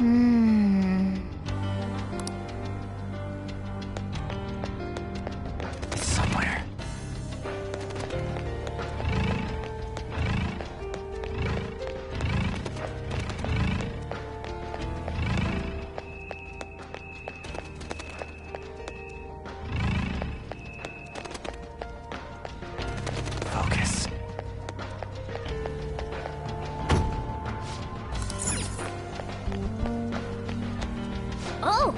It's somewhere. Focus. Oh!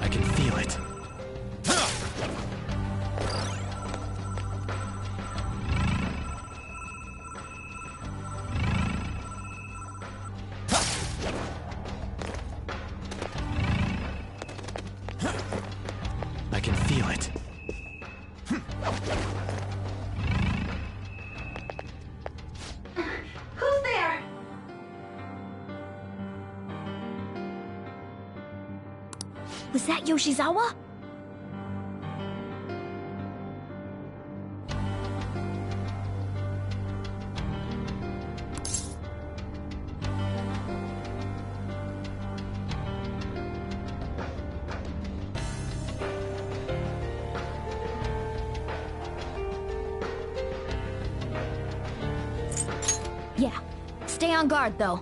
I can feel it. I can feel it. Who's there? Was that Yoshizawa? Yeah. Stay on guard, though.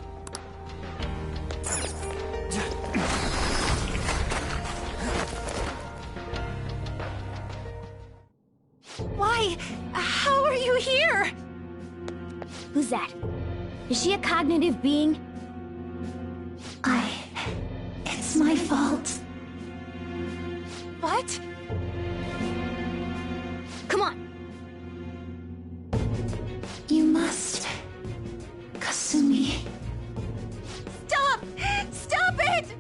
Why? How are you here? Who's that? Is she a cognitive being? It's my fault. What? Come on. You must... Kasumi. Stop! Stop it!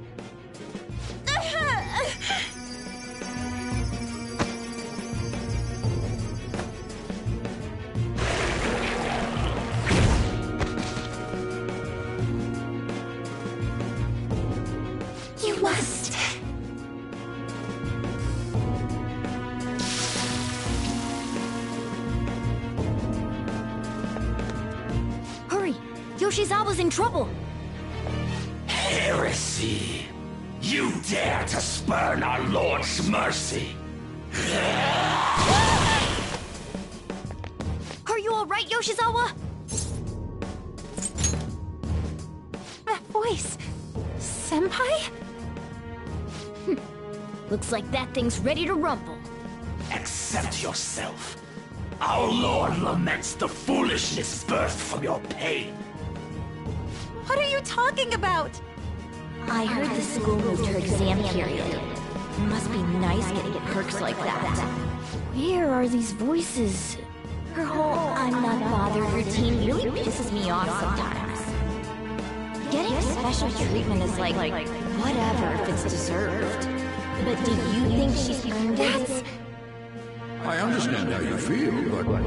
You must... Hurry! Yoshizawa's in trouble! Heresy! You dare to spurn our Lord's mercy! Are you alright, Yoshizawa? That voice... Senpai? Looks like that thing's ready to rumble. Accept yourself. Our Lord laments the foolishness birthed from your pain. What are you talking about? I heard the school moved her exam period. It must be nice getting perks like that. Where are these voices? Her whole I'm not bothered routine really pisses me off sometimes. Getting special treatment is like whatever if it's deserved. But do you think she's earned it? I understand how you feel, but, well,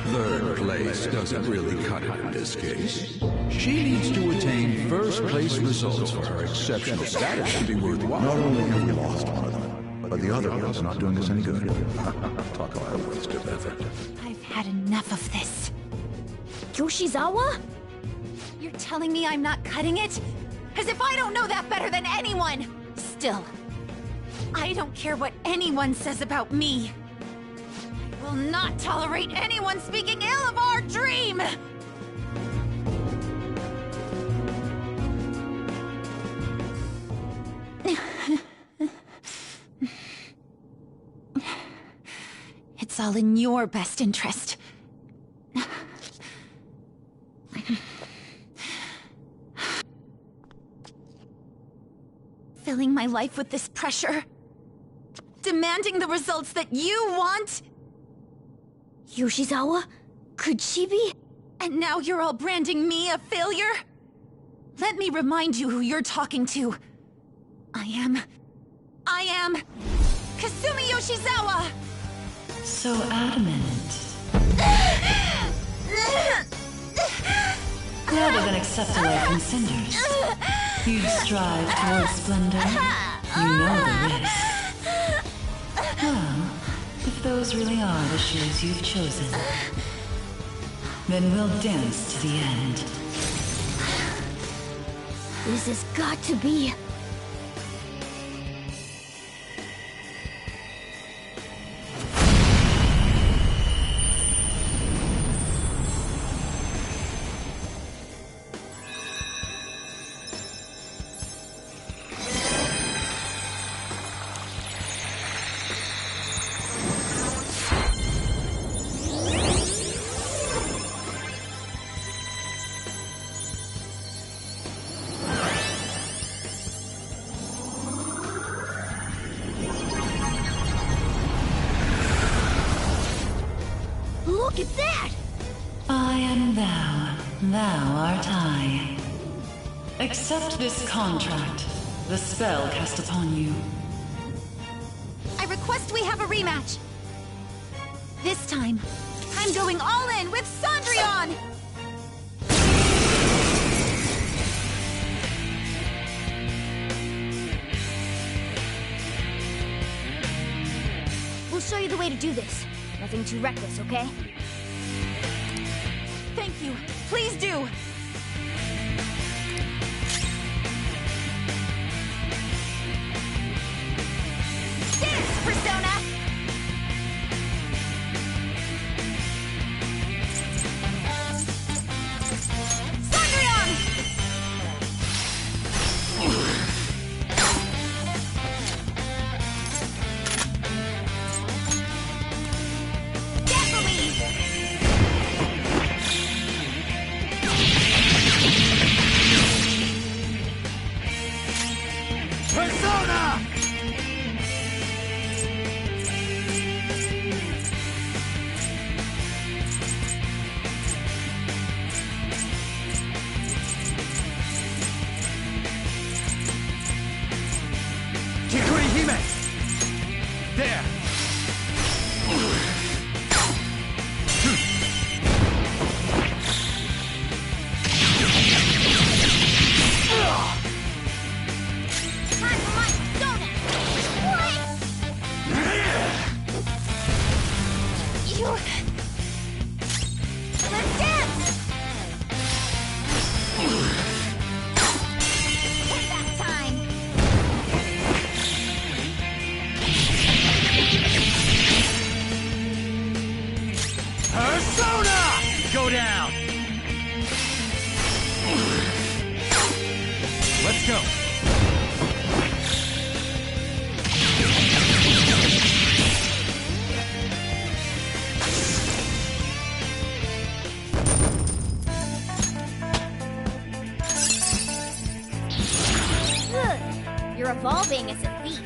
third place doesn't really cut it in this case. She needs to attain first-place results for her exceptional status to be worthwhile. Not only have we lost one of them, but the other one's not doing us any good. Talk about a waste of effort. I've had enough of this. Yoshizawa? You're telling me I'm not cutting it? As if I don't know that better than anyone! Still, I don't care what anyone says about me. I will not tolerate anyone speaking ill of our dream! It's all in your best interest. Filling my life with this pressure. Demanding the results that you want. Yoshizawa? Could she be? And now you're all branding me a failure? Let me remind you who you're talking to. I am Kasumi Yoshizawa! So adamant. Rather than accept a life in cinders. You strive towards splendor. You know the risk. Well, if those really are the shoes you've chosen, then we'll dance to the end. This has got to be... Look at that! I am thou, thou art I. Accept this contract, the spell cast upon you. I request we have a rematch. This time, I'm going all in with Cendrillon! We'll show you the way to do this. Nothing too reckless, okay? Thank you. Please do. Dance, Persona! There! Time for my persona! What? You... Let's dance! Payback time! Persona! Go down! Let's go! Good. You're evolving as a thief.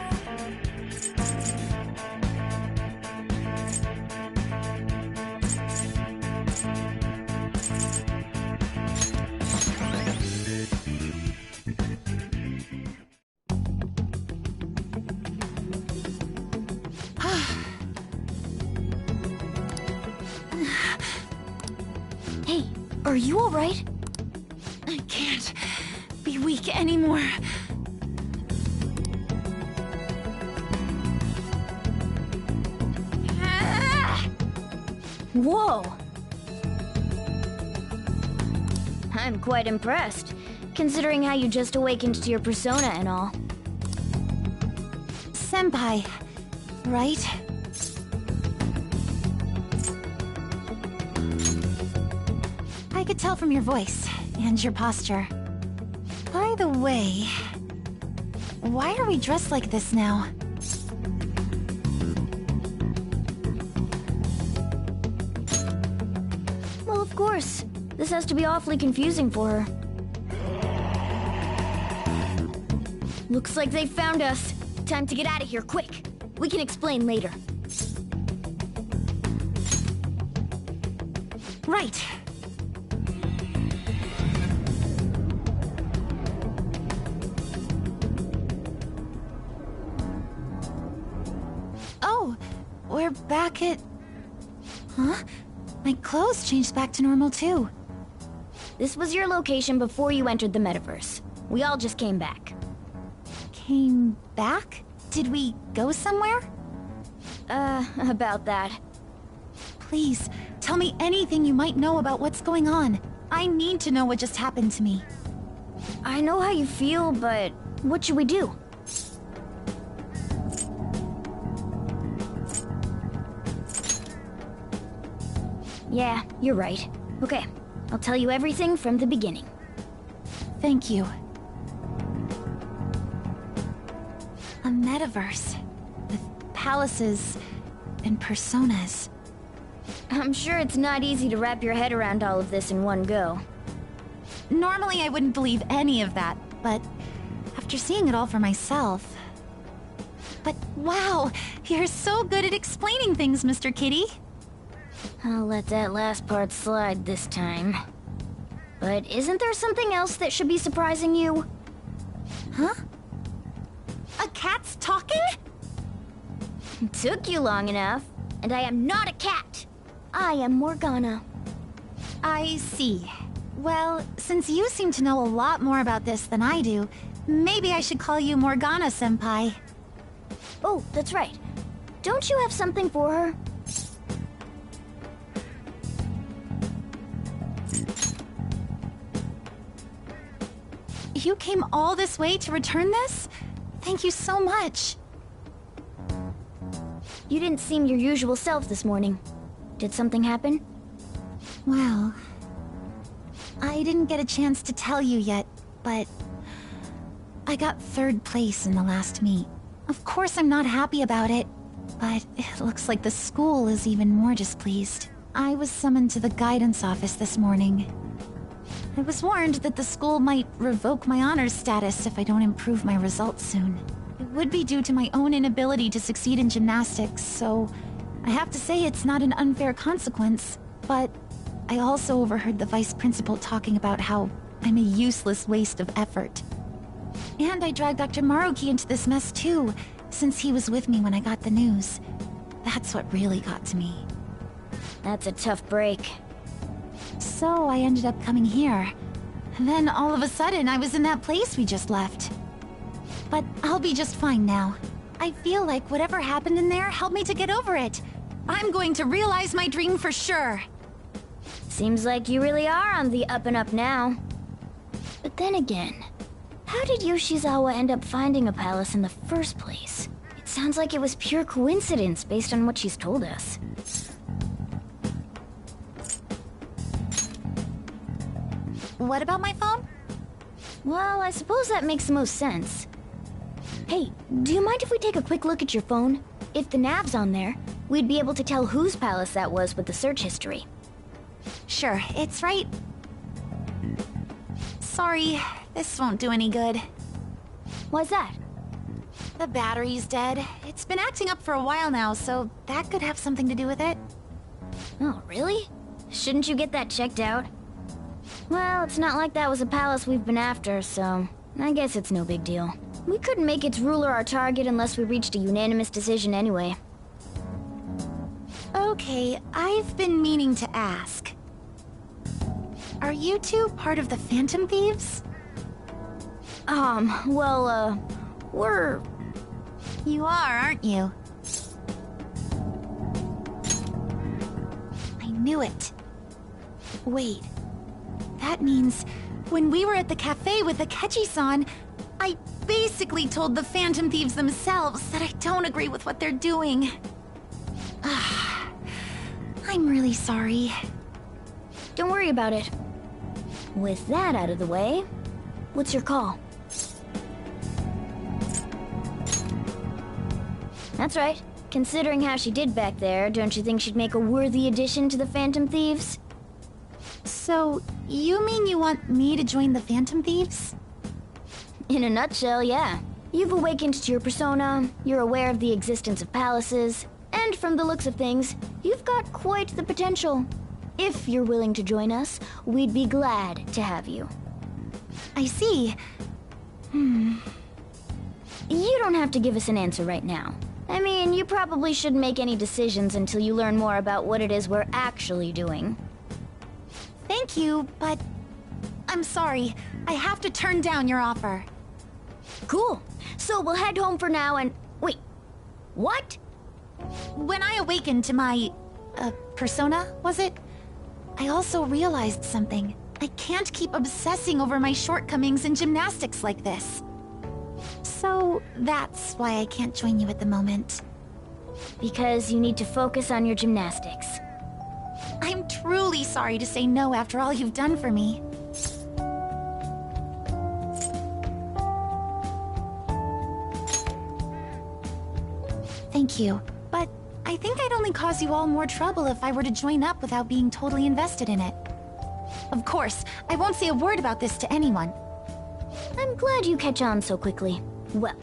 Hey, are you all right? I can't be weak anymore. Whoa! I'm quite impressed, considering how you just awakened to your persona and all. Senpai, right? I could tell from your voice and your posture. By the way, why are we dressed like this now? Well, of course. This has to be awfully confusing for her. Looks like they found us. Time to get out of here, quick. We can explain later. Right. Oh, we're back at... Huh? My clothes changed back to normal too. This was your location before you entered the metaverse. We all just came back. Came back? Did we go somewhere? About that. Please, tell me anything you might know about what's going on. I need to know what just happened to me. I know how you feel, but what should we do? Yeah, you're right. Okay, I'll tell you everything from the beginning. Thank you. A metaverse with palaces and personas. I'm sure it's not easy to wrap your head around all of this in one go. Normally I wouldn't believe any of that, but after seeing it all for myself... But wow, you're so good at explaining things, Mr. Kitty. I'll let that last part slide this time. But isn't there something else that should be surprising you? Huh? A cat's talking? Took you long enough. And I am not a cat. I am Morgana. I see. Well, since you seem to know a lot more about this than I do, maybe I should call you Morgana-senpai. Oh, that's right. Don't you have something for her? You came all this way to return this? Thank you so much. You didn't seem your usual self this morning. Did something happen? Well, I didn't get a chance to tell you yet, but I got 3rd place in the last meet. Of course I'm not happy about it, but it looks like the school is even more displeased. I was summoned to the guidance office this morning. I was warned that the school might revoke my honors status if I don't improve my results soon. It would be due to my own inability to succeed in gymnastics, so I have to say it's not an unfair consequence, but I also overheard the vice principal talking about how I'm a useless waste of effort. And I dragged Dr. Maruki into this mess too, since he was with me when I got the news. That's what really got to me. That's a tough break. So I ended up coming here. Then all of a sudden I was in that place we just left. But I'll be just fine now. I feel like whatever happened in there helped me to get over it. I'm going to realize my dream for sure. Seems like you really are on the up and up now. But then again, how did Yoshizawa end up finding a palace in the first place? It sounds like it was pure coincidence based on what she's told us. What about my phone? Well, I suppose that makes the most sense. Hey, do you mind if we take a quick look at your phone? If the nav's on there, we'd be able to tell whose palace that was with the search history. Sure, it's right... Sorry, this won't do any good. Why's that? The battery's dead. It's been acting up for a while now, so that could have something to do with it. Oh, really? Shouldn't you get that checked out? Well, it's not like that was a palace we've been after, so I guess it's no big deal. We couldn't make its ruler our target unless we reached a unanimous decision anyway. Okay, I've been meaning to ask. Are you two part of the Phantom Thieves? We're... You are, aren't you? I knew it. Wait. That means when we were at the cafe with Akechi-san, I basically told the Phantom Thieves themselves that I don't agree with what they're doing. I'm really sorry. Don't worry about it. With that out of the way, what's your call? That's right. Considering how she did back there, don't you think she'd make a worthy addition to the Phantom Thieves? So, you mean you want me to join the Phantom Thieves? In a nutshell, yeah. You've awakened to your persona, you're aware of the existence of palaces, and from the looks of things, you've got quite the potential. If you're willing to join us, we'd be glad to have you. I see. You don't have to give us an answer right now. I mean, you probably shouldn't make any decisions until you learn more about what it is we're actually doing. Thank you, but I'm sorry. I have to turn down your offer. Cool. So we'll head home for now and... Wait. What? When I awakened to my... persona, was it? I also realized something. I can't keep obsessing over my shortcomings in gymnastics like this. So, that's why I can't join you at the moment. Because you need to focus on your gymnastics. I'm truly sorry to say no after all you've done for me. Thank you, but I think I'd only cause you all more trouble if I were to join up without being totally invested in it. Of course, I won't say a word about this to anyone. I'm glad you catch on so quickly. Well,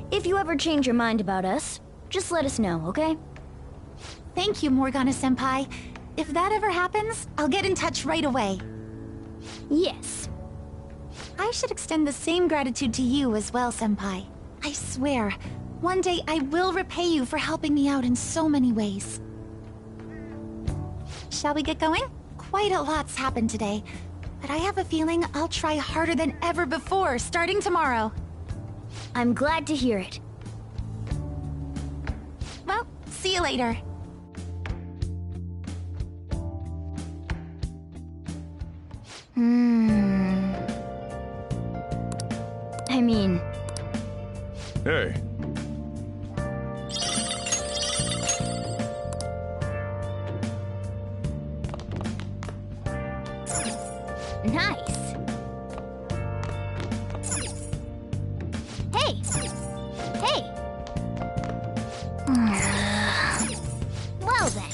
if you ever change your mind about us, just let us know, okay? Thank you, Morgana-senpai. If that ever happens, I'll get in touch right away. Yes. I should extend the same gratitude to you as well, senpai. I swear, one day I will repay you for helping me out in so many ways. Shall we get going? Quite a lot's happened today, but I have a feeling I'll try harder than ever before starting tomorrow. I'm glad to hear it. Well, see you later. I mean... Hey. Nice. Hey! Hey! Well then.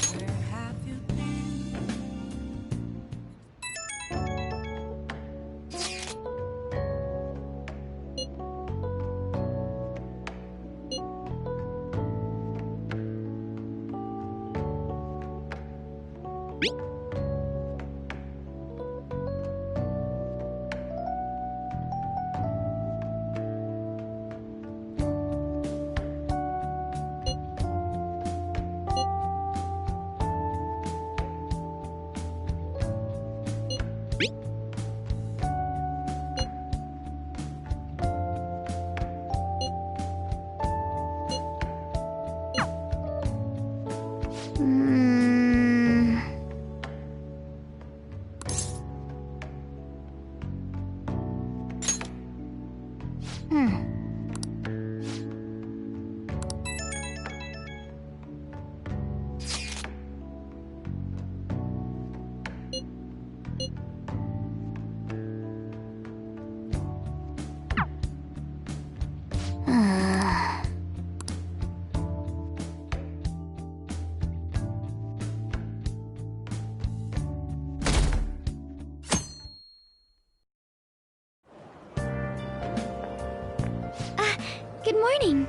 Good morning.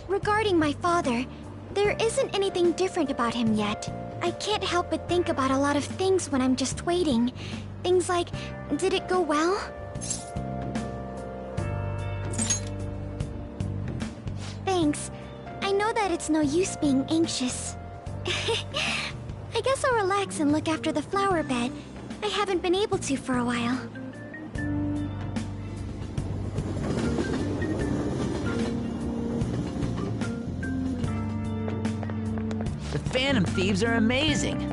Regarding my father, there isn't anything different about him yet. I can't help but think about a lot of things when I'm just waiting. Things like, did it go well? Thanks. I know that it's no use being anxious. I guess I'll relax and look after the flower bed. I haven't been able to for a while. The Phantom Thieves are amazing.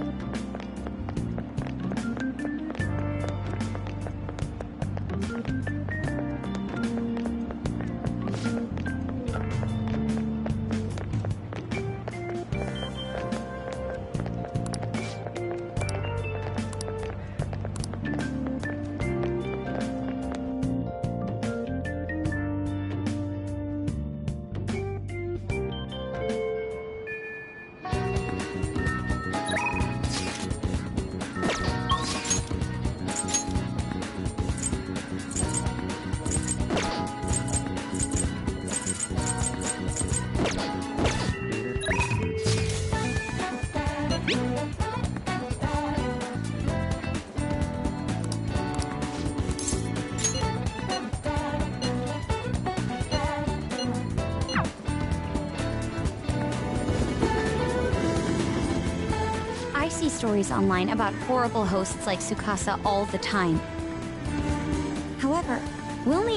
I see stories online about horrible hosts like Tsukasa all the time.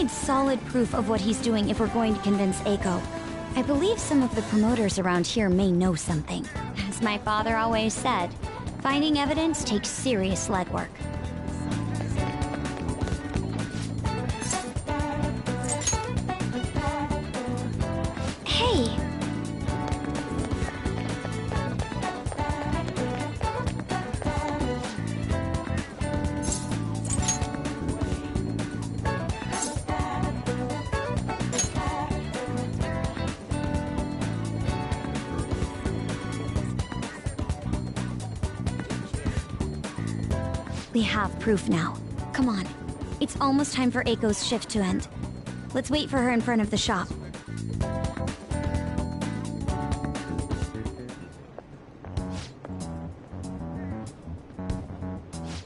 need solid proof of what he's doing if we're going to convince Eiko. I believe some of the promoters around here may know something. As my father always said, finding evidence takes serious legwork. Hey! We have proof now. Come on. It's almost time for Eiko's shift to end. Let's wait for her in front of the shop.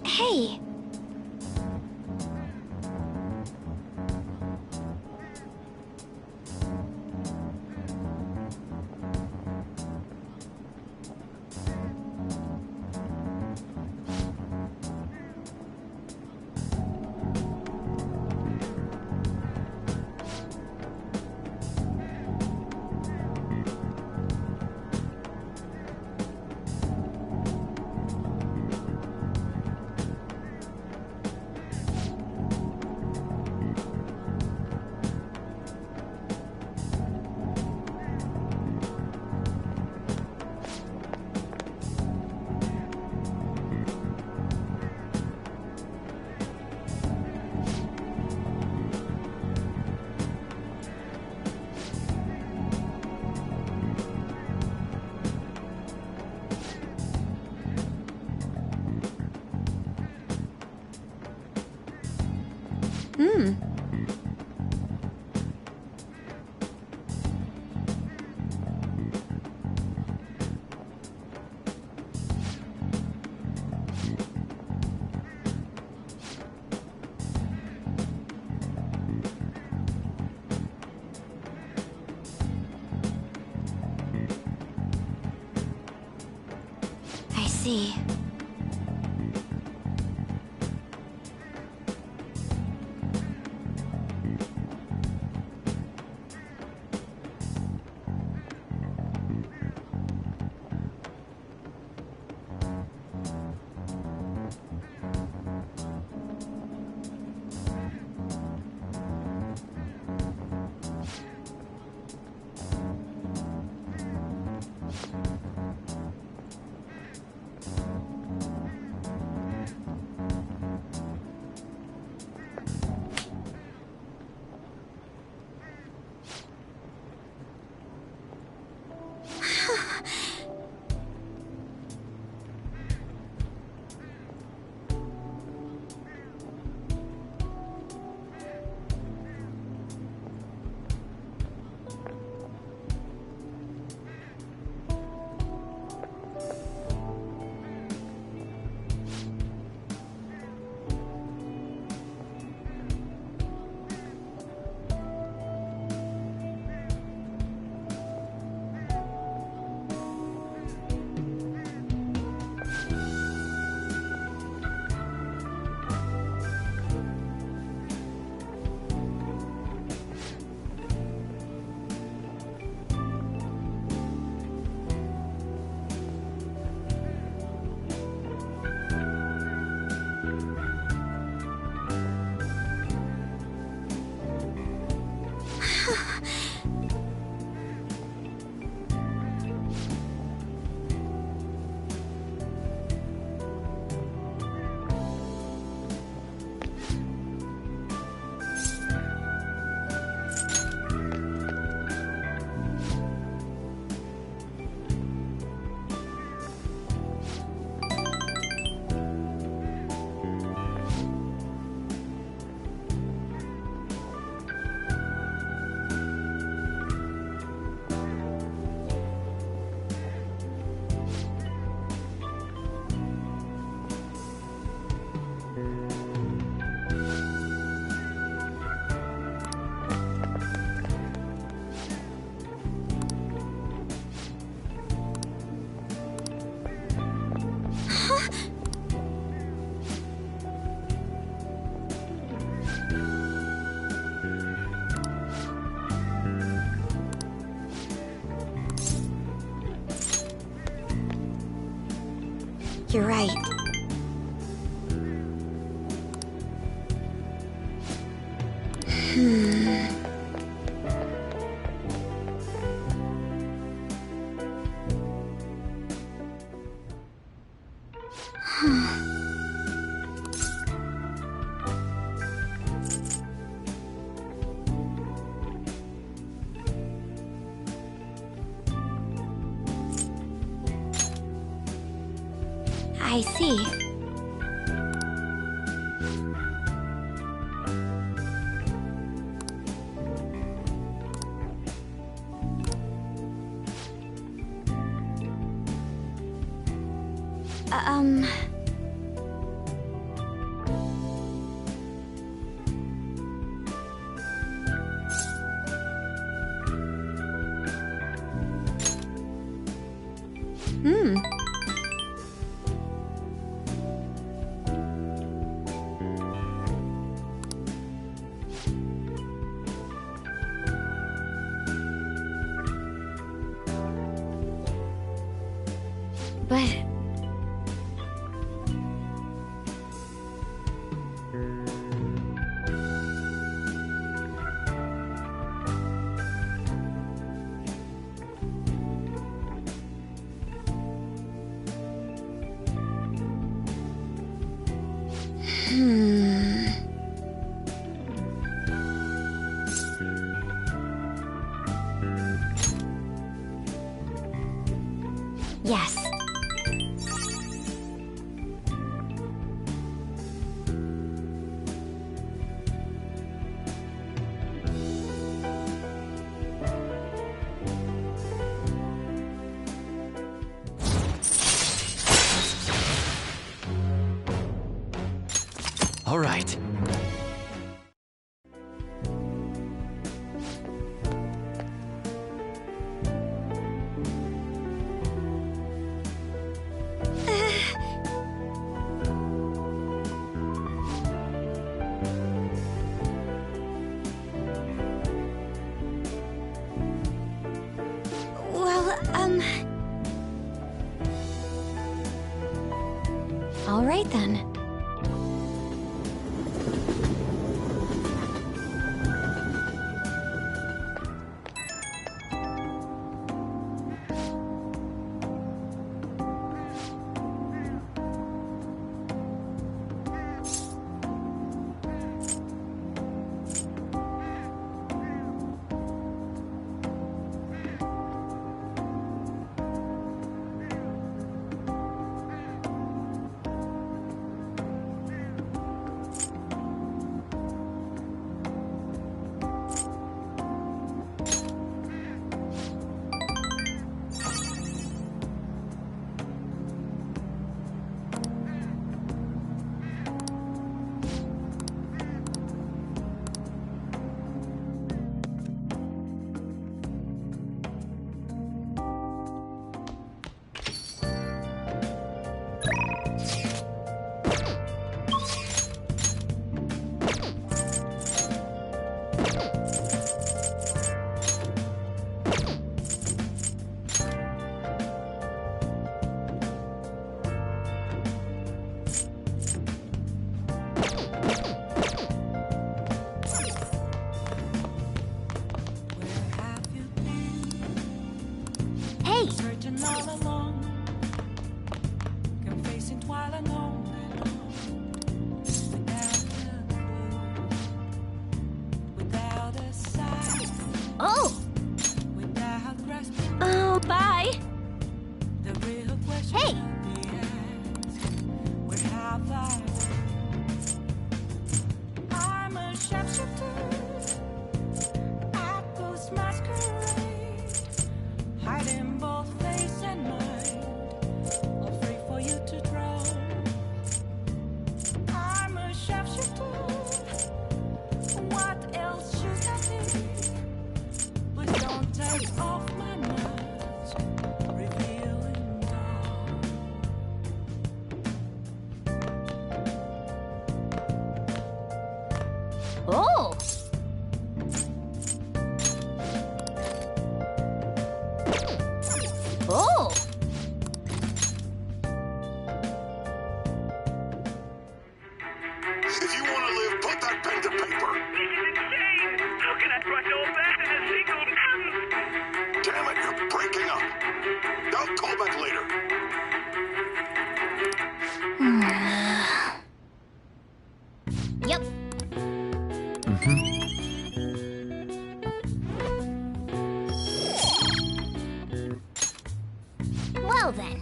Hey! I see. You're right. I see. But... Yes. All right. All right then. Bye. Hey. Call back later. Yep. Well then.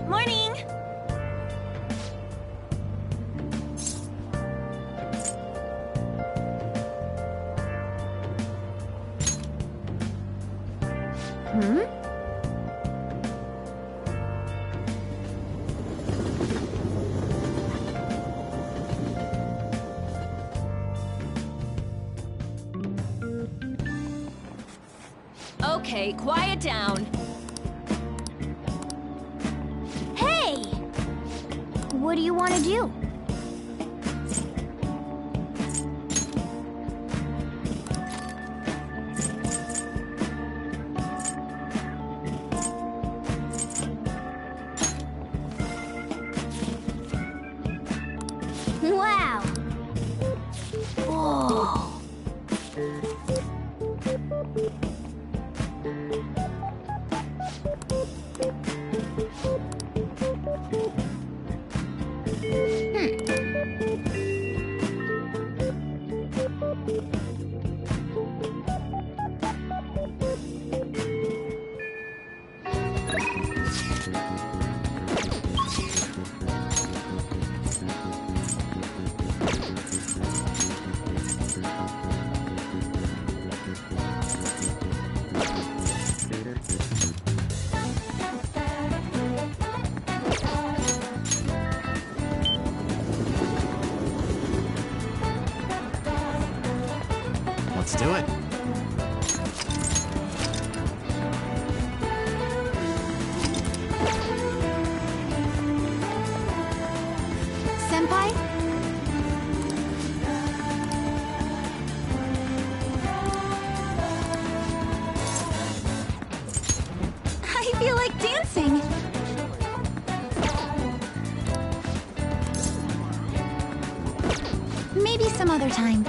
Morning! Okay, quiet down. Hey! What do you want to do? Wow! Whoa! Let's do it. Senpai? I feel like dancing. Maybe some other time.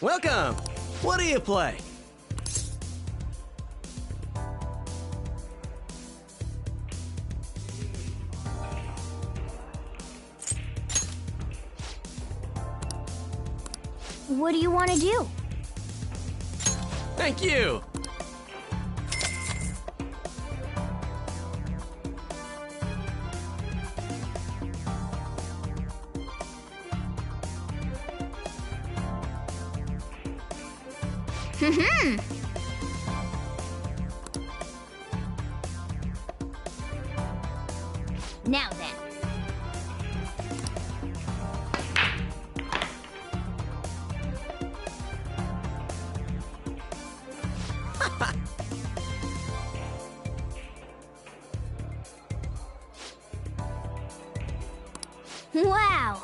Welcome! What do you play? What do you want to do? Thank you! Now then. Wow!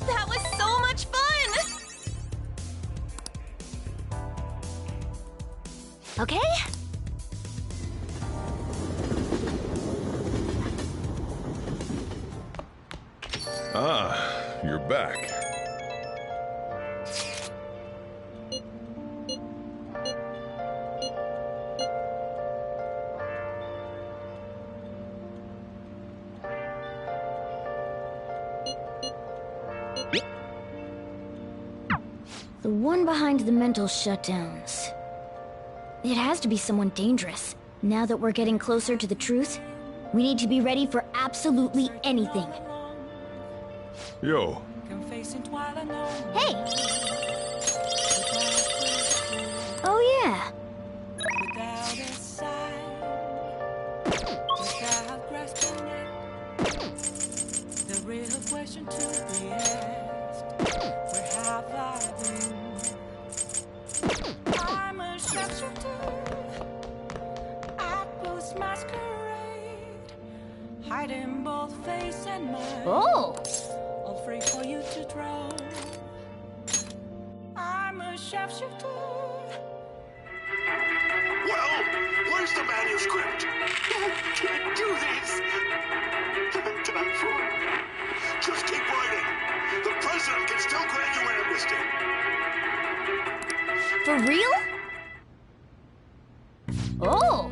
That was so much fun! Okay? Ah, you're back. The one behind the mental shutdowns. It has to be someone dangerous. Now that we're getting closer to the truth, we need to be ready for absolutely anything. Yo. Hey! Oh yeah! The real question to be asked. Where have I been? I'm a shapeshifter at Blue's masquerade, hiding both face and mind. Oh! All free for you to drown. I'm a shapeshifter. Well, where's the manuscript? Can't do this. Time for it. Just keep writing. The president can still grant you an amnesty. For real? Oh!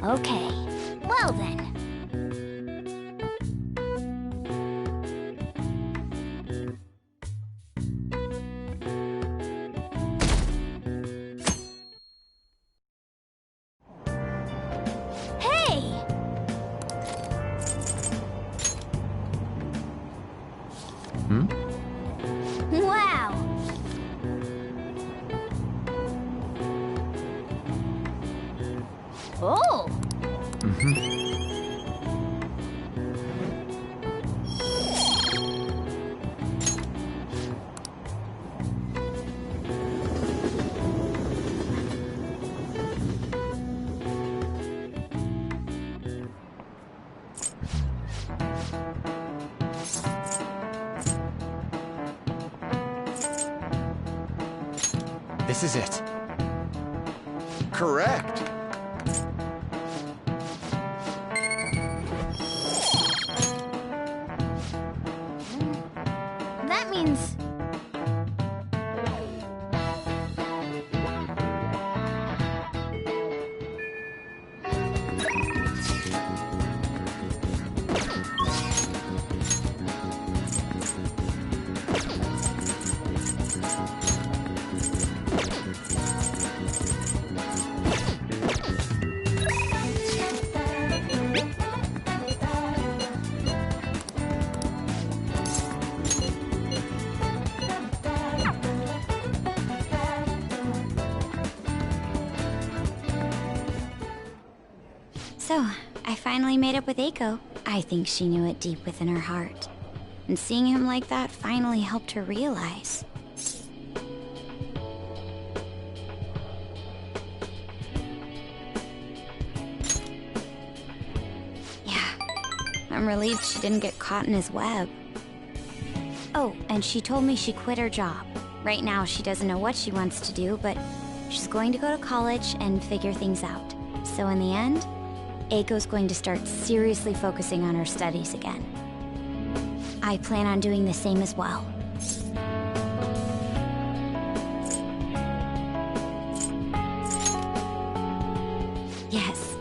Okay. Well then. Wow! Oh! This is it. Correct. That means... So, I finally made up with Eiko. I think she knew it deep within her heart. And seeing him like that finally helped her realize. Yeah, I'm relieved she didn't get caught in his web. Oh, and she told me she quit her job. Right now, she doesn't know what she wants to do, but she's going to go to college and figure things out. So in the end, Eiko's going to start seriously focusing on her studies again. I plan on doing the same as well. Yes.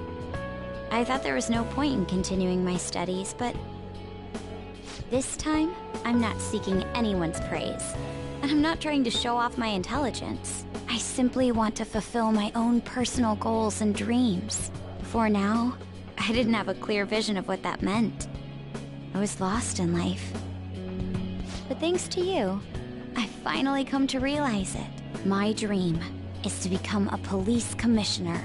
I thought there was no point in continuing my studies, but this time, I'm not seeking anyone's praise. And I'm not trying to show off my intelligence. I simply want to fulfill my own personal goals and dreams. Before now, I didn't have a clear vision of what that meant. I was lost in life. But thanks to you, I finally come to realize it. My dream is to become a police commissioner.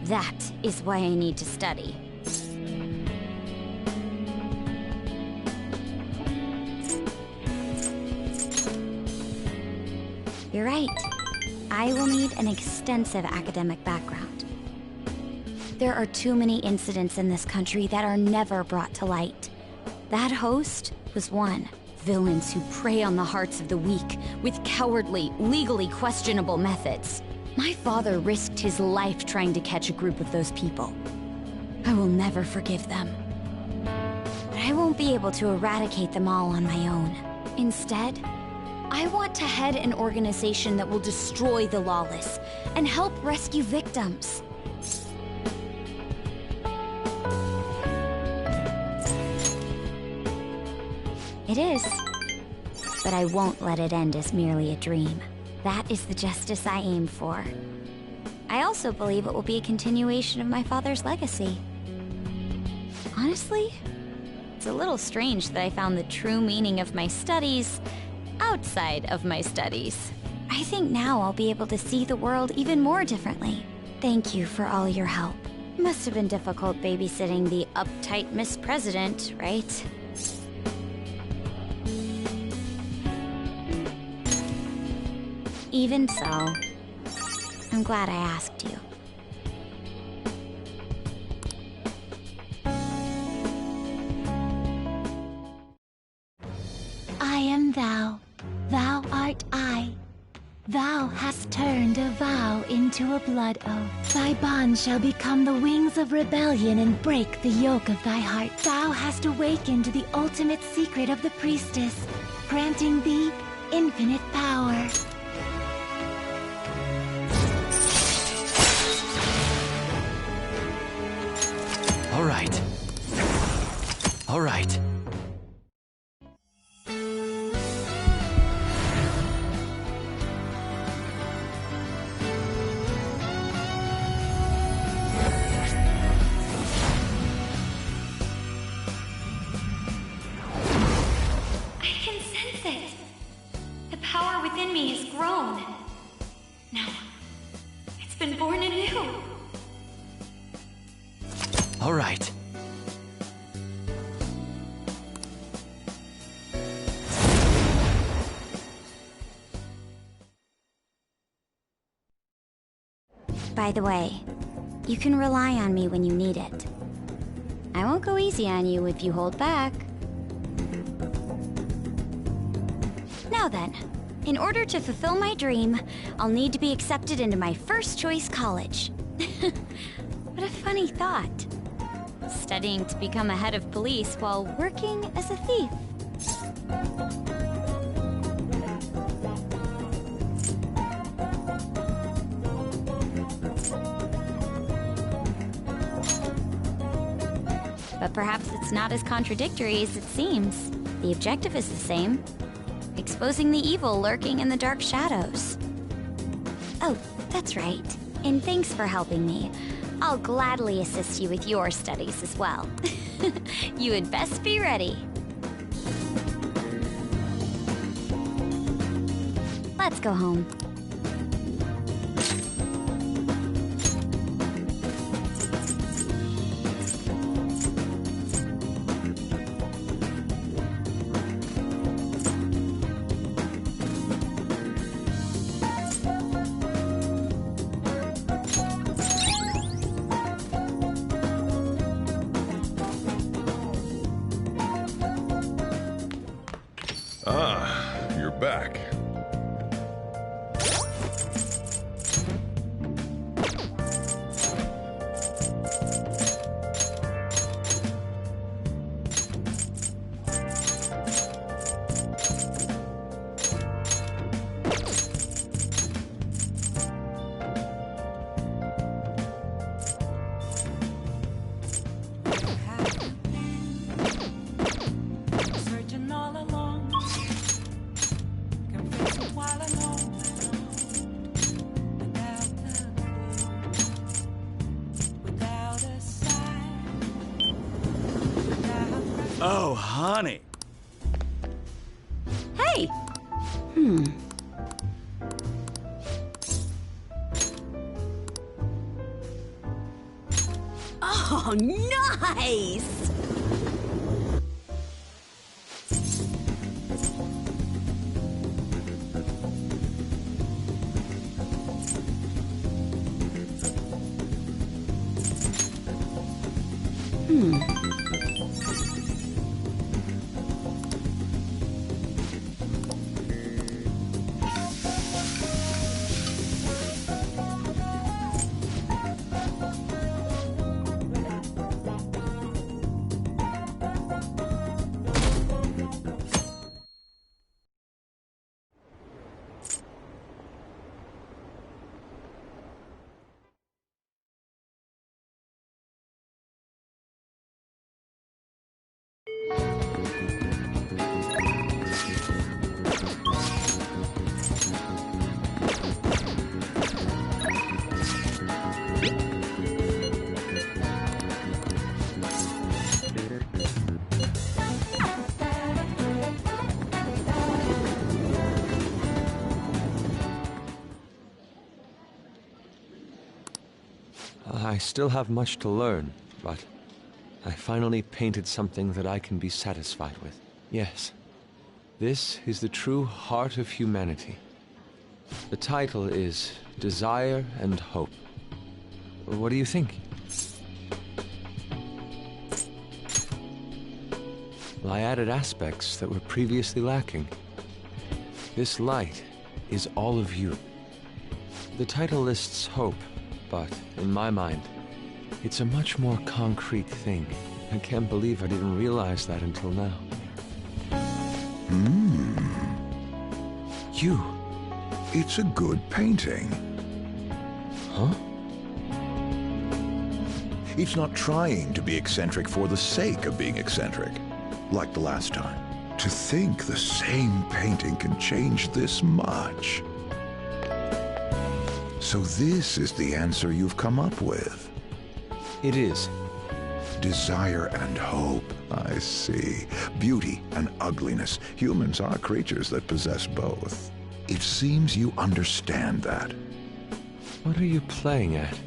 That is why I need to study. You're right. I will need an extensive academic background. There are too many incidents in this country that are never brought to light. That host was one. Villains who prey on the hearts of the weak with cowardly, legally questionable methods. My father risked his life trying to catch a group of those people. I will never forgive them. But I won't be able to eradicate them all on my own. Instead, I want to head an organization that will destroy the lawless and help rescue victims. It is. But I won't let it end as merely a dream. That is the justice I aim for. I also believe it will be a continuation of my father's legacy. Honestly, it's a little strange that I found the true meaning of my studies outside of my studies. I think now I'll be able to see the world even more differently. Thank you for all your help. Must have been difficult babysitting the uptight Miss President, right? Even so, I'm glad I asked you. I am thou, thou art I. Thou hast turned a vow into a blood oath. Thy bond shall become the wings of rebellion and break the yoke of thy heart. Thou hast awakened the ultimate secret of the priestess, granting thee infinite power. All right. All right. Within me has grown. Now, it's been born anew. All right. By the way, you can rely on me when you need it. I won't go easy on you if you hold back. Now then, in order to fulfill my dream, I'll need to be accepted into my first choice college. What a funny thought. Studying to become a head of police while working as a thief. But perhaps it's not as contradictory as it seems. The objective is the same. Exposing the evil lurking in the dark shadows. Oh, that's right. And thanks for helping me. I'll gladly assist you with your studies as well. You had best be ready. Let's go home. Ah, you're back. Searching all along, confessing while alone, without a clue, without a sign, without Oh, honey. Hey! Oh, nice! I still have much to learn, but I finally painted something that I can be satisfied with. Yes, this is the true heart of humanity. The title is Desire and Hope. What do you think? Well, I added aspects that were previously lacking. This light is all of you. The title lists hope, but in my mind, it's a much more concrete thing. I can't believe I didn't realize that until now. You. It's a good painting. Huh? It's not trying to be eccentric for the sake of being eccentric, like the last time. To think the same painting can change this much. So this is the answer you've come up with. It is. Desire and hope. I see. Beauty and ugliness. Humans are creatures that possess both. It seems you understand that. What are you playing at?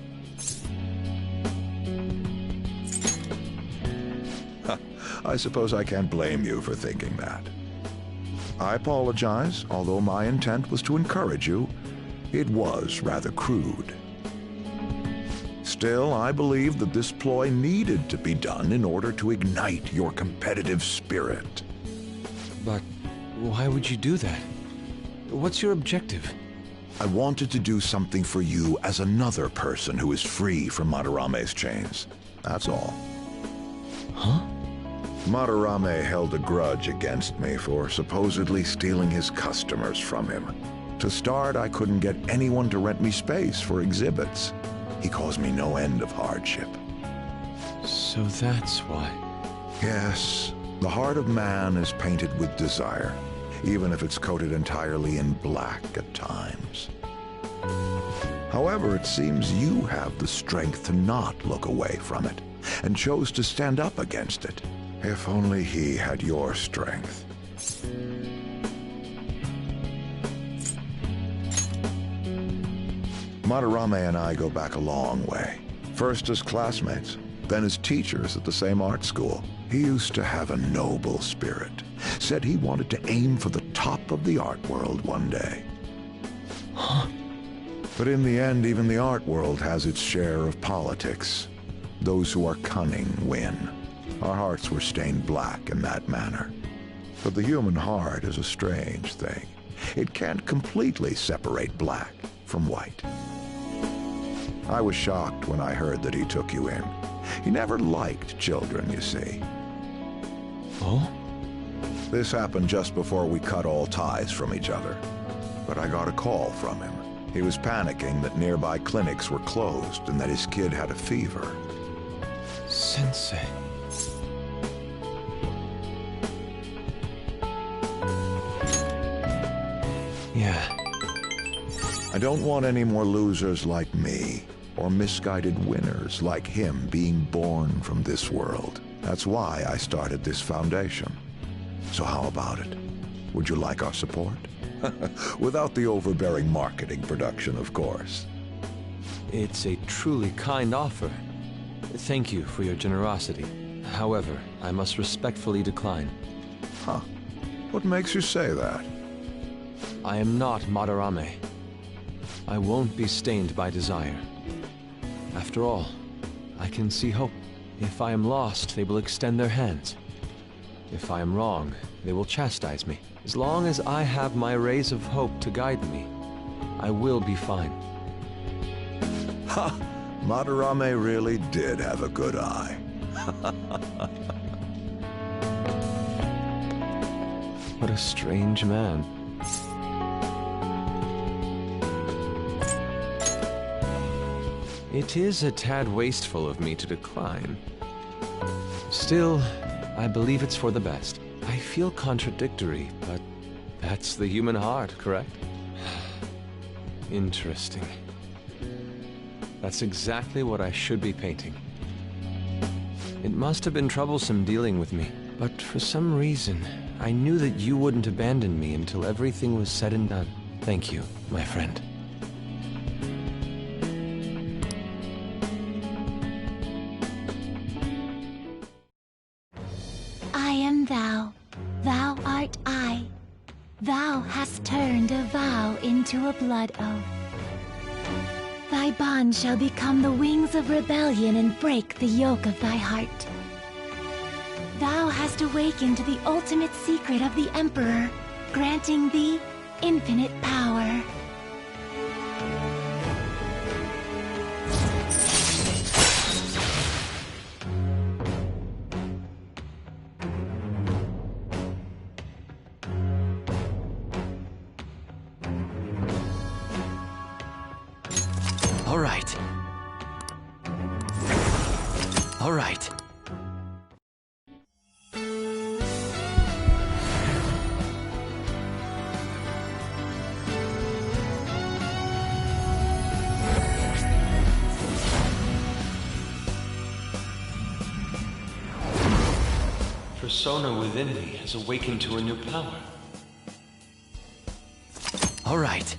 I suppose I can't blame you for thinking that. I apologize, although my intent was to encourage you. It was rather crude. Still, I believe that this ploy needed to be done in order to ignite your competitive spirit. But why would you do that? What's your objective? I wanted to do something for you as another person who is free from Madarame's chains. That's all. Huh? Madarame held a grudge against me for supposedly stealing his customers from him. To start, I couldn't get anyone to rent me space for exhibits. He caused me no end of hardship. So that's why. Yes, the heart of man is painted with desire, even if it's coated entirely in black at times. However, it seems you have the strength to not look away from it, and chose to stand up against it. If only he had your strength. Madarame and I go back a long way. First as classmates, then as teachers at the same art school. He used to have a noble spirit. Said he wanted to aim for the top of the art world one day. Huh? But in the end, even the art world has its share of politics. Those who are cunning win. Our hearts were stained black in that manner. But the human heart is a strange thing. It can't completely separate black from white. I was shocked when I heard that he took you in. He never liked children, you see. Oh? This happened just before we cut all ties from each other. But I got a call from him. He was panicking that nearby clinics were closed and that his kid had a fever. Sensei. Yeah. I don't want any more losers like me, or misguided winners like him being born from this world. That's why I started this foundation. So how about it? Would you like our support? Without the overbearing marketing production, of course. It's a truly kind offer. Thank you for your generosity. However, I must respectfully decline. Huh. What makes you say that? I am not Madarame. I won't be stained by desire. After all, I can see hope. If I am lost, they will extend their hands. If I am wrong, they will chastise me. As long as I have my rays of hope to guide me, I will be fine. Ha! Madarame really did have a good eye. What a strange man. It is a tad wasteful of me to decline. Still, I believe it's for the best. I feel contradictory, but that's the human heart, correct? Interesting. That's exactly what I should be painting. It must have been troublesome dealing with me, but for some reason, I knew that you wouldn't abandon me until everything was said and done. Thank you, my friend. to a blood oath. Thy bond shall become the wings of rebellion and break the yoke of thy heart. Thou hast awakened to the ultimate secret of the Emperor, granting thee infinite power. All right. All right. Persona within me has awakened to a new power. All right.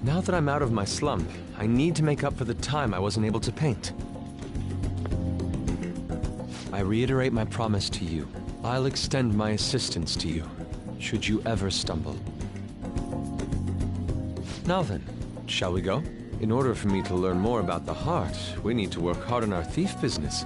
Now that I'm out of my slump, I need to make up for the time I wasn't able to paint. I reiterate my promise to you. I'll extend my assistance to you, should you ever stumble. Now then, shall we go? In order for me to learn more about the heart, we need to work hard on our thief business.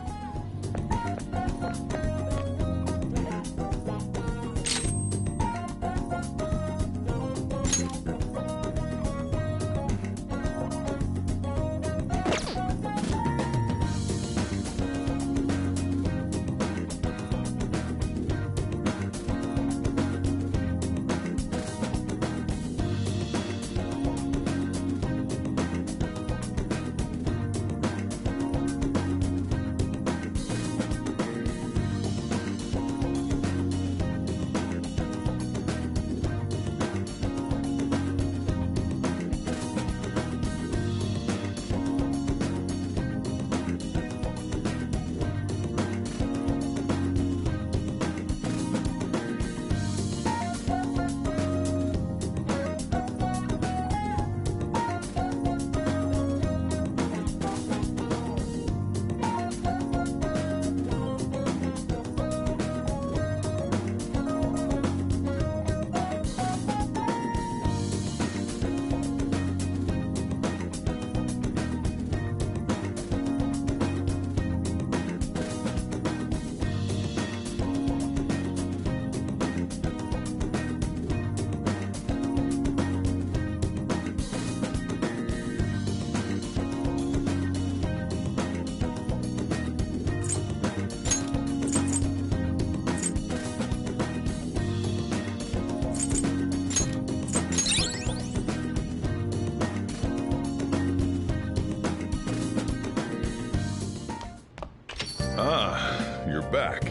Ah, you're back.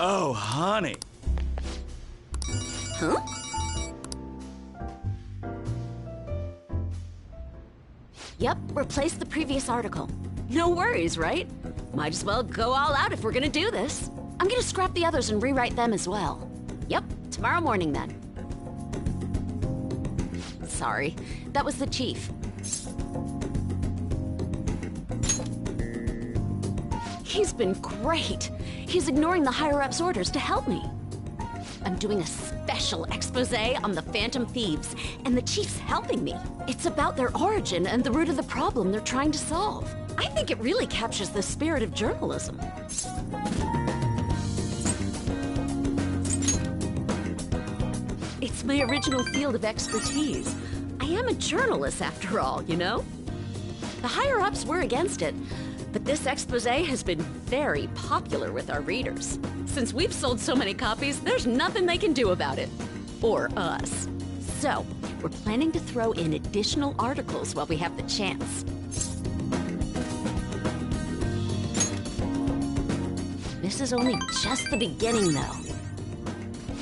Oh, honey. Huh? Yep, replace the previous article. No worries, right? Might as well go all out if we're gonna do this. I'm gonna scrap the others and rewrite them as well. Yep, tomorrow morning then. Sorry, that was the chief. He's been great. He's ignoring the higher-ups' orders to help me. I'm doing a special expose on the Phantom Thieves, and the chief's helping me. It's about their origin and the root of the problem they're trying to solve. I think it really captures the spirit of journalism. It's my original field of expertise. I am a journalist after all, you know? The higher-ups were against it, but this expose has been very popular with our readers. Since we've sold so many copies, there's nothing they can do about it. Or us. So, we're planning to throw in additional articles while we have the chance. This is only just the beginning, though.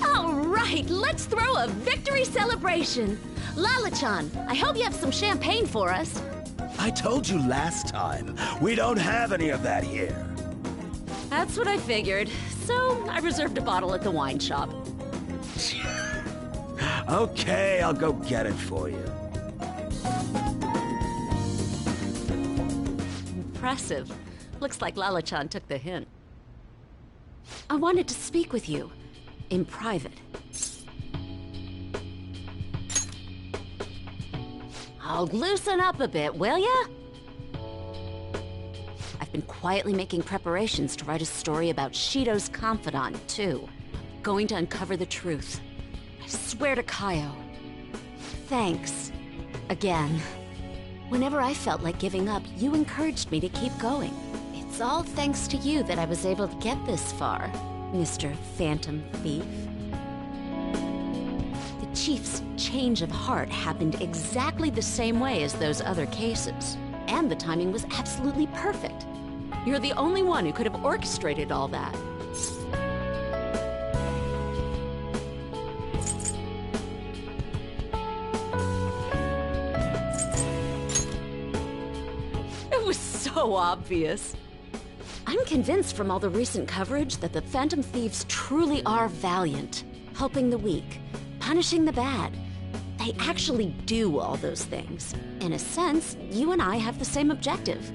All right, let's throw a victory celebration. Lala-chan, I hope you have some champagne for us. I told you last time, we don't have any of that here. That's what I figured, so I reserved a bottle at the wine shop. Okay, I'll go get it for you. Impressive. Looks like Lala-chan took the hint. I wanted to speak with you, in private. Oh, loosen up a bit, will ya? I've been quietly making preparations to write a story about Shido's confidant, too. Going to uncover the truth. I swear to Kaio. Thanks. Again. Whenever I felt like giving up, you encouraged me to keep going. It's all thanks to you that I was able to get this far, Mr. Phantom Thief. The Chief's change of heart happened exactly the same way as those other cases. And the timing was absolutely perfect. You're the only one who could have orchestrated all that. It was so obvious. I'm convinced from all the recent coverage that the Phantom Thieves truly are valiant, helping the weak, punishing the bad. They actually do all those things. In a sense, you and I have the same objective.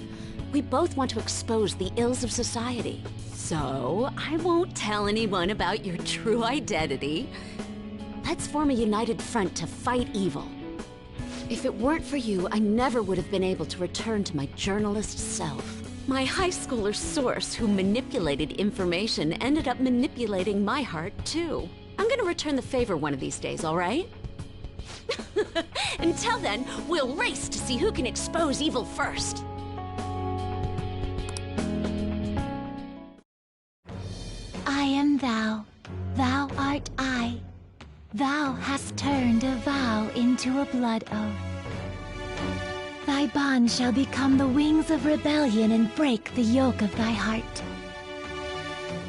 We both want to expose the ills of society. So, I won't tell anyone about your true identity. Let's form a united front to fight evil. If it weren't for you, I never would have been able to return to my journalist self. My high schooler source who manipulated information ended up manipulating my heart, too. I'm gonna return the favor one of these days, all right? Until then, we'll race to see who can expose evil first. I am thou, thou art I. Thou hast turned a vow into a blood oath. Thy bond shall become the wings of rebellion and break the yoke of thy heart.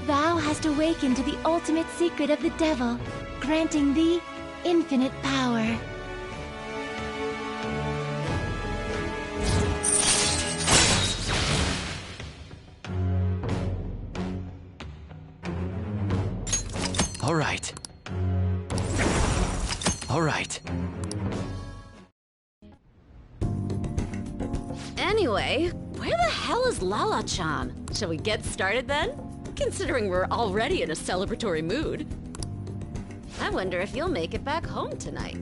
Thou hast awakened to the ultimate secret of the devil, granting thee infinite power. All right. All right. Anyway, where the hell is Lala-chan? Shall we get started then? Considering we're already in a celebratory mood. I wonder if you'll make it back home tonight.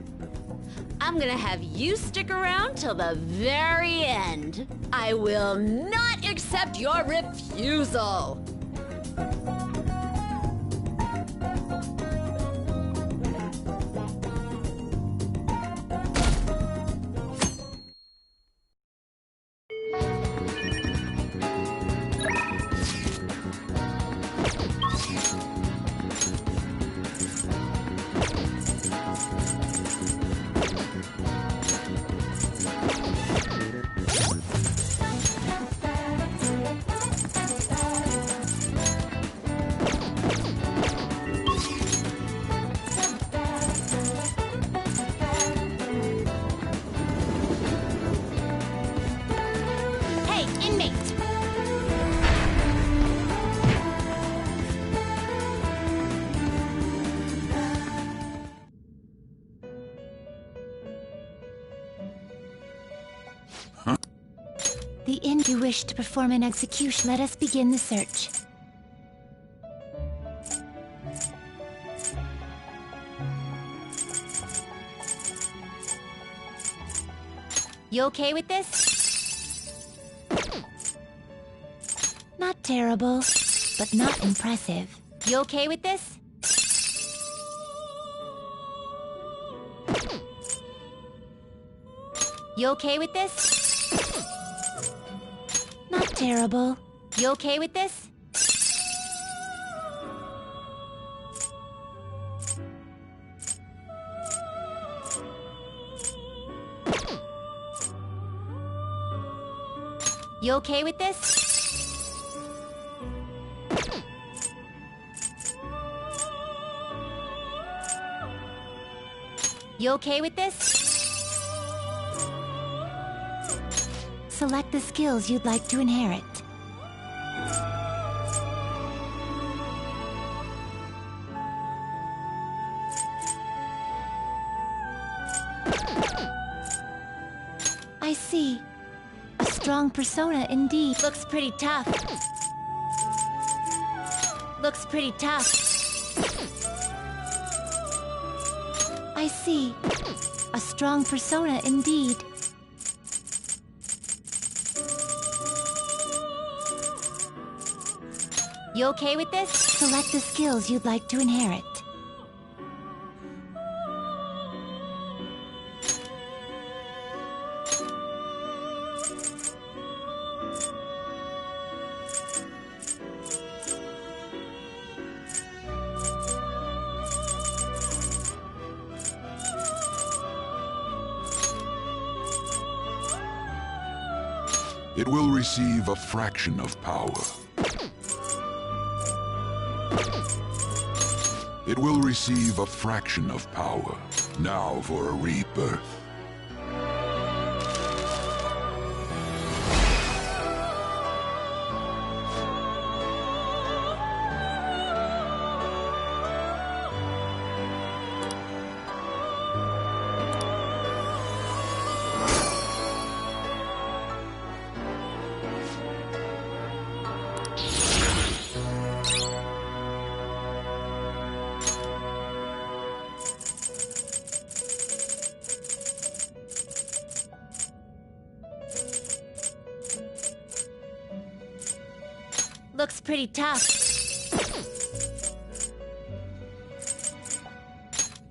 I'm gonna have you stick around till the very end. I will not accept your refusal. The inn you wish to perform an execution. Let us begin the search. You okay with this? Not terrible, but not impressive. You okay with this? You okay with this? Not terrible. You okay with this? You okay with this? You okay with this? Select the skills you'd like to inherit. I see. A strong persona indeed. Looks pretty tough. Looks pretty tough. I see. A strong persona indeed. You okay with this? Select the skills you'd like to inherit. It will receive a fraction of power. It will receive a fraction of power. Now for a rebirth. Looks pretty tough.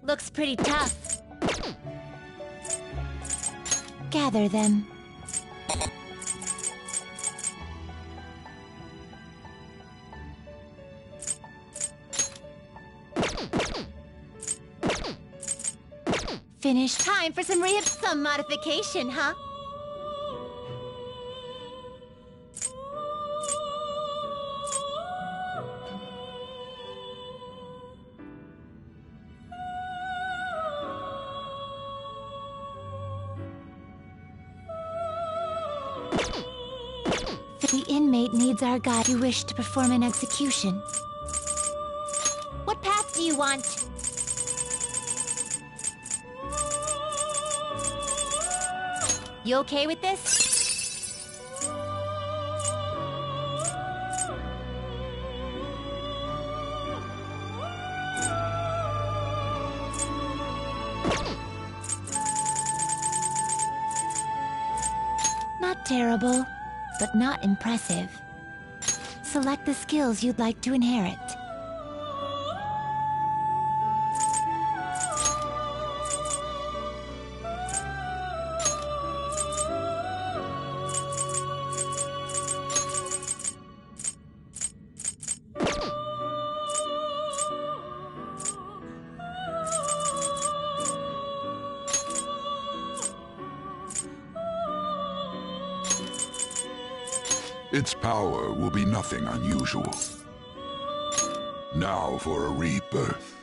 Looks pretty tough. Gather them. Finished. Time for some some modification, huh? The inmate needs our guide. You wish to perform an execution. What path do you want? You okay with this? Not terrible, but not impressive. Select the skills you'd like to inherit. Its power will be nothing unusual. Now for a rebirth.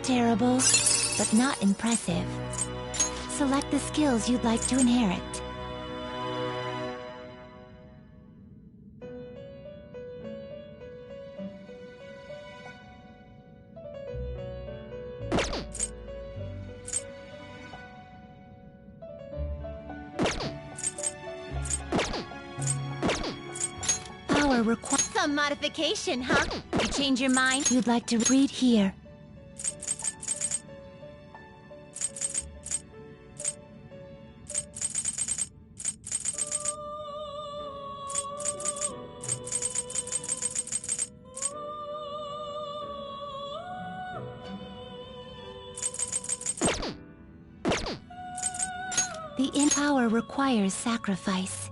Terrible, but not impressive. Select the skills you'd like to inherit. Power requires some modification, huh? You change your mind? You'd like to read here. The in-power requires sacrifice.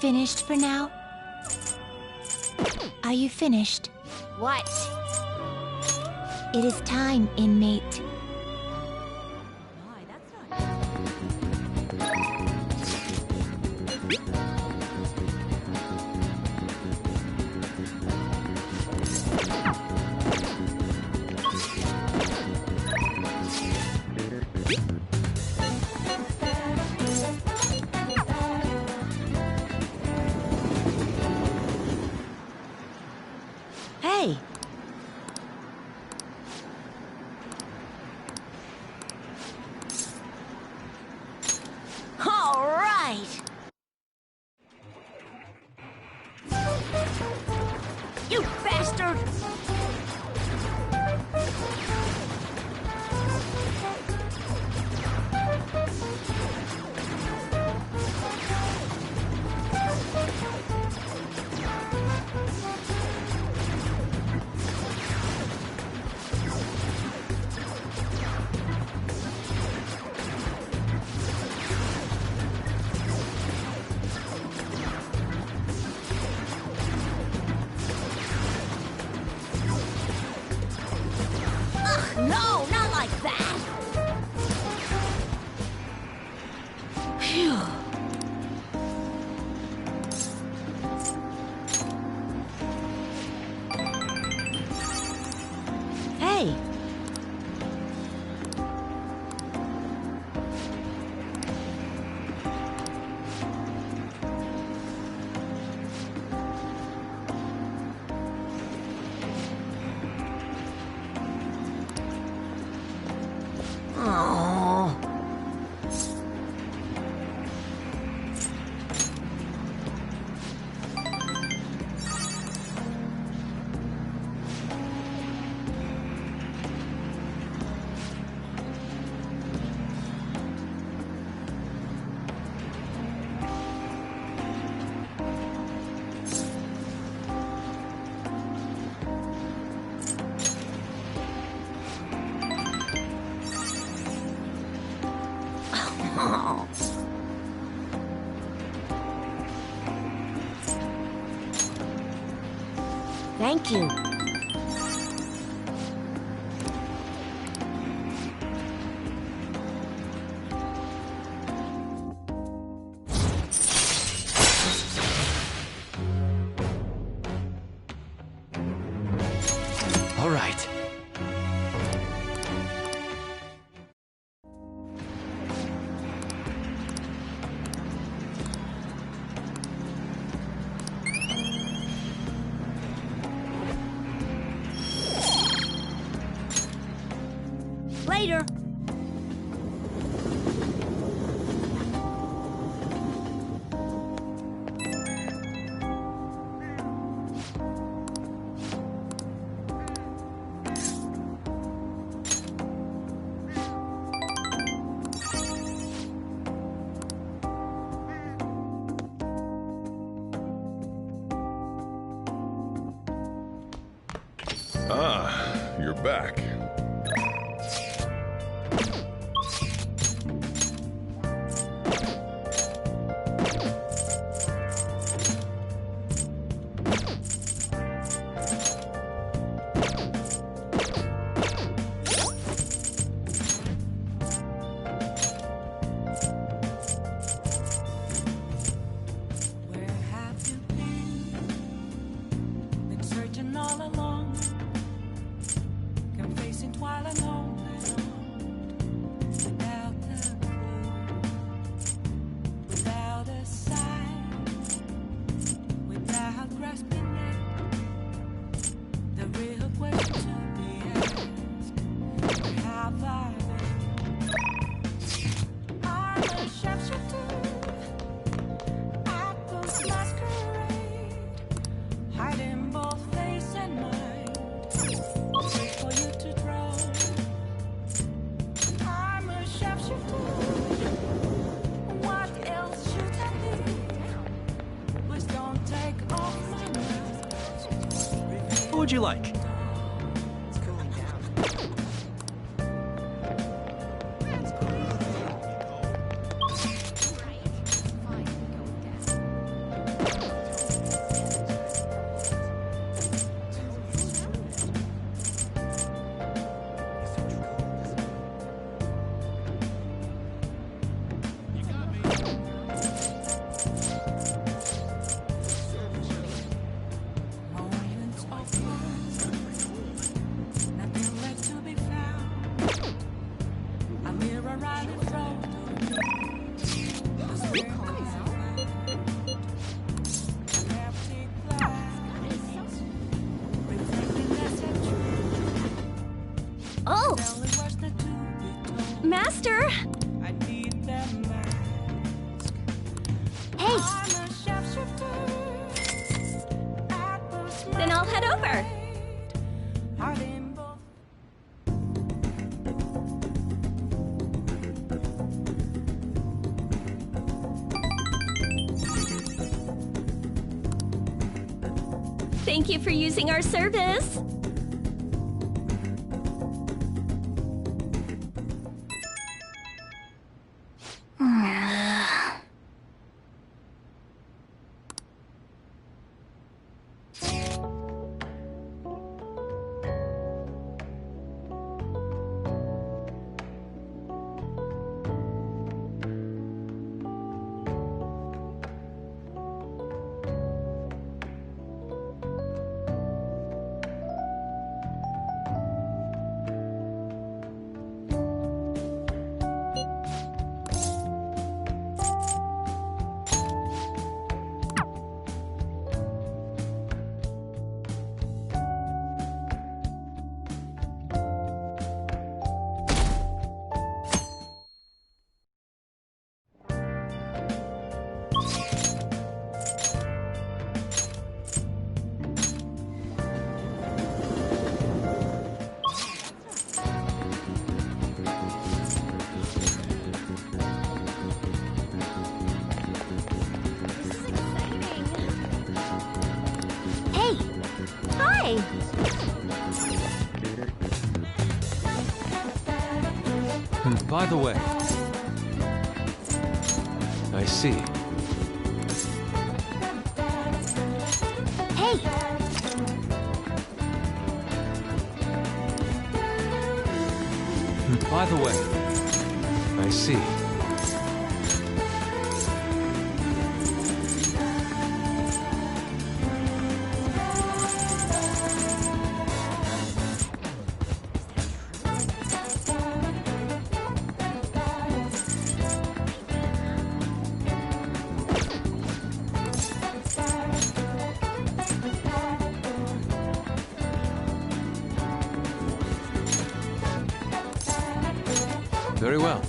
Finished for now? Are you finished? What? It is time, inmate. Hey! All right! You bastard! No, not like that! Phew. Hey! Oh. Thank you. All right. Later. Ah, you're back. Where have you been? Been searching all along, confessing while alone, without a clue, without a sign, without grasping it. The real question to be asked: where have I been? I'm a sharpshooter. Masquerade, hiding both face and mind. Wait for you to draw. I'm a sharpshooter. What else should I be? Please don't take off my mask. What would you like? Moments of love, nothing left to be found. A mirror right in front of me. The sparkle is around. An empty glass, reflecting that's a truth. Oh! Only words that to be told. Master! I need that mask. Hey! I'm a sharpshooter. Then I'll head over. Hiding both. Thank you for using our service. By the way, I see. Hey! By the way, I see. Very well.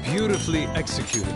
Beautifully executed.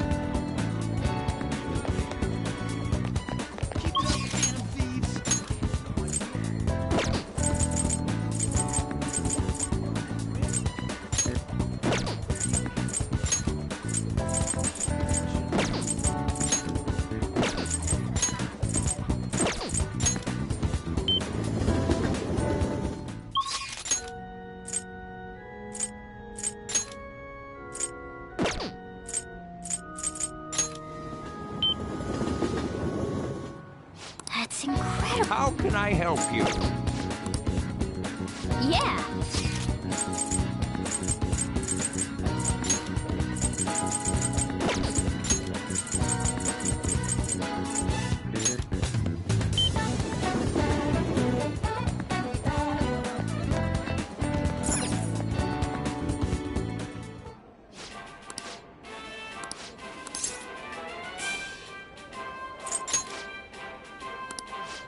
That's incredible. How can I help you? Yeah.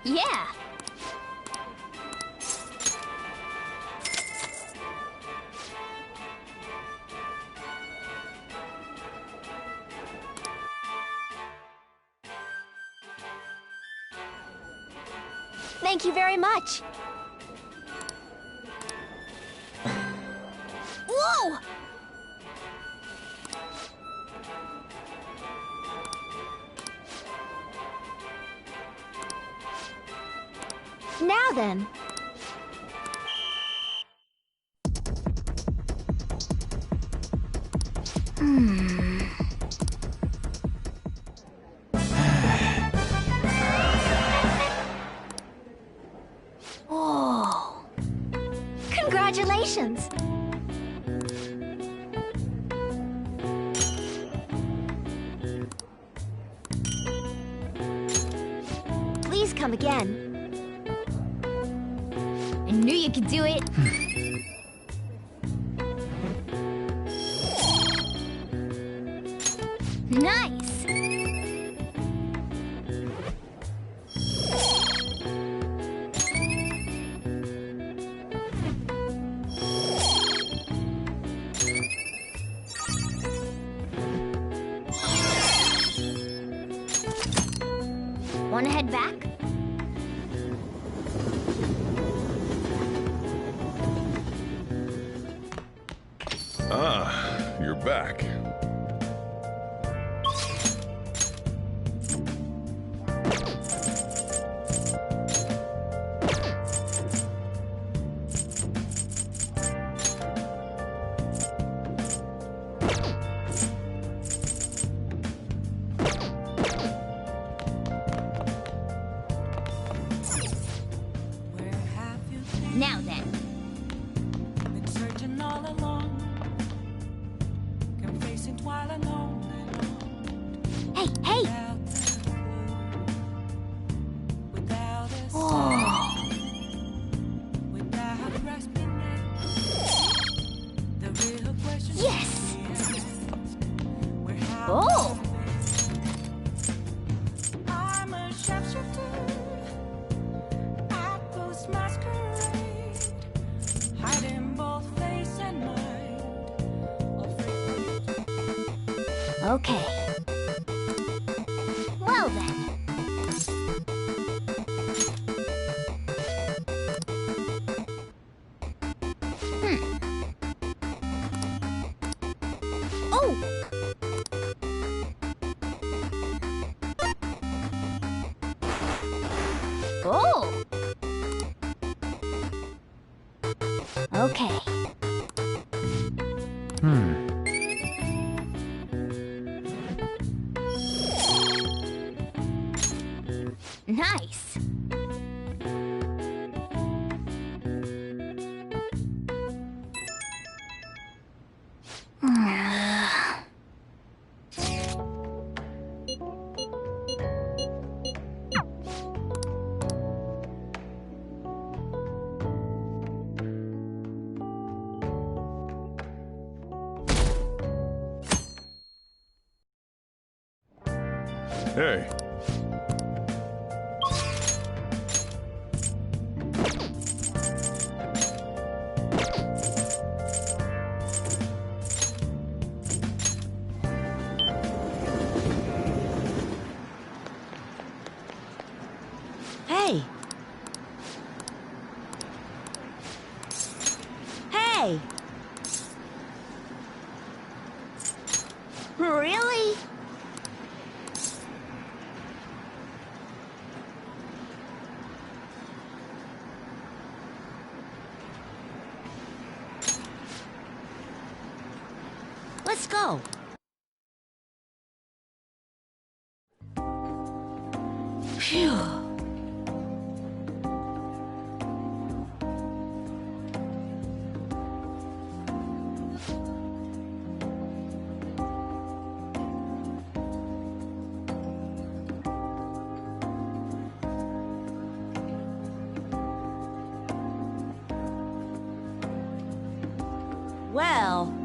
Yeah. Thank you very much. Whoa! Now then. Whoa. Congratulations. Please come again. I knew you could do it. Nice. Wanna head back? Ah, you're back. Now then. Been searching all along, confessing while alone. Hey, hey! Without a Oh. without grasping it, the real question Yes! is, where have Oh! I'm a sharpshooter. I post masquerade, hiding both face and mind. Okay. Well then. Oh! Oh! Okay. Nice. Hey. Hey! Hey! Really? Let's go. Phew. Well...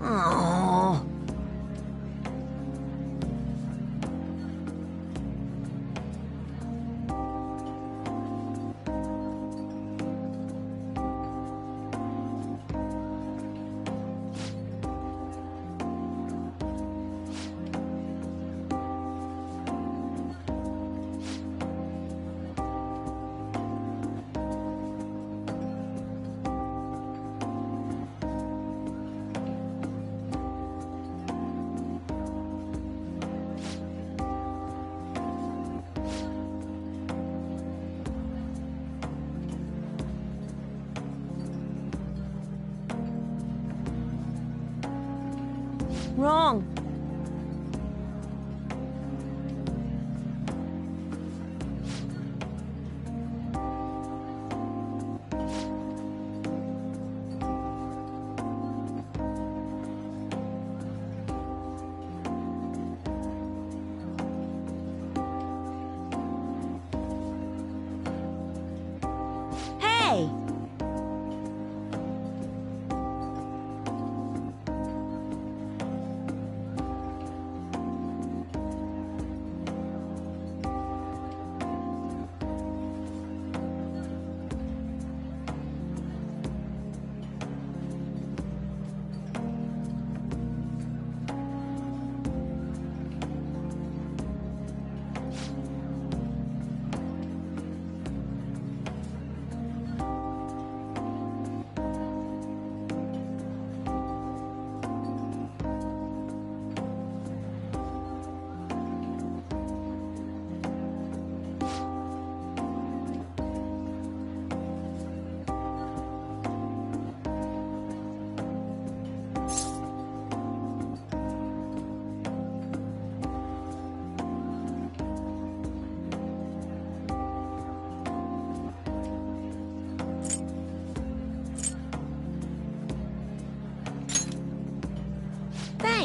Oh. Wrong. Hey!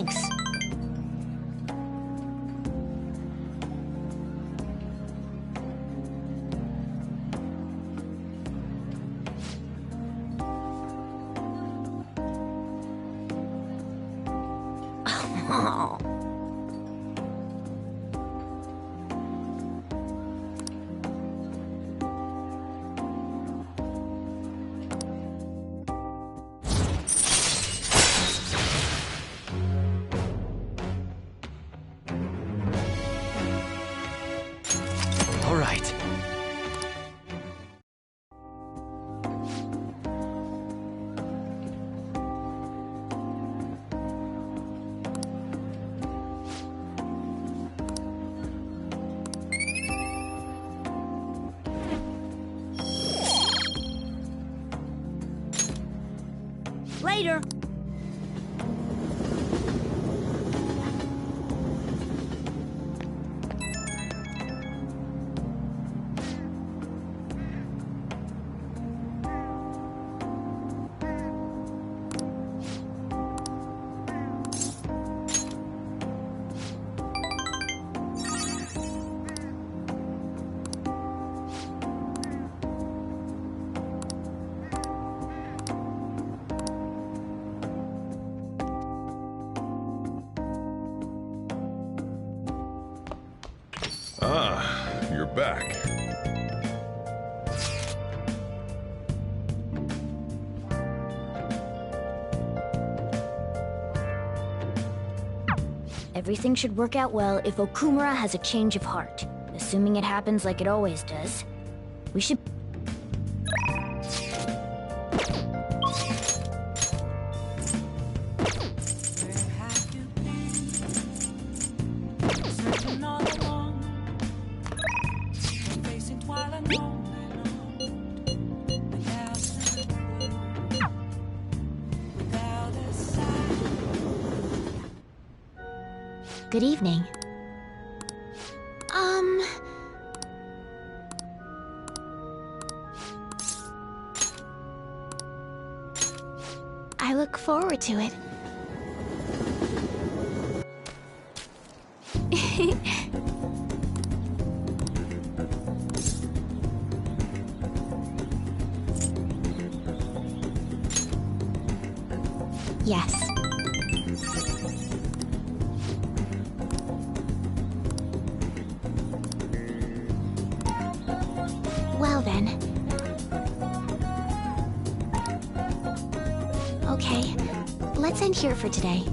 Thanks. All right. Later. Ah, you're back. Everything should work out well if Okumura has a change of heart. Assuming it happens like it always does. We should... Searching all along, facing twilight without a sign. Good evening. I look forward to it. Yes. Well then. Okay, let's end here for today.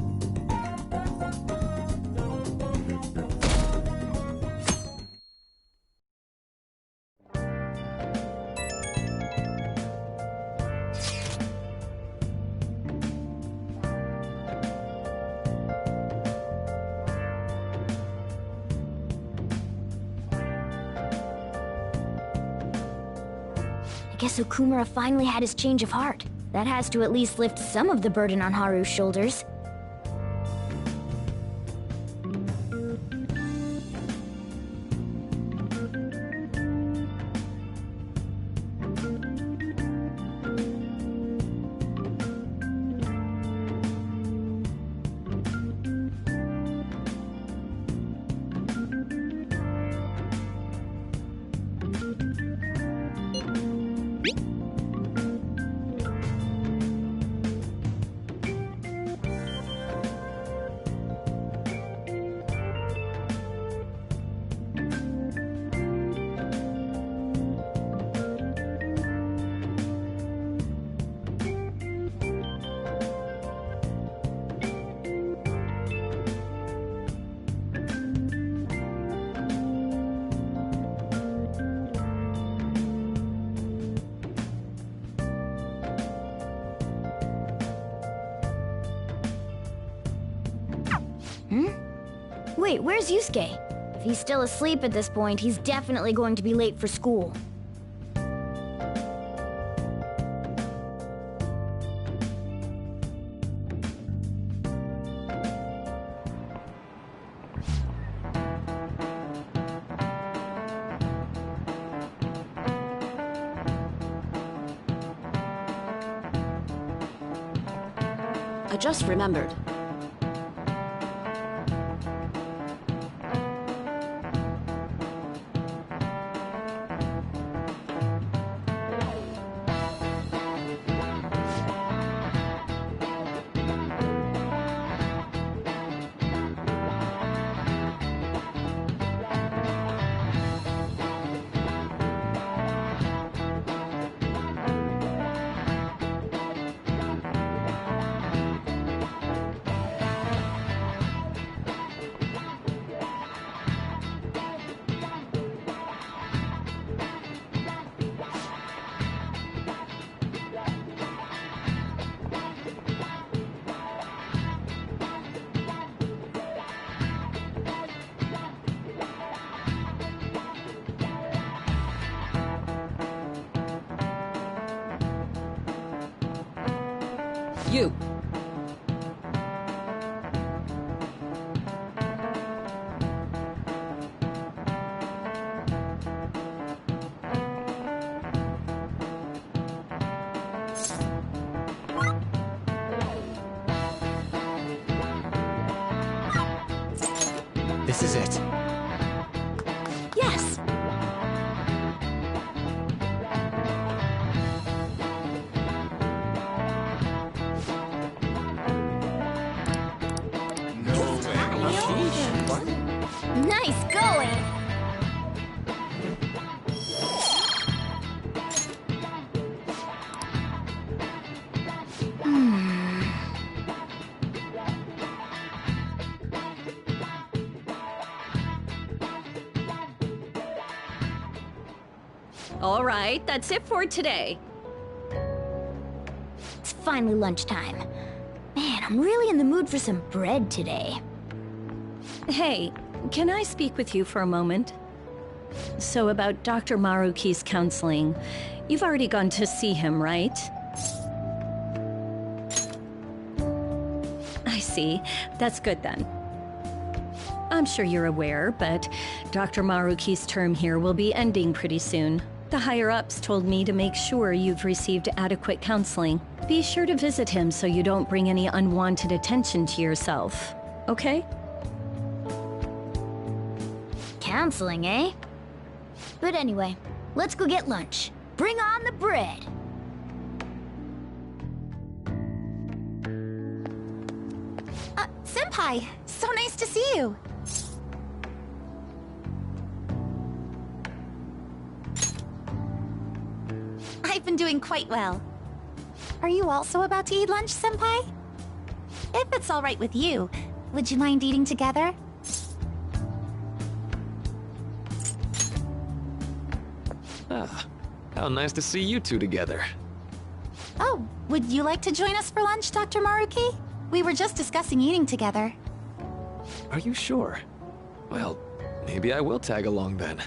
I guess Okumura finally had his change of heart. That has to at least lift some of the burden on Haru's shoulders. Wait, where's Yusuke? If he's still asleep at this point, he's definitely going to be late for school. I just remembered. You! This is it. Yes! Nice going! All right, that's it for today. It's finally lunchtime. Man, I'm really in the mood for some bread today. Hey, can I speak with you for a moment? So about Dr. Maruki's counseling, you've already gone to see him, right? I see. That's good then. I'm sure you're aware, but Dr. Maruki's term here will be ending pretty soon. The higher-ups told me to make sure you've received adequate counseling. Be sure to visit him so you don't bring any unwanted attention to yourself, okay? Counseling, eh? But anyway, let's go get lunch. Bring on the bread! Senpai! So nice to see you! I've been doing quite well. Are you also about to eat lunch, Senpai? If it's all right with you, would you mind eating together? Ah, how nice to see you two together. Oh, would you like to join us for lunch, Dr. Maruki? We were just discussing eating together. Are you sure? Well, maybe I will tag along then.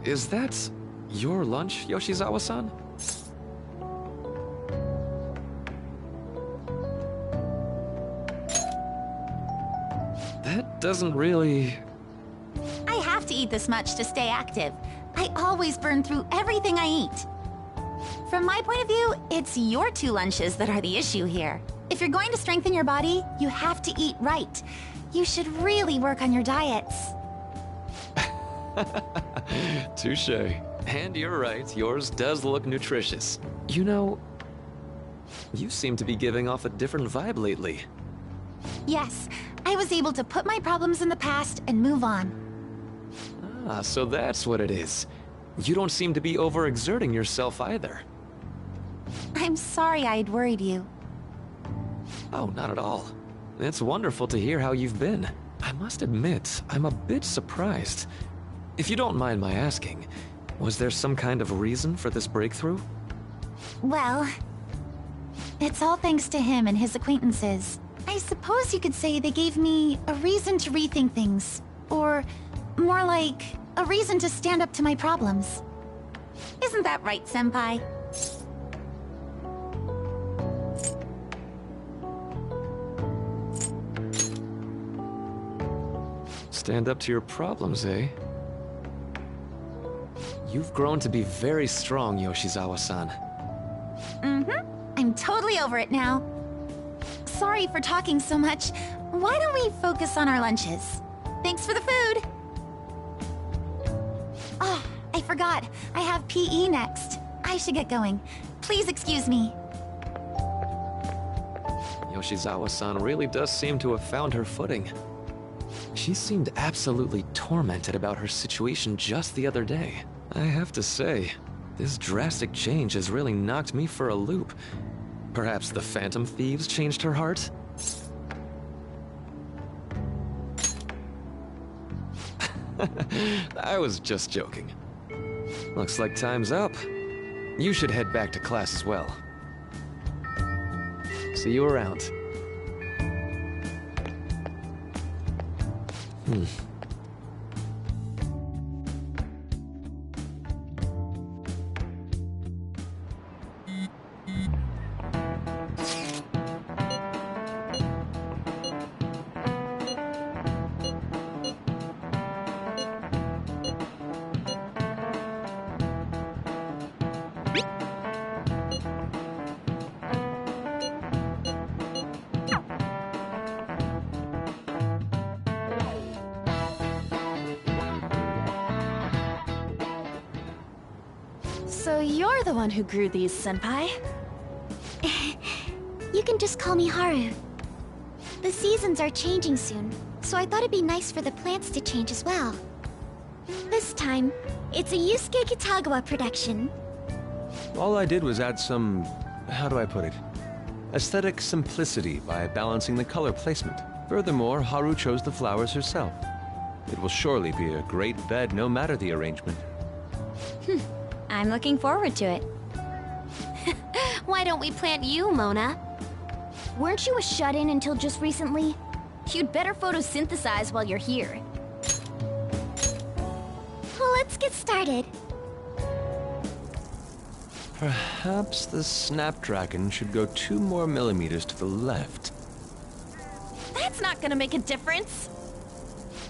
Is that your lunch, Yoshizawa-san? That doesn't really... I have to eat this much to stay active. I always burn through everything I eat. From my point of view, it's your two lunches that are the issue here. If you're going to strengthen your body, you have to eat right. You should really work on your diets. Touché. And you're right, yours does look nutritious. You know, you seem to be giving off a different vibe lately. Yes, I was able to put my problems in the past and move on. Ah, so that's what it is. You don't seem to be overexerting yourself either. I'm sorry I'd worried you. Oh, not at all. It's wonderful to hear how you've been. I must admit, I'm a bit surprised. If you don't mind my asking, was there some kind of reason for this breakthrough? Well, it's all thanks to him and his acquaintances. I suppose you could say they gave me a reason to rethink things. Or, more like, a reason to stand up to my problems. Isn't that right, Senpai? Stand up to your problems, eh? You've grown to be very strong, Yoshizawa-san. Mm-hmm. I'm totally over it now. Sorry for talking so much. Why don't we focus on our lunches? Thanks for the food! Oh, I forgot. I have PE next. I should get going. Please excuse me. Yoshizawa-san really does seem to have found her footing. She seemed absolutely tormented about her situation just the other day. I have to say, this drastic change has really knocked me for a loop. Perhaps the Phantom Thieves changed her heart? I was just joking. Looks like time's up. You should head back to class as well. See you around. So you're the one who grew these, Senpai? You can just call me Haru. The seasons are changing soon, so I thought it'd be nice for the plants to change as well. This time, it's a Yusuke Kitagawa production. All I did was add some, how do I put it, aesthetic simplicity by balancing the color placement. Furthermore, Haru chose the flowers herself. It will surely be a great bed no matter the arrangement. I'm looking forward to it. Why don't we plant you, Mona? Weren't you a shut-in until just recently? You'd better photosynthesize while you're here. Well, let's get started. Perhaps the Snapdragon should go 2 more millimeters to the left. That's not gonna make a difference.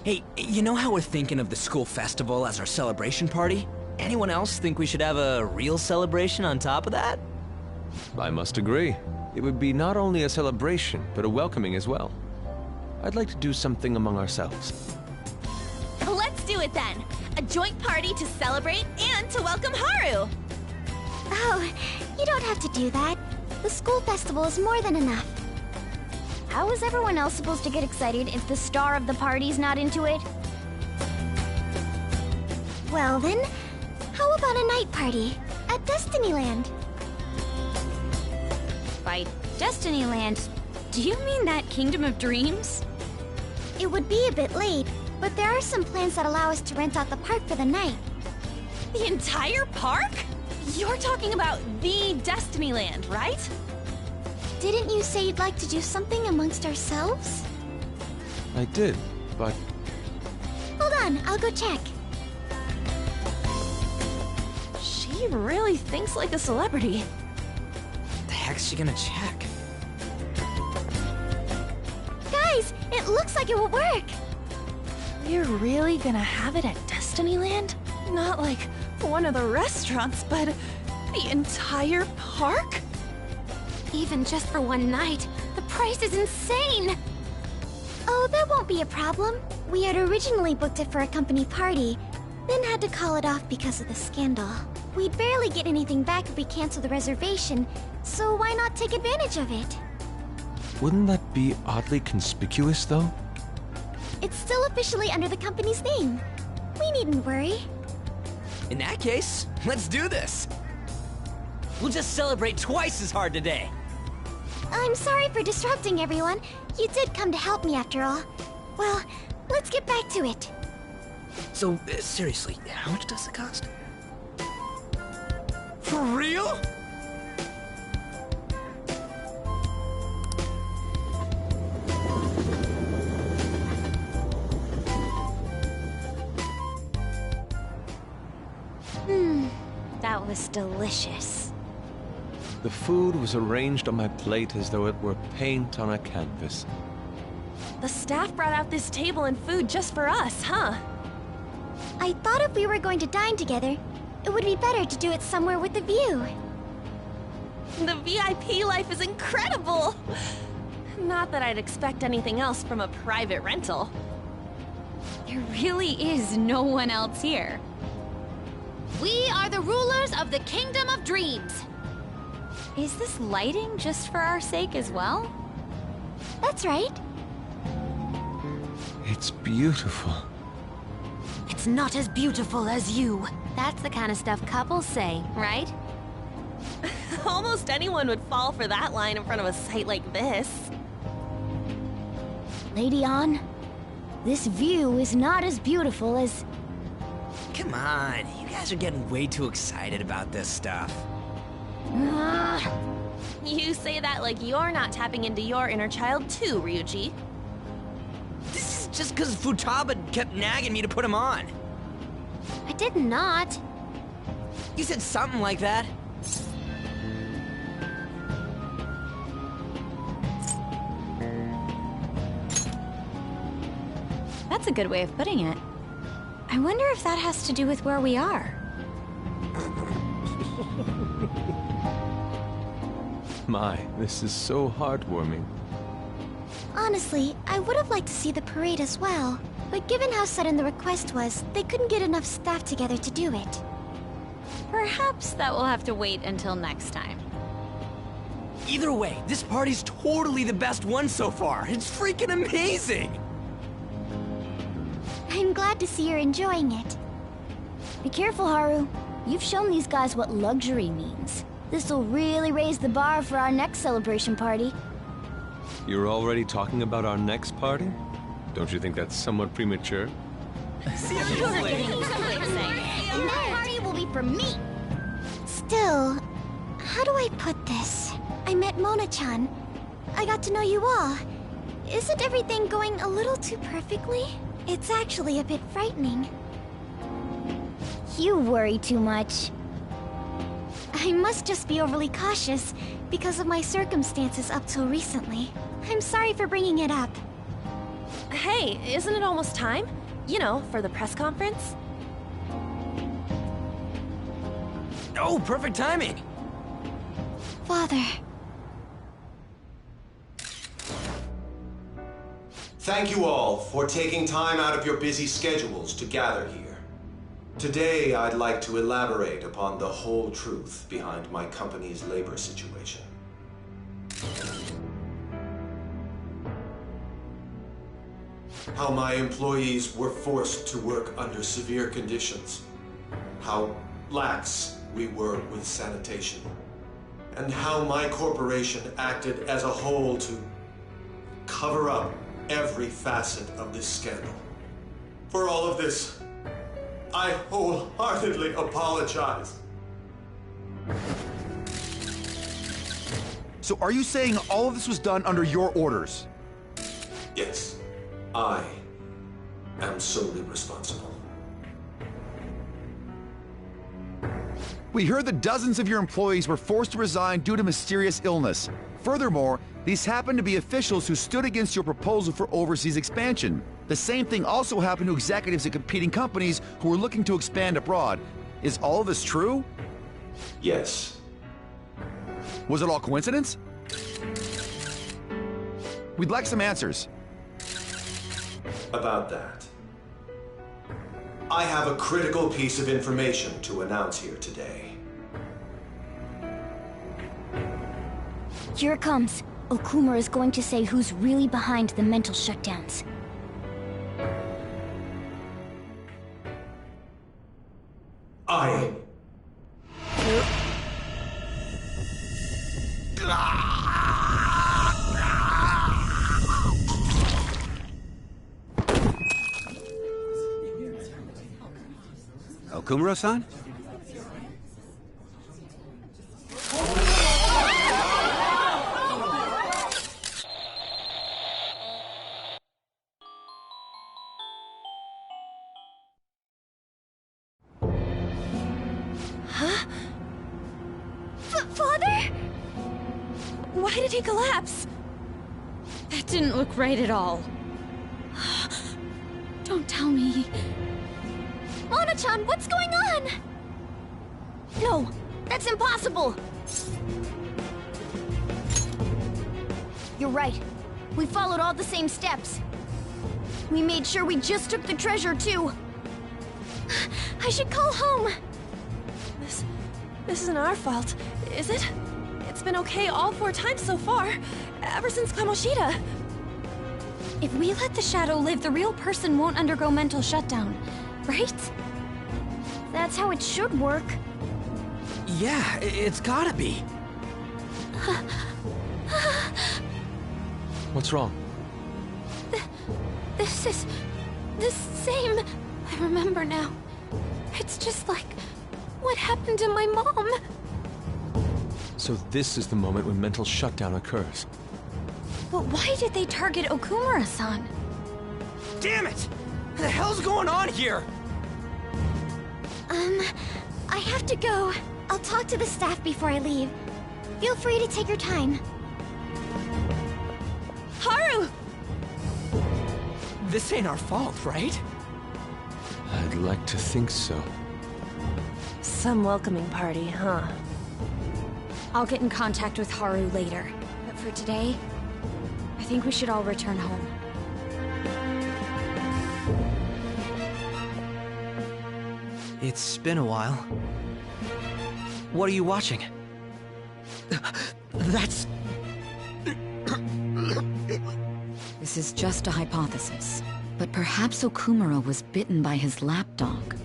Hey, you know how we're thinking of the school festival as our celebration party? Anyone else think we should have a real celebration on top of that? I must agree. It would be not only a celebration, but a welcoming as well. I'd like to do something among ourselves. Let's do it then. A joint party to celebrate and to welcome Haru. Oh, you don't have to do that. The school festival is more than enough. How is everyone else supposed to get excited if the star of the party's not into it? Well then, how about a night party at Destinyland? By Destinyland, do you mean that Kingdom of Dreams? It would be a bit late, but there are some plans that allow us to rent out the park for the night. The entire park? You're talking about the Destinyland, right? Didn't you say you'd like to do something amongst ourselves? I did, but... Hold on, I'll go check. She really thinks like a celebrity. The heck's she gonna check? Guys, it looks like it will work. We're really gonna have it at Destinyland? Not like one of the restaurants, but the entire park? Even just for one night, the price is insane! Oh, that won't be a problem. We had originally booked it for a company party, then had to call it off because of the scandal. We'd barely get anything back if we cancel the reservation, so why not take advantage of it? Wouldn't that be oddly conspicuous, though? It's still officially under the company's name. We needn't worry. In that case, let's do this! We'll just celebrate twice as hard today! I'm sorry for disrupting everyone. You did come to help me after all. Well, let's get back to it. So, seriously, how much does it cost? For real? That was delicious. The food was arranged on my plate as though it were paint on a canvas. The staff brought out this table and food just for us, huh? I thought if we were going to dine together, it would be better to do it somewhere with a view. The VIP life is incredible! Not that I'd expect anything else from a private rental. There really is no one else here. We are the rulers of the Kingdom of Dreams! Is this lighting just for our sake as well? That's right. It's beautiful. It's not as beautiful as you. That's the kind of stuff couples say, right? Almost anyone would fall for that line in front of a sight like this. Lady An, this view is not as beautiful as... Come on, you guys are getting way too excited about this stuff. You say that like you're not tapping into your inner child too, Ryuji. This is just because Futaba kept nagging me to put him on. I did not. You said something like that. That's a good way of putting it. I wonder if that has to do with where we are. My, this is so heartwarming. Honestly, I would have liked to see the parade as well. But given how sudden the request was, they couldn't get enough staff together to do it. Perhaps that will have to wait until next time. Either way, this party's totally the best one so far. It's freaking amazing! I'm glad to see you're enjoying it. Be careful, Haru. You've shown these guys what luxury means. This'll really raise the bar for our next celebration party. You're already talking about our next party? Don't you think that's somewhat premature? You're getting too excited. And that party will be for me. Still, how do I put this? I met Mona-chan. I got to know you all. Isn't everything going a little too perfectly? It's actually a bit frightening. You worry too much. I must just be overly cautious because of my circumstances up till recently. I'm sorry for bringing it up. Hey, isn't it almost time? You know, for the press conference? Oh, perfect timing! Father. Thank you all for taking time out of your busy schedules to gather here. Today, I'd like to elaborate upon the whole truth behind my company's labor situation. How my employees were forced to work under severe conditions. How lax we were with sanitation. And how my corporation acted as a whole to cover up every facet of this scandal. For all of this, I wholeheartedly apologize. So are you saying all of this was done under your orders? Yes, I am solely responsible. We heard that dozens of your employees were forced to resign due to mysterious illness. Furthermore, these happened to be officials who stood against your proposal for overseas expansion. The same thing also happened to executives at competing companies who were looking to expand abroad. Is all of this true? Yes. Was it all coincidence? We'd like some answers. About that, I have a critical piece of information to announce here today. Here it comes. Okumura is going to say who's really behind the mental shutdowns. I... Okumura-san? Father? Why did he collapse? That didn't look right at all. Don't tell me. Mona-chan, what's going on? No, that's impossible! You're right. We followed all the same steps. We made sure we just took the treasure, too. I should call home. This isn't our fault, is it? It's been okay all 4 times so far, ever since Kamoshida. If we let the shadow live, the real person won't undergo mental shutdown, right? That's how it should work. Yeah, it's gotta be. What's wrong? This is the same. I remember now. It's just like what happened to my mom. So this is the moment when mental shutdown occurs. But why did they target Okumura-san? Damn it! What the hell's going on here? I have to go. I'll talk to the staff before I leave. Feel free to take your time. Haru! This ain't our fault, right? I'd like to think so. Some welcoming party, huh? I'll get in contact with Haru later. But for today, I think we should all return home. It's been a while. What are you watching? That's... This is just a hypothesis, but perhaps Okumura was bitten by his lapdog.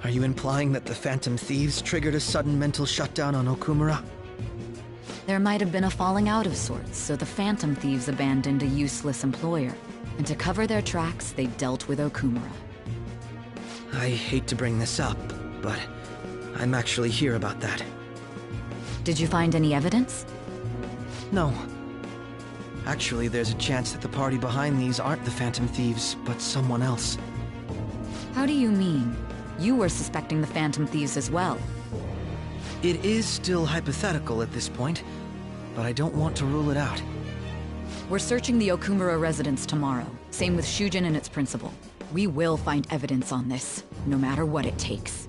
Are you implying that the Phantom Thieves triggered a sudden mental shutdown on Okumura? There might have been a falling out of sorts, so the Phantom Thieves abandoned a useless employer. And to cover their tracks, they dealt with Okumura. I hate to bring this up, but I'm actually here about that. Did you find any evidence? No. Actually, there's a chance that the party behind these aren't the Phantom Thieves, but someone else. How do you mean? You were suspecting the Phantom Thieves as well. It is still hypothetical at this point, but I don't want to rule it out. We're searching the Okumura residence tomorrow. Same with Shujin and its principal. We will find evidence on this, no matter what it takes.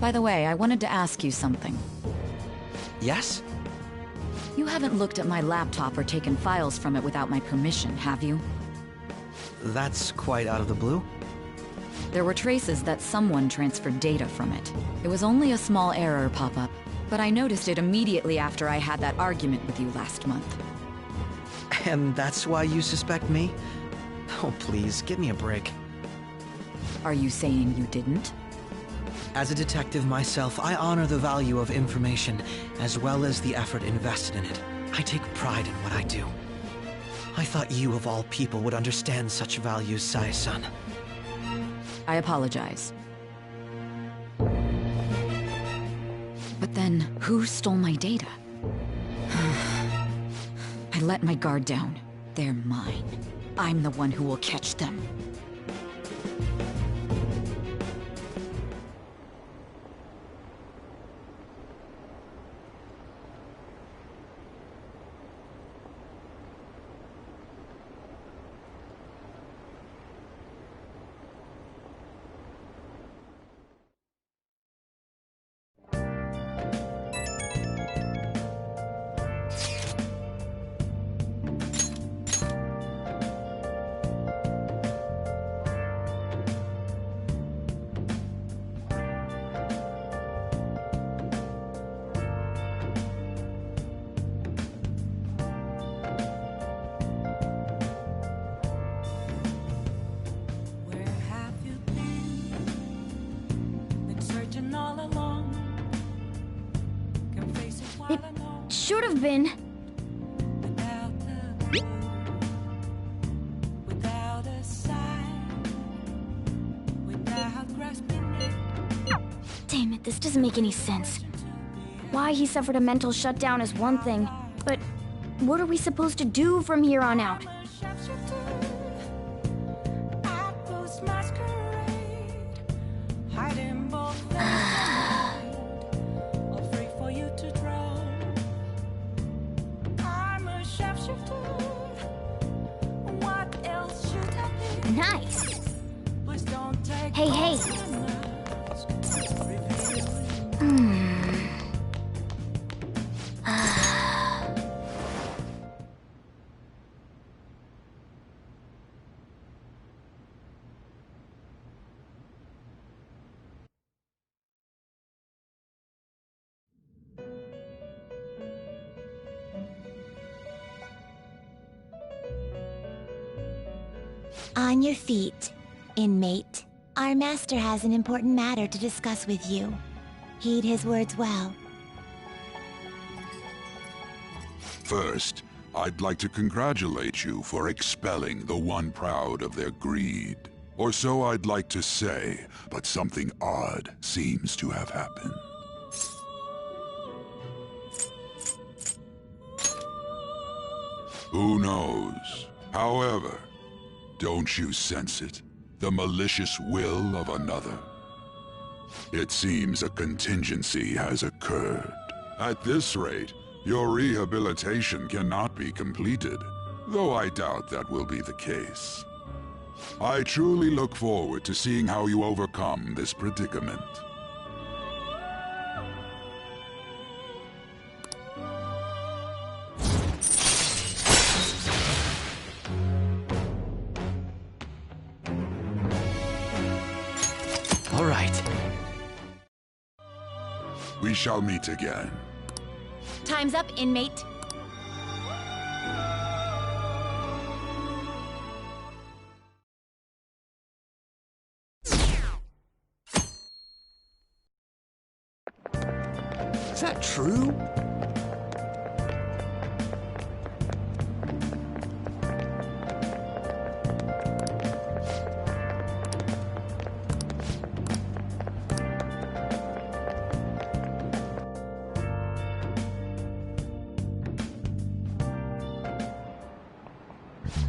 By the way, I wanted to ask you something. Yes? You haven't looked at my laptop or taken files from it without my permission, have you? That's quite out of the blue. There were traces that someone transferred data from it. It was only a small error pop-up, but I noticed it immediately after I had that argument with you last month. And that's why you suspect me? Oh, please, give me a break. Are you saying you didn't? As a detective myself, I honor the value of information, as well as the effort invested in it. I take pride in what I do. I thought you, of all people, would understand such values, Sai-san. I apologize. But then, who stole my data? I let my guard down. They're mine. I'm the one who will catch them. It should have been. Damn it, this doesn't make any sense. Why he suffered a mental shutdown is one thing, but what are we supposed to do from here on out? Nice. Hey, hey. On your feet, inmate. Our master has an important matter to discuss with you. Heed his words well. First, I'd like to congratulate you for expelling the one proud of their greed. Or so I'd like to say, but something odd seems to have happened. Who knows? However, don't you sense it? The malicious will of another? It seems a contingency has occurred. At this rate, your rehabilitation cannot be completed, though I doubt that will be the case. I truly look forward to seeing how you overcome this predicament. All right. We shall meet again. Time's up, inmate. Is that true?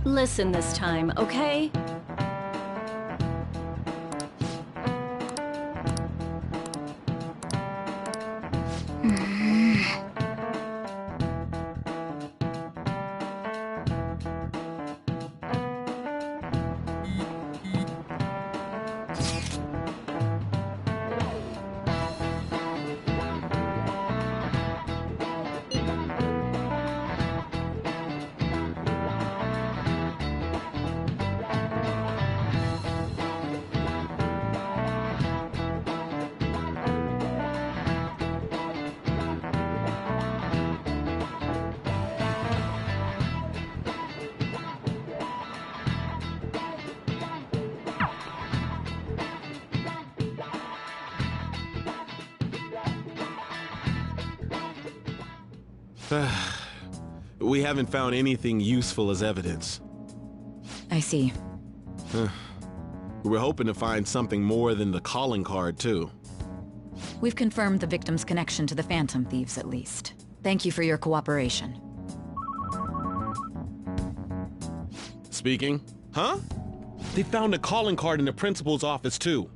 Listen this time, okay? We haven't found anything useful as evidence. I see. We're hoping to find something more than the calling card, too. We've confirmed the victim's connection to the Phantom Thieves, at least. Thank you for your cooperation. Speaking? Huh? They found a calling card in the principal's office, too.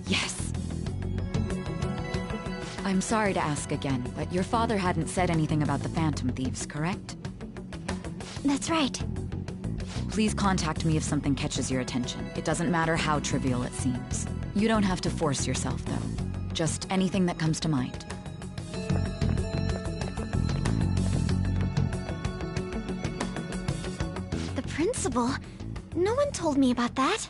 Yes. I'm sorry to ask again, but your father hadn't said anything about the Phantom Thieves, correct? That's right. Please contact me if something catches your attention. It doesn't matter how trivial it seems. You don't have to force yourself, though. Just anything that comes to mind. The principal? No one told me about that.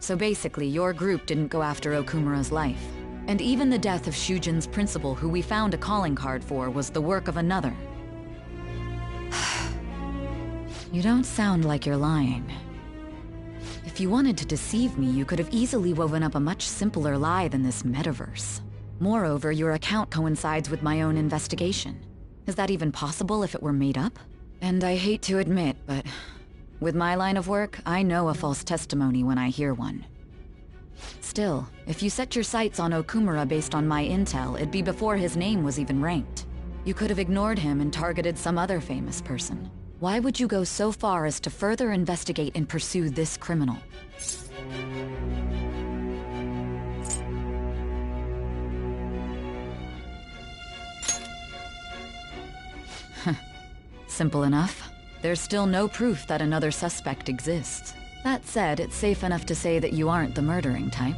So basically, your group didn't go after Okumura's life. And even the death of Shujin's principal, who we found a calling card for, was the work of another. You don't sound like you're lying. If you wanted to deceive me, you could have easily woven up a much simpler lie than this metaverse. Moreover, your account coincides with my own investigation. Is that even possible if it were made up? And I hate to admit, but with my line of work, I know a false testimony when I hear one. Still, if you set your sights on Okumura based on my intel, it'd be before his name was even ranked. You could have ignored him and targeted some other famous person. Why would you go so far as to further investigate and pursue this criminal? Simple enough. There's still no proof that another suspect exists. That said, it's safe enough to say that you aren't the murdering type.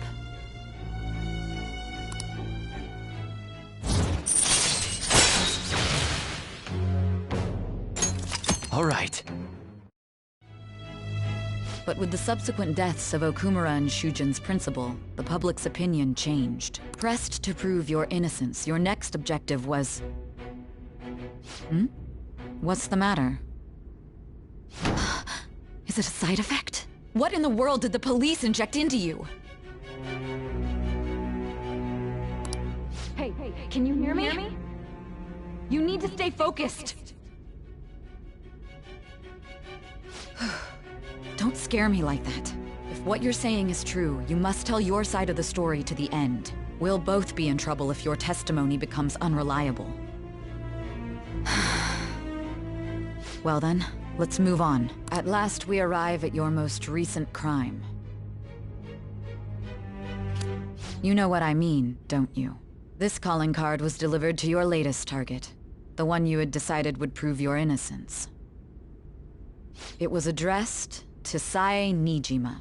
All right. But with the subsequent deaths of Okumura and Shujin's principal, the public's opinion changed. Pressed to prove your innocence, your next objective was... What's the matter? Is it a side effect? What in the world did the police inject into you? Hey, can you hear me? You need to stay focused. Don't scare me like that. If what you're saying is true, you must tell your side of the story to the end. We'll both be in trouble if your testimony becomes unreliable. Well then, let's move on. At last we arrive at your most recent crime. You know what I mean, don't you? This calling card was delivered to your latest target, the one you had decided would prove your innocence. It was addressed to Sae Nijima.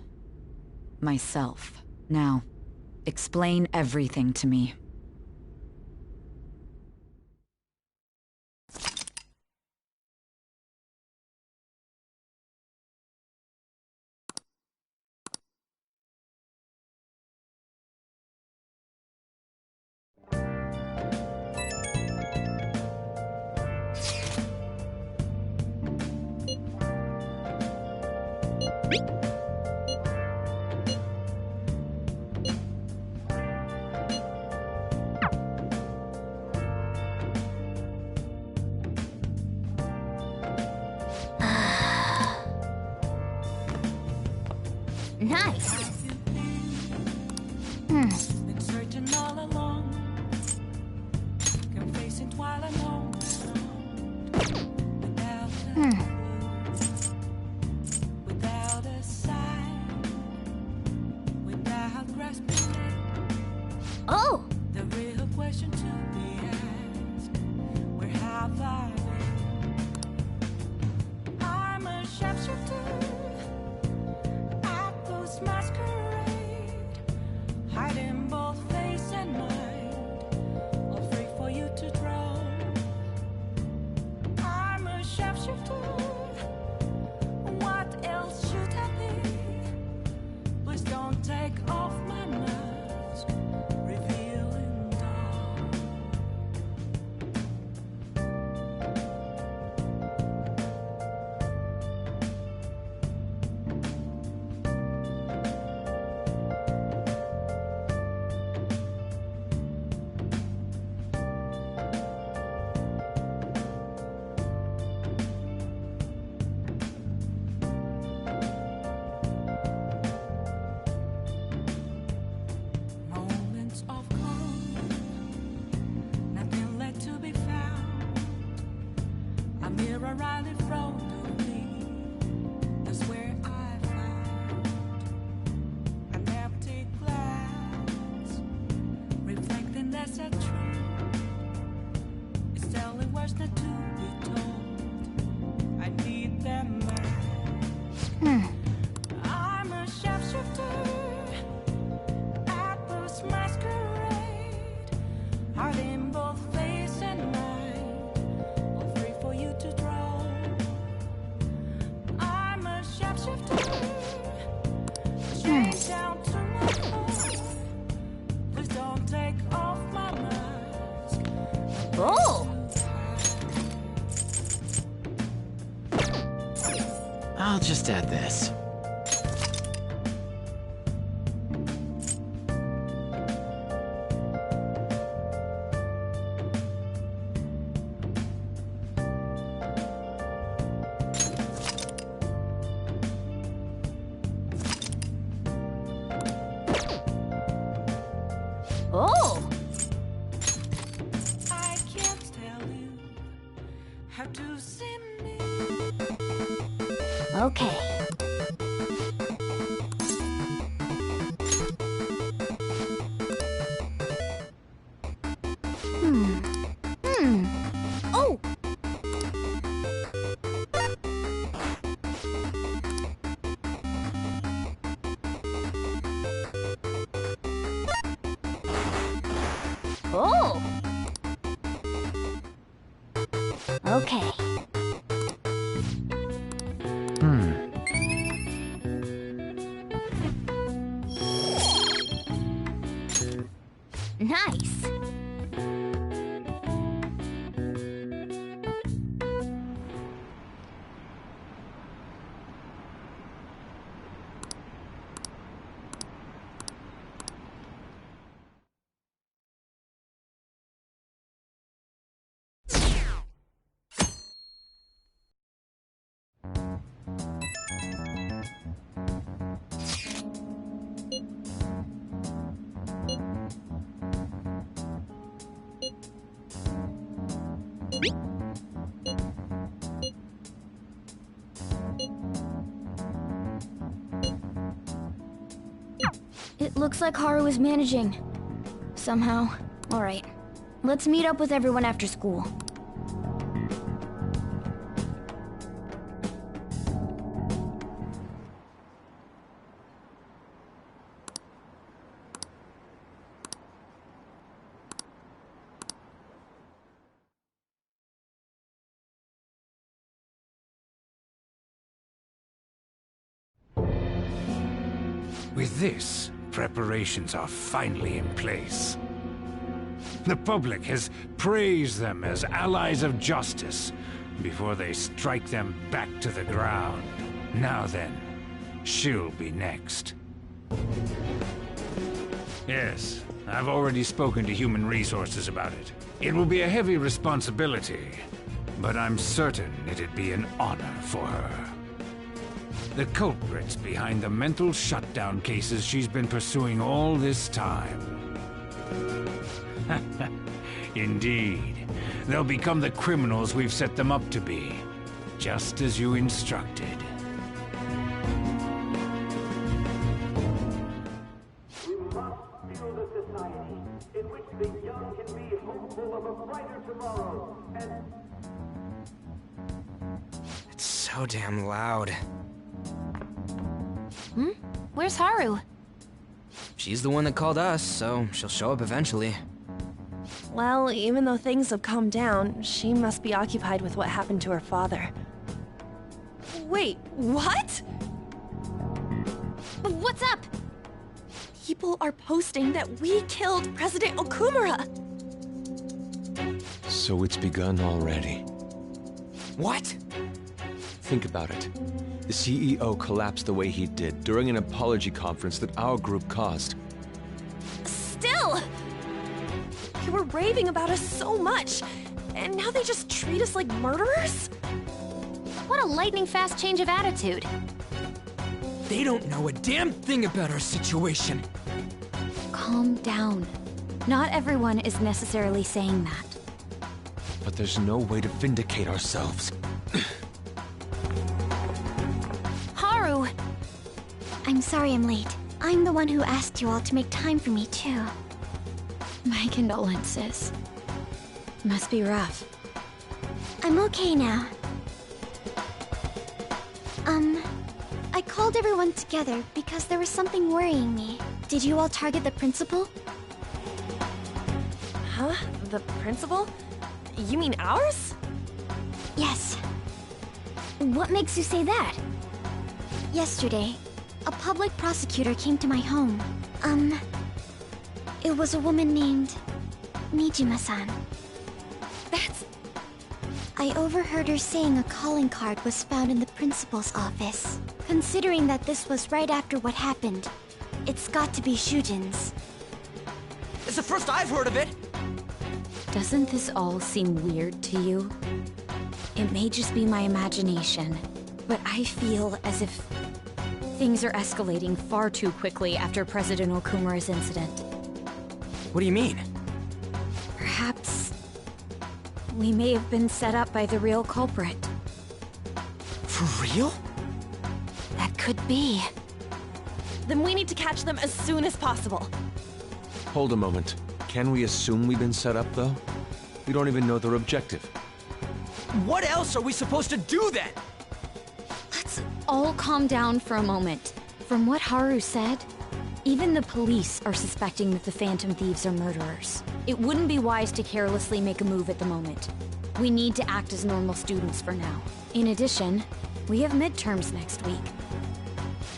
myself. Now, explain everything to me. Nice. Been searching all along, confessing while alone, without a clue, without a sign, without grasping it. Oh! The real question to be asked: where have I been? I'm a sharpshooter. Masquerade, hiding both face and mind, all free for you to draw. I'm a sharpshooter. What else should I be? Please don't take off my mask, revealing dawn. Right in front of me, that's where I found an empty glass, reflecting that's a truth. It's telling words not to be told. I need them back. I'm a sharpshooter at this masquerade, hiding both face and mind, all free for you to draw. Straight down to my core. Please don't take off my mask. Oh! I'll just add this. Oh! I can't tell you how to see me. Okay. Oh! Oh! Okay. Nice. It looks like Haru is managing. Somehow. Alright. Let's meet up with everyone after school. With this, preparations are finally in place. The public has praised them as allies of justice before they strike them back to the ground. Now then, she'll be next. Yes, I've already spoken to Human Resources about it. It will be a heavy responsibility, but I'm certain it'd be an honor for her. The culprits behind the mental shutdown cases she's been pursuing all this time. Indeed, they'll become the criminals we've set them up to be, just as you instructed. It's so damn loud. Where's Haru? She's the one that called us, so she'll show up eventually. Well, even though things have calmed down, she must be occupied with what happened to her father. Wait, what? What's up? People are posting that we killed President Okumura! So it's begun already. What? Think about it. The CEO collapsed the way he did during an apology conference that our group caused. Still! They were raving about us so much, and now they just treat us like murderers? What a lightning-fast change of attitude. They don't know a damn thing about our situation. Calm down. Not everyone is necessarily saying that. But there's no way to vindicate ourselves. Haru! I'm sorry I'm late. I'm the one who asked you all to make time for me, too. My condolences. Must be rough. I'm okay now. I called everyone together because there was something worrying me. Did you all target the principal? Huh? The principal? You mean ours? Yes. What makes you say that? Yesterday, a public prosecutor came to my home. It was a woman named Mijima-san. That's... I overheard her saying a calling card was found in the principal's office. Considering that this was right after what happened, it's got to be Shujin's. It's the first I've heard of it! Doesn't this all seem weird to you? It may just be my imagination, but I feel as if things are escalating far too quickly after President Okumura's incident. What do you mean? Perhaps we may have been set up by the real culprit. For real? That could be. Then we need to catch them as soon as possible. Hold a moment. Can we assume we've been set up, though? We don't even know their objective. What else are we supposed to do then? Let's all calm down for a moment. From what Haru said, even the police are suspecting that the Phantom Thieves are murderers. It wouldn't be wise to carelessly make a move at the moment. We need to act as normal students for now. In addition, we have midterms next week.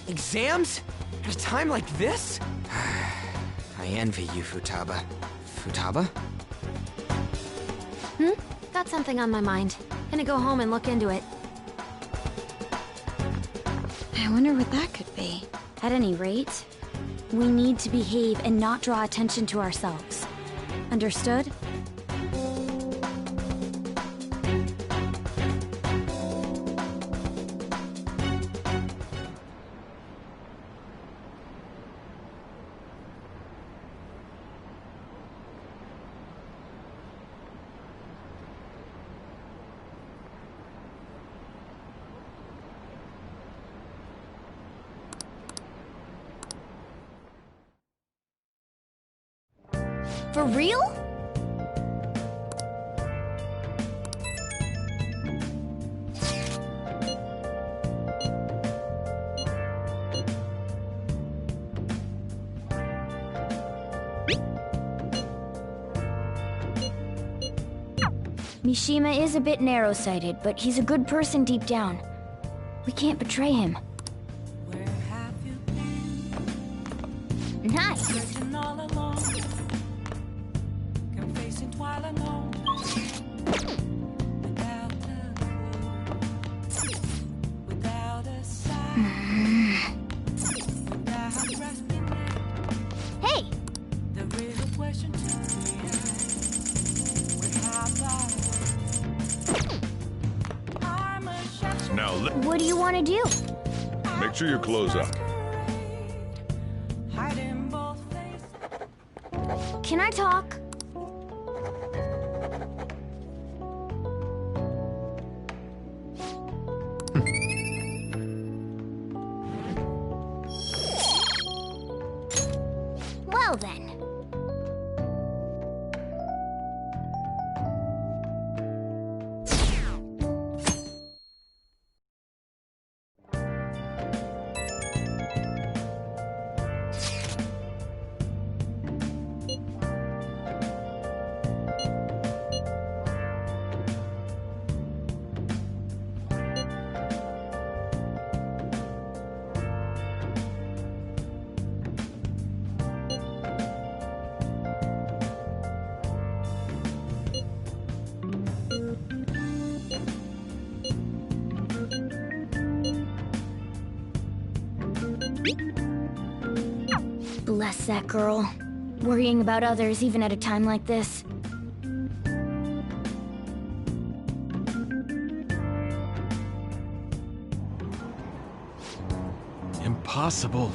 Exams? At a time like this? I envy you, Futaba. Futaba? Got something on my mind. Gonna go home and look into it. I wonder what that could be. At any rate, we need to behave and not draw attention to ourselves. Understood? For real? Mishima is a bit narrow-sighted, but he's a good person deep down. We can't betray him. Where have you been? Nice. Searching all alone, confessing while alone. Without a sign, without resting. Hey! The real question to me is, how far? I'm a chef. Now, What do you want to do? make sure you close up. Hiding both faces. Can I talk? Well then. Bless that girl. Worrying about others even at a time like this. Impossible.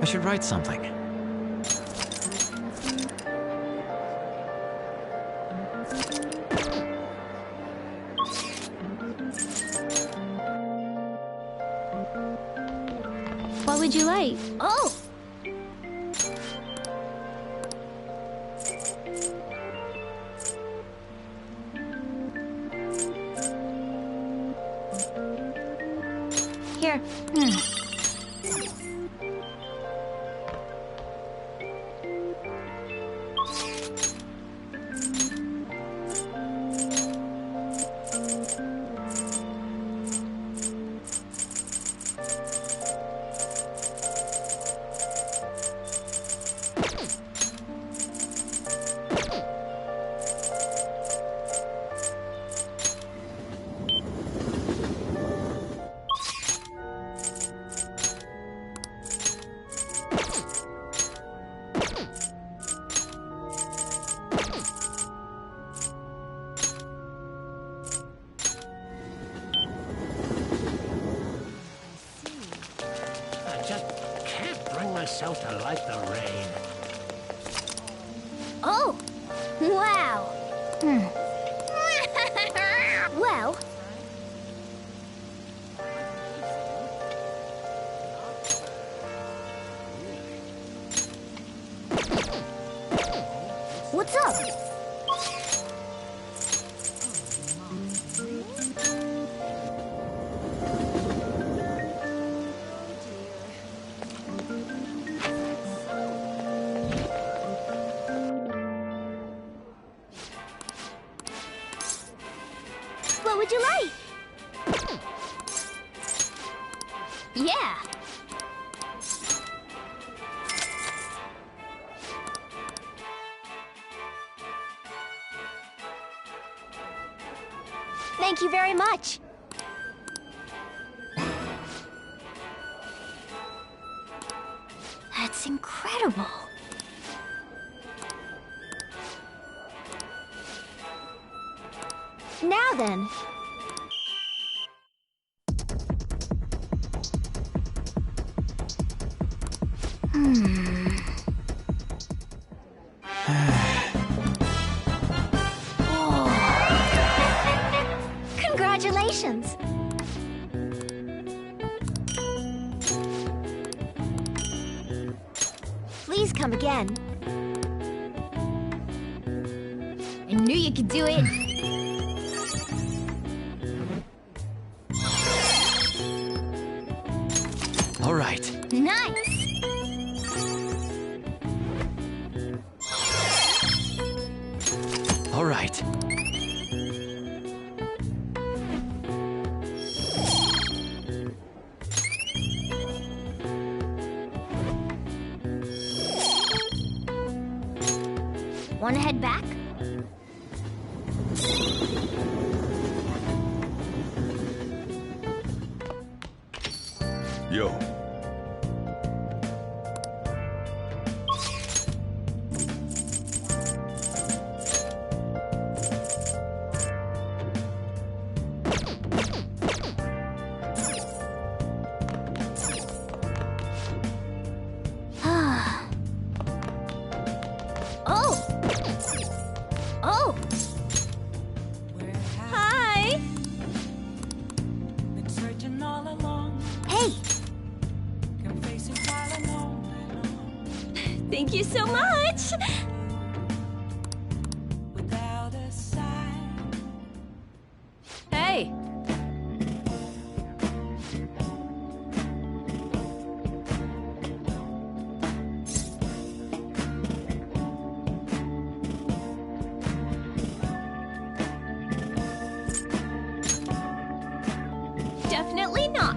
I should write something. What would you like? Oh! Here. myself to like the rain. Oh! Wow! Well... What's up? Thank you very much. That's incredible. Now then. Congratulations. Please come again. I knew you could do it. All right. Nice. All right. Want to head back? Yo. Oh! Oh! Hi! Been searching all along. Hey! Can face it while alone. Thank you so much! Without a sign. Hey! Definitely not.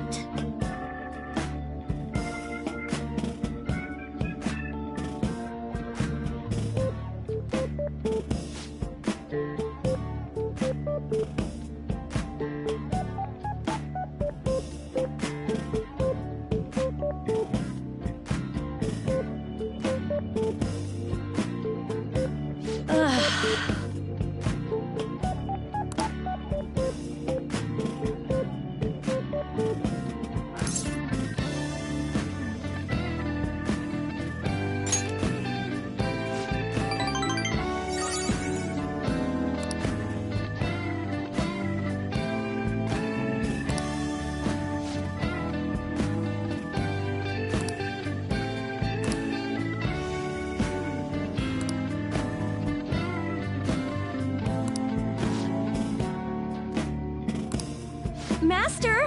Master!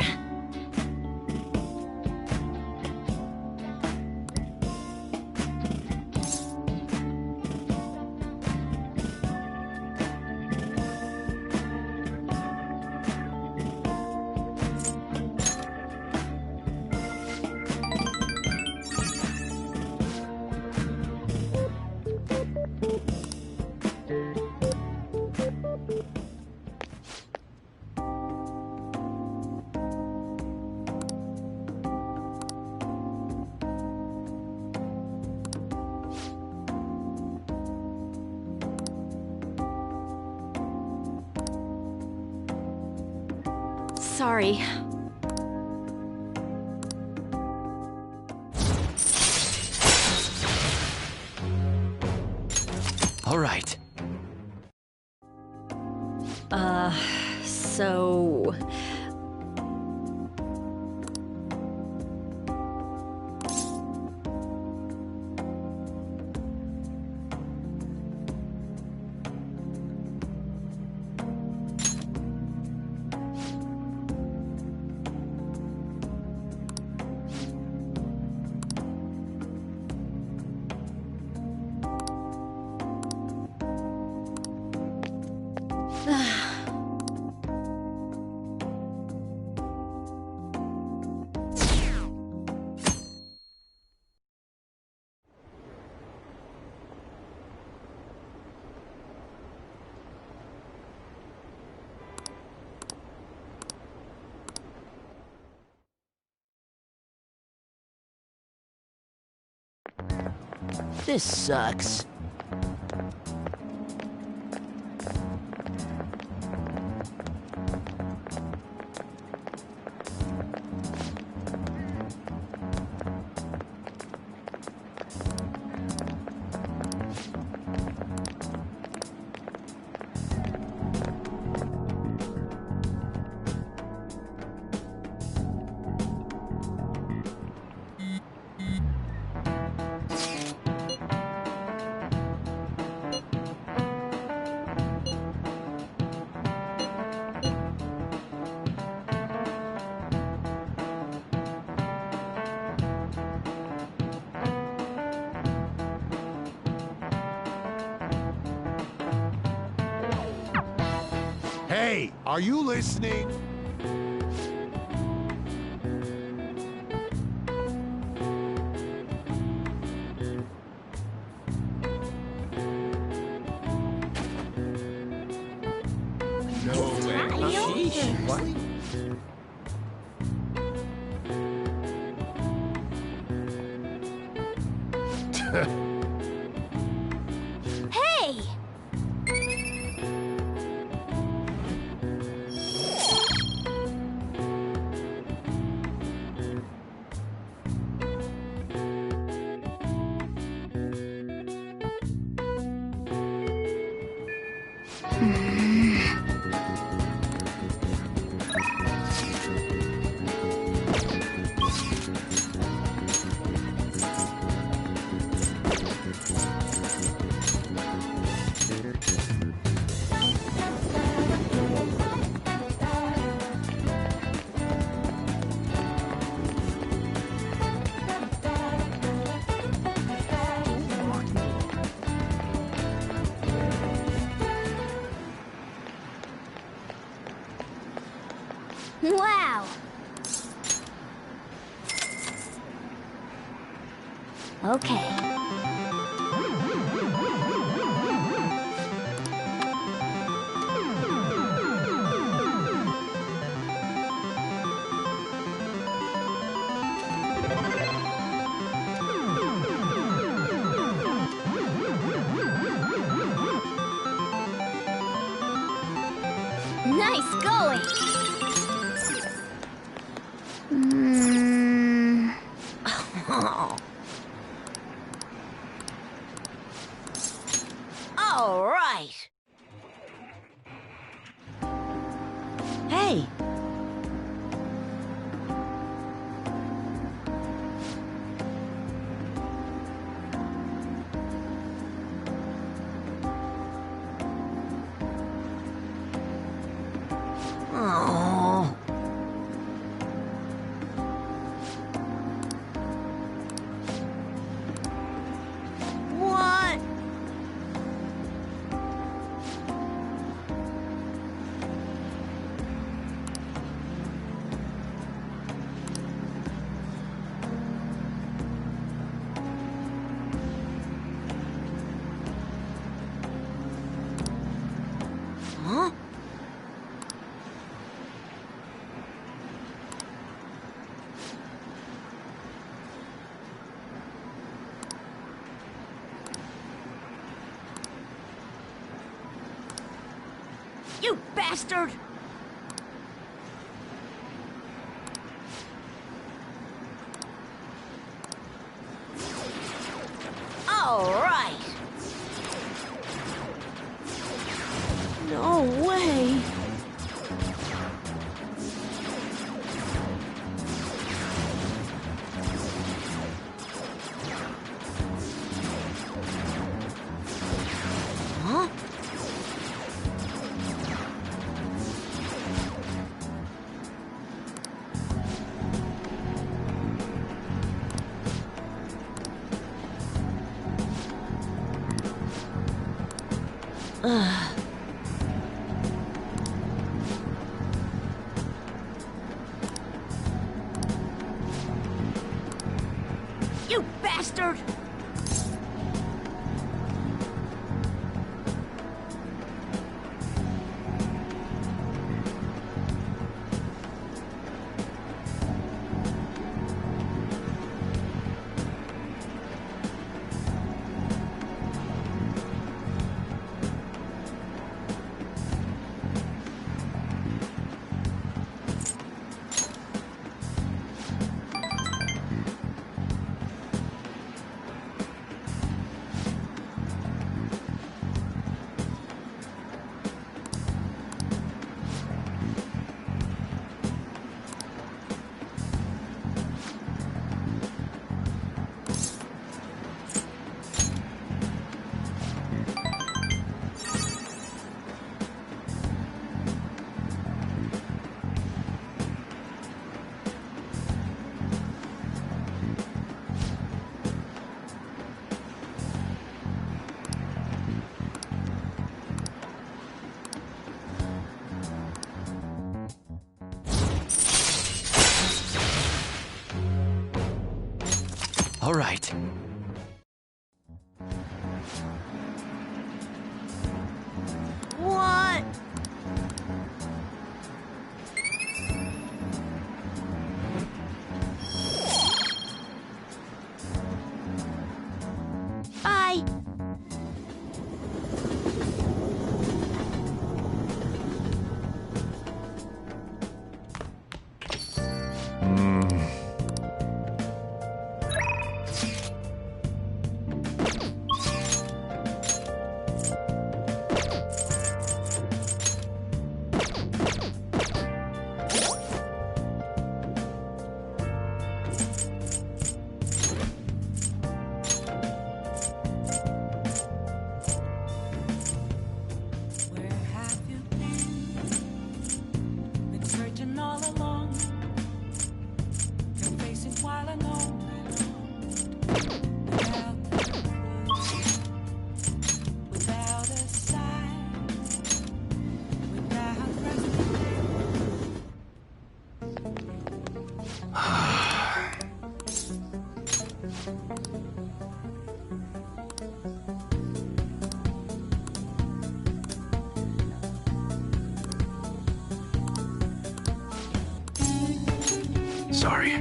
Sorry. All right. So... This sucks. Hey, are you listening? No way. Sheesh. What? Hey! Wow! Okay. Nice going! All right. Hey! Oh. What? Huh? You bastard! All right. No way! Huh? Ugh. You bastard! All right. What? Bye. Where have you been searching all along. Can face it while alone. Without a sign, without resting. Sorry.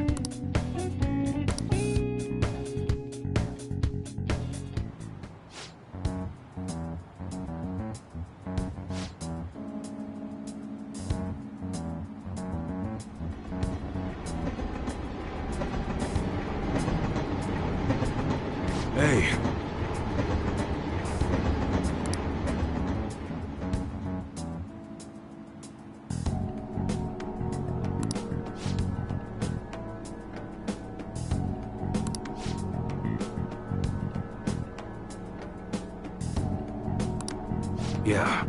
Hey. Yeah.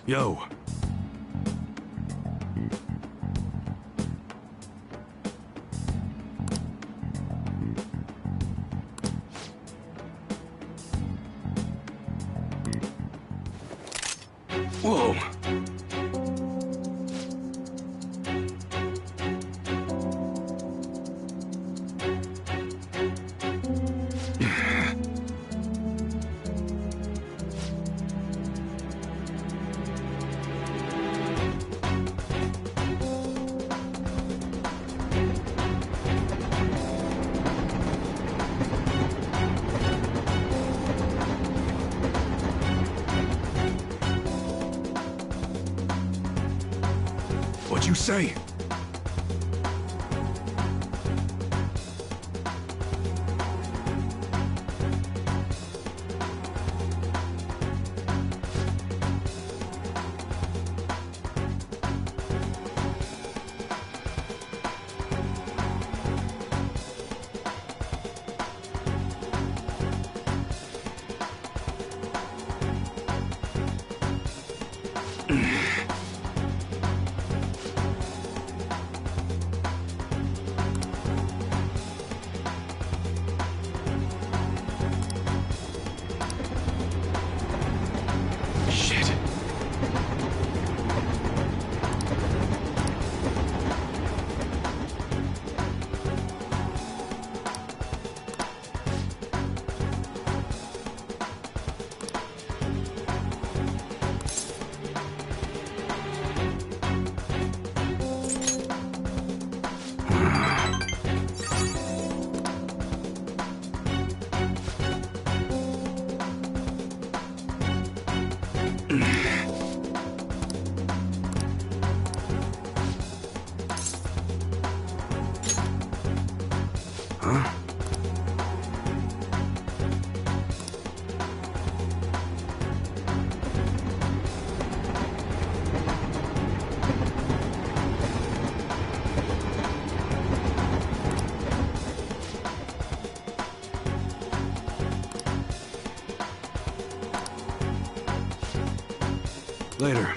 Yo. Whoa. What'd you say? Later.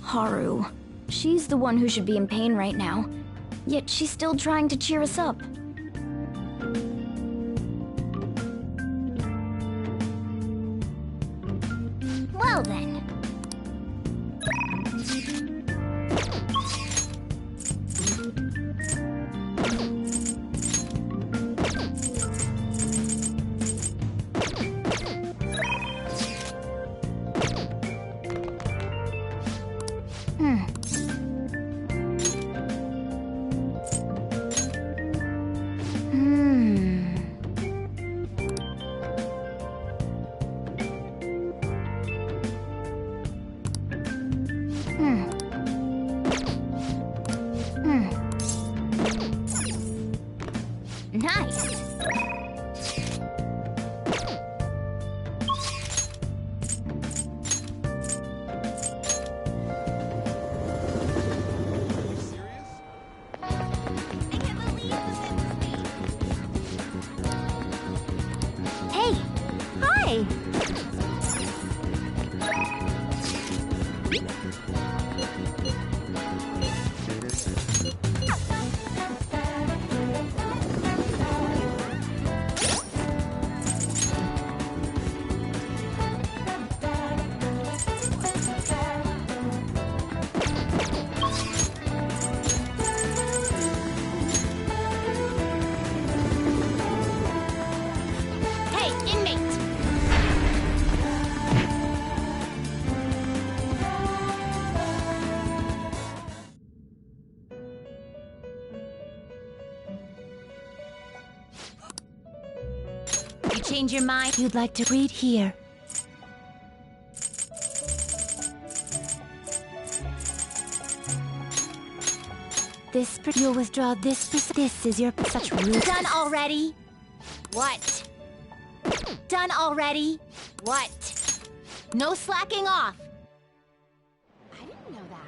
Haru. She's the one who should be in pain right now. Yet she's still trying to cheer us up. Well then. Nice. Hey, hi. Change your mind? You'd like to read here. You'll withdraw this. This is your such rude. Done already? What? Done already? What? No slacking off. I didn't know that.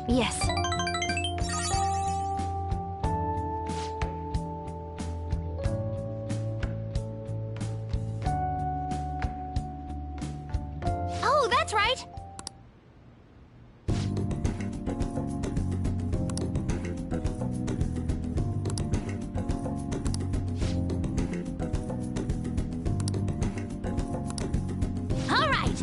Yes. Oh, that's right! All right.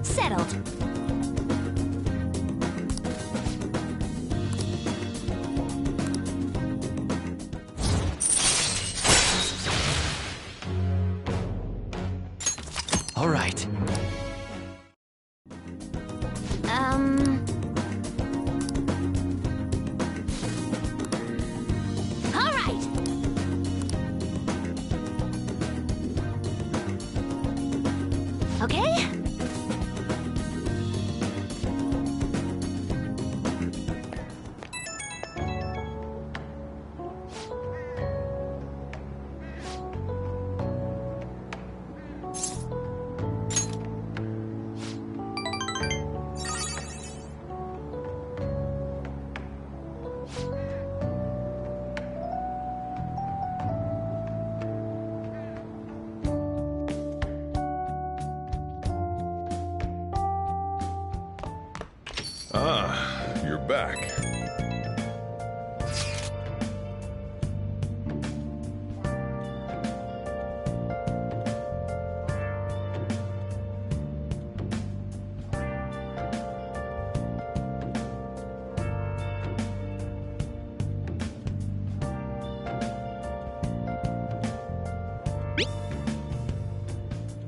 Settled. All right. All right. Okay? Ah, you're back.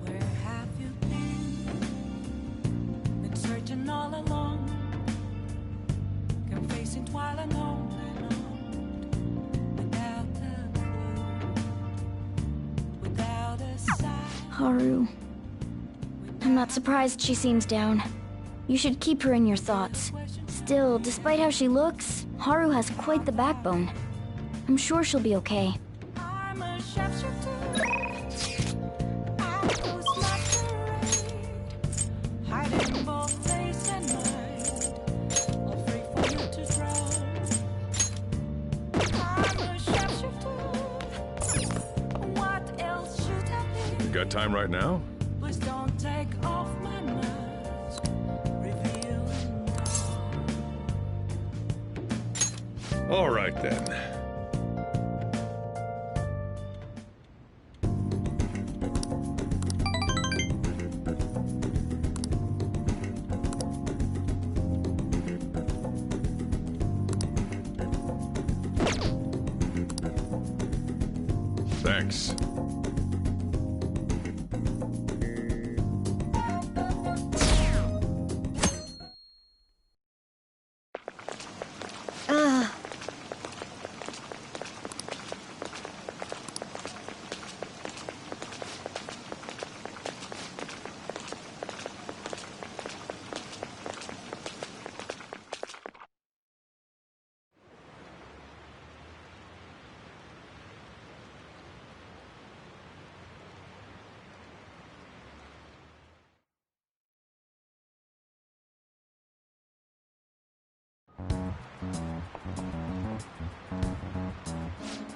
Where have you been searching all along, confessing while alone and on, without a clue, without a sign. Haru. I'm not surprised she seems down. You should keep her in your thoughts. Still, despite how she looks, Haru has quite the backbone. I'm sure she'll be okay. I'm a sharpshooter. I was masquerade, hiding both face and mind, all free for you to draw. I'm a sharpshooter. What else should I be? You got time right now? Please don't take off my mask, revealing All right then. Thanks.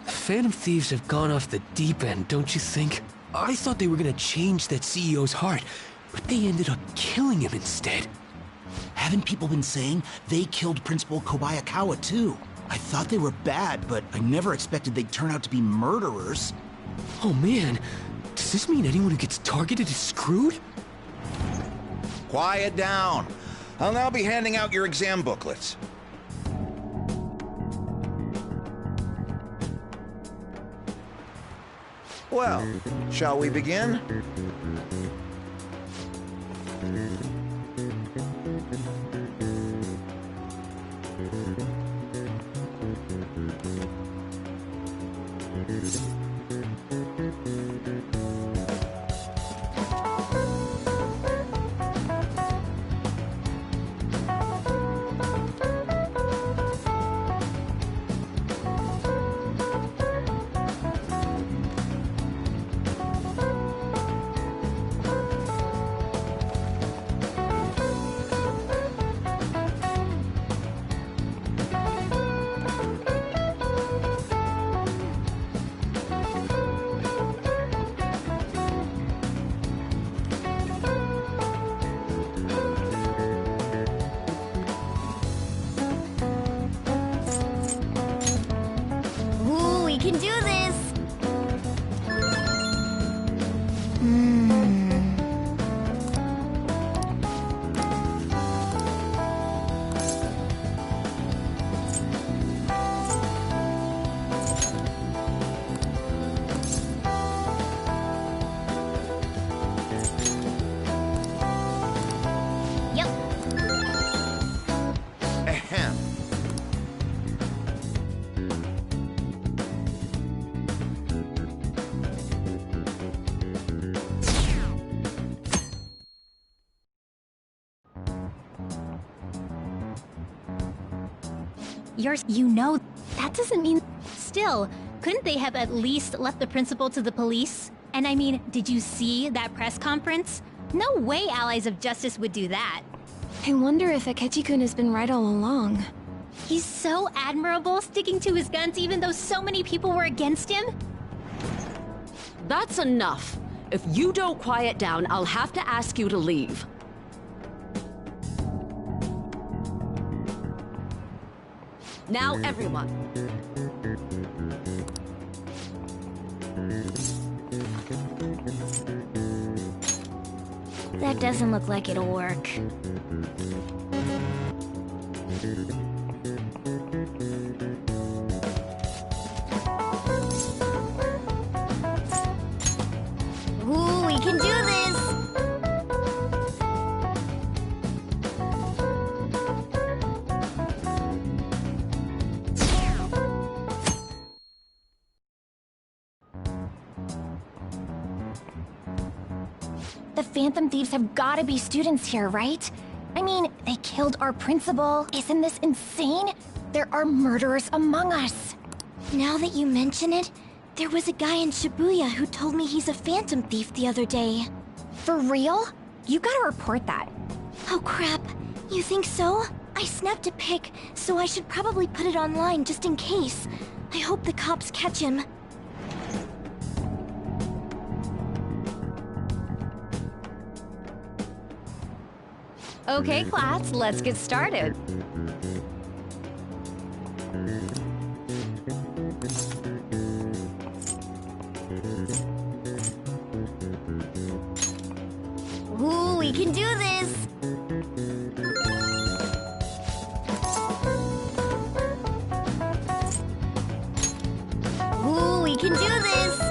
Phantom Thieves have gone off the deep end, don't you think? I thought they were gonna change that CEO's heart, but they ended up killing him instead. Haven't people been saying they killed Principal Kobayakawa too? I thought they were bad, but I never expected they'd turn out to be murderers. Oh man, does this mean anyone who gets targeted is screwed? Quiet down. I'll now be handing out your exam booklets. Well, shall we begin? Ooh, we can do this! Yep. Ahem. You know, that doesn't mean... Still, couldn't they have at least left the principal to the police? And I mean, did you see that press conference? No way Allies of Justice would do that. I wonder if Akechi-kun has been right all along. He's so admirable, sticking to his guns even though so many people were against him. That's enough. If you don't quiet down, I'll have to ask you to leave. Now, everyone. That doesn't look like it'll work. Ooh, we can do this! The Phantom Thieves have gotta be students here, right? I mean, they killed our principal. Isn't this insane? There are murderers among us. Now that you mention it, there was a guy in Shibuya who told me he's a Phantom Thief the other day. For real? You gotta report that. Oh crap, you think so? I snapped a pic, so I should probably put it online just in case. I hope the cops catch him. Okay, class, let's get started. Ooh, we can do this! Ooh, we can do this!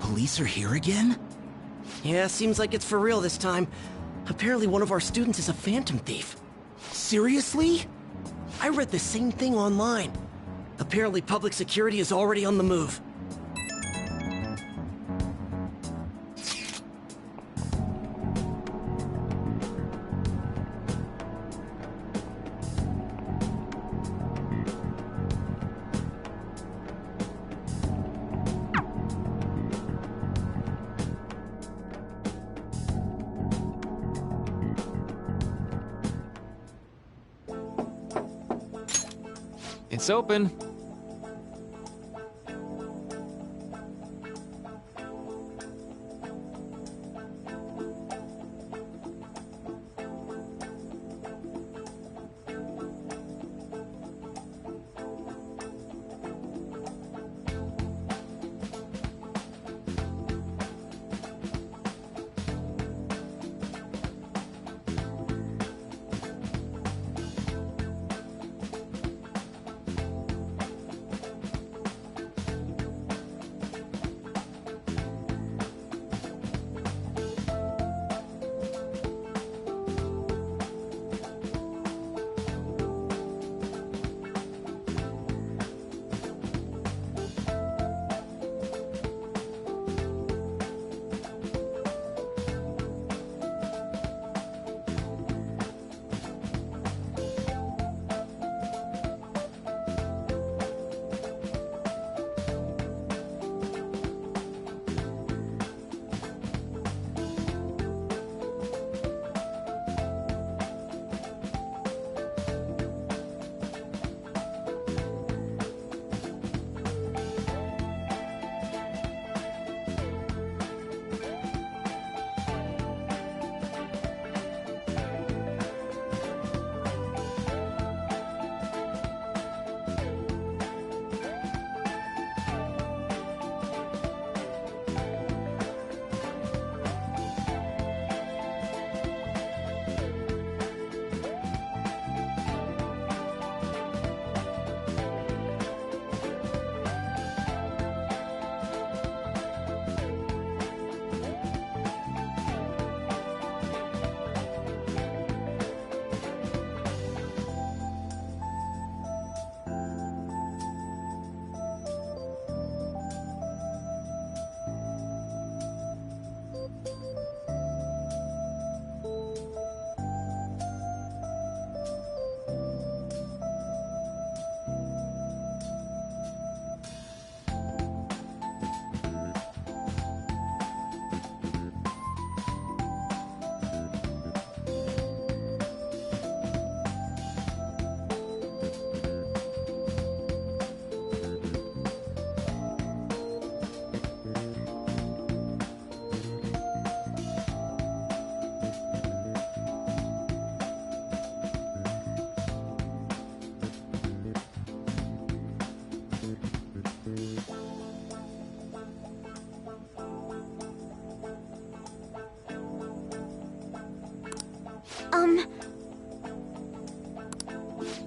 Police are here again? Yeah, seems like it's for real this time. Apparently one of our students is a Phantom Thief. Seriously? I read the same thing online. Apparently public security is already on the move. It's open.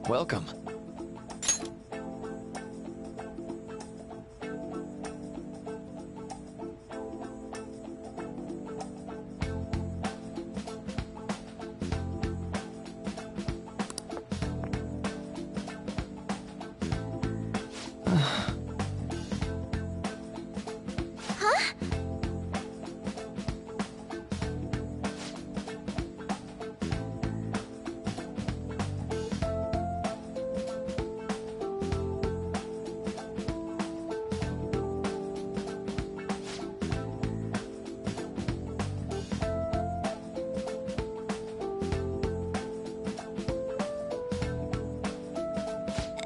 Welcome.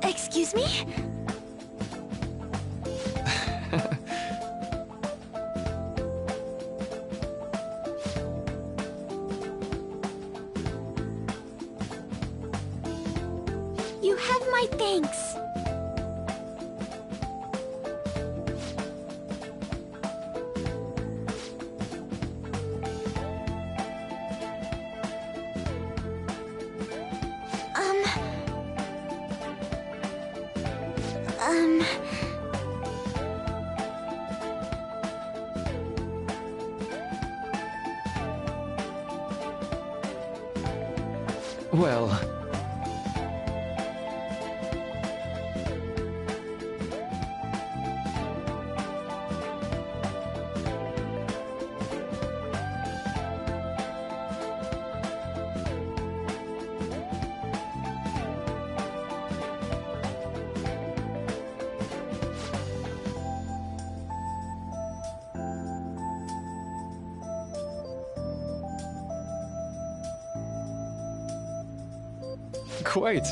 Excuse me? You have my thanks. Well... Quite.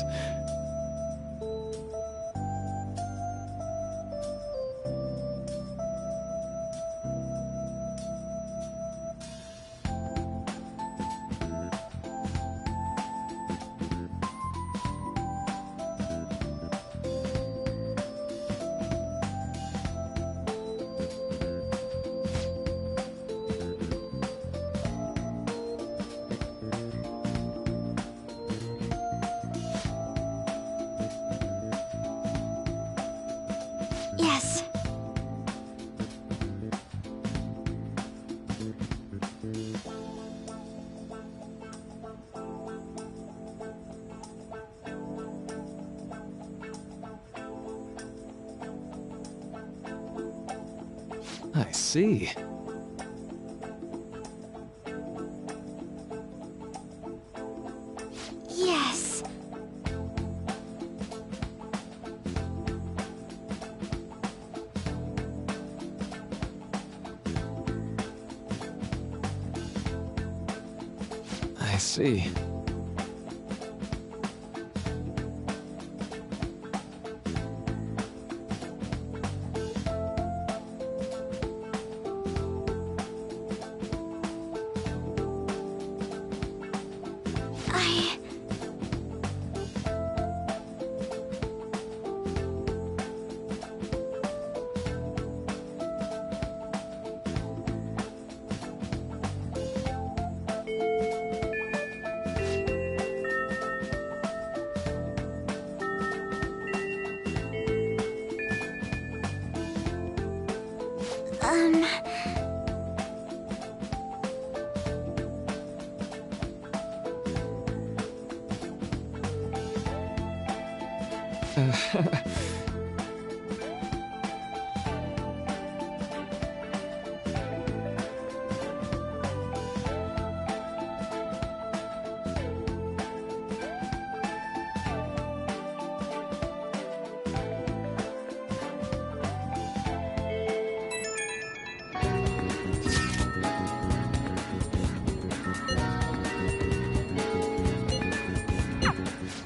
Yes. I see. Yes. I see.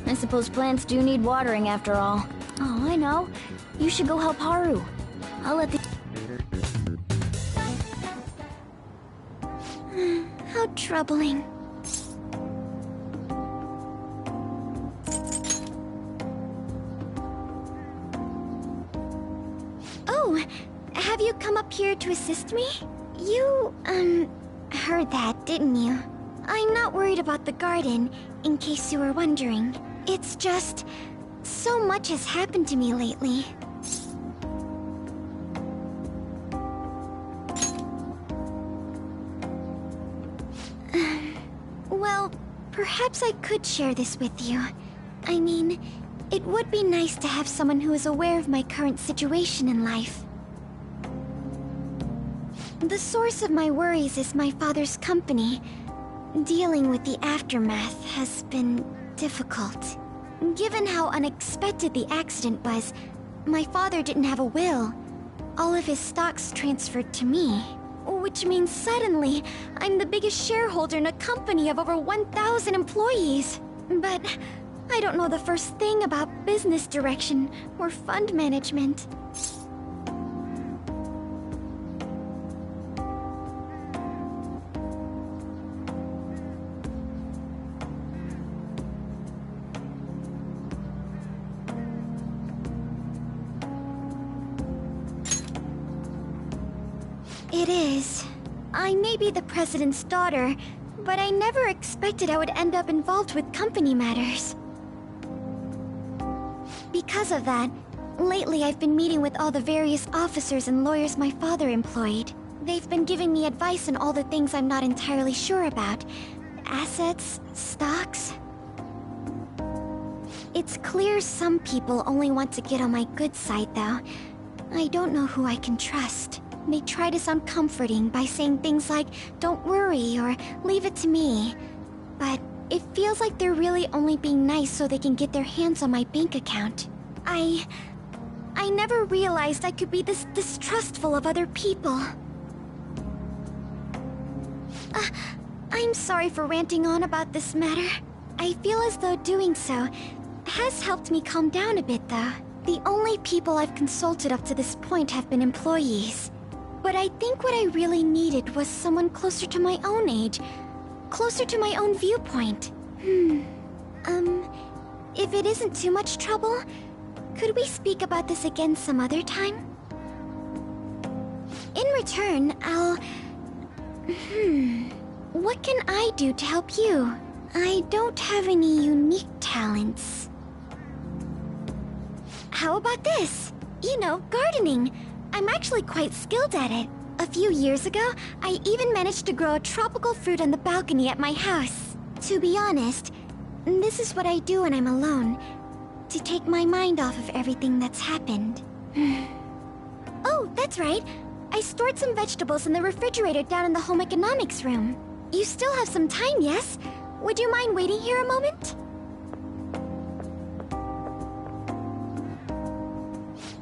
I suppose plants do need watering after all. Oh, I know. You should go help Haru. I'll let the... How troubling. Oh, have you come up here to assist me? You, heard that, didn't you? I'm not worried about the garden, in case you were wondering. It's just... so much has happened to me lately. Well, perhaps I could share this with you. I mean, it would be nice to have someone who is aware of my current situation in life. The source of my worries is my father's company. Dealing with the aftermath has been difficult. Given how unexpected the accident was, my father didn't have a will. All of his stocks transferred to me. Which means suddenly, I'm the biggest shareholder in a company of over 1,000 employees. But I don't know the first thing about business direction or fund management. It is. I may be the president's daughter, but I never expected I would end up involved with company matters. Because of that, lately I've been meeting with all the various officers and lawyers my father employed. They've been giving me advice on all the things I'm not entirely sure about. Assets, stocks. It's clear some people only want to get on my good side, though. I don't know who I can trust. They try to sound comforting by saying things like, "Don't worry," or "Leave it to me." But it feels like they're really only being nice so they can get their hands on my bank account. I never realized I could be this distrustful of other people. I'm sorry for ranting on about this matter. I feel as though doing so has helped me calm down a bit, though. The only people I've consulted up to this point have been employees. But I think what I really needed was someone closer to my own age, closer to my own viewpoint. If it isn't too much trouble, could we speak about this again some other time? In return, what can I do to help you? I don't have any unique talents. How about this? You know, gardening. I'm actually quite skilled at it. A few years ago, I even managed to grow a tropical fruit on the balcony at my house. To be honest, this is what I do when I'm alone, to take my mind off of everything that's happened. Oh, that's right. I stored some vegetables in the refrigerator down in the home economics room. You still have some time, yes? Would you mind waiting here a moment?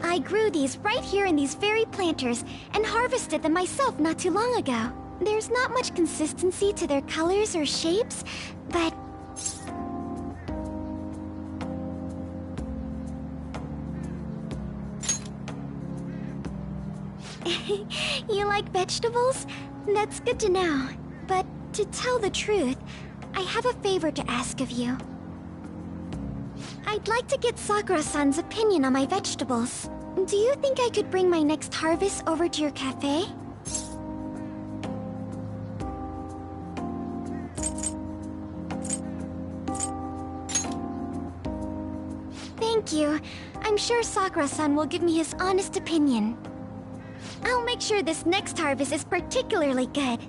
I grew these right here in these very planters and harvested them myself not too long ago. There's not much consistency to their colors or shapes, but... You like vegetables? That's good to know. But to tell the truth, I have a favor to ask of you. I'd like to get Sakura-san's opinion on my vegetables. Do you think I could bring my next harvest over to your cafe? Thank you. I'm sure Sakura-san will give me his honest opinion. I'll make sure this next harvest is particularly good.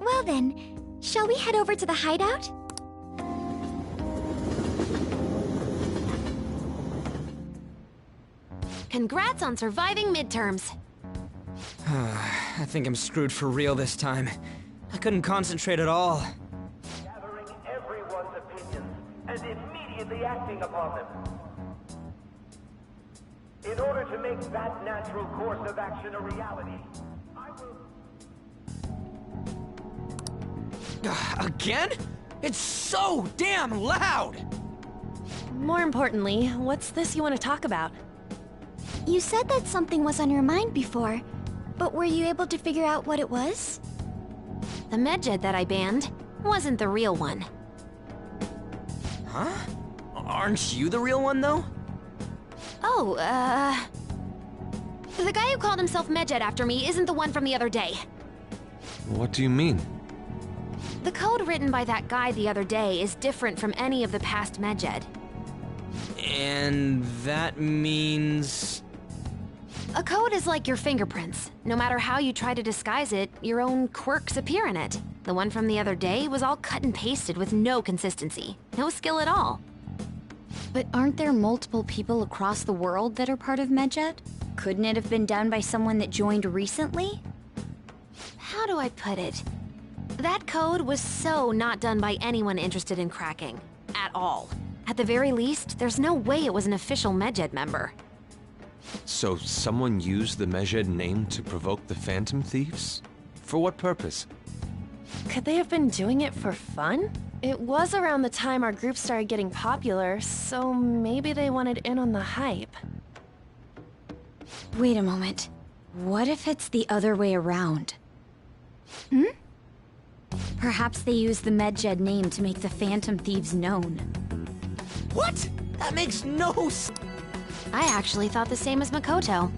Well then, shall we head over to the hideout? Congrats on surviving midterms. I think I'm screwed for real this time. I couldn't concentrate at all. Gathering everyone's opinions and immediately acting upon them. In order to make that natural course of action a reality, I will... Again? It's so damn loud! More importantly, what's this you want to talk about? You said that something was on your mind before, but were you able to figure out what it was? The medjed that I banned wasn't the real one. Huh? Aren't you the real one, though? Oh, the guy who called himself medjed after me isn't the one from the other day. What do you mean? The code written by that guy the other day is different from any of the past Medjed. And that means... A code is like your fingerprints. No matter how you try to disguise it, your own quirks appear in it. The one from the other day was all cut and pasted with no consistency. No skill at all. But aren't there multiple people across the world that are part of Medjed? Couldn't it have been done by someone that joined recently? How do I put it? That code was so not done by anyone interested in cracking. At all. At the very least, there's no way it was an official Medjed member. So someone used the Medjed name to provoke the Phantom Thieves? For what purpose? Could they have been doing it for fun? It was around the time our group started getting popular, so maybe they wanted in on the hype. Wait a moment. What if it's the other way around? Hmm? Perhaps they used the Medjed name to make the Phantom Thieves known. What? That makes no sense. I actually thought the same as Makoto.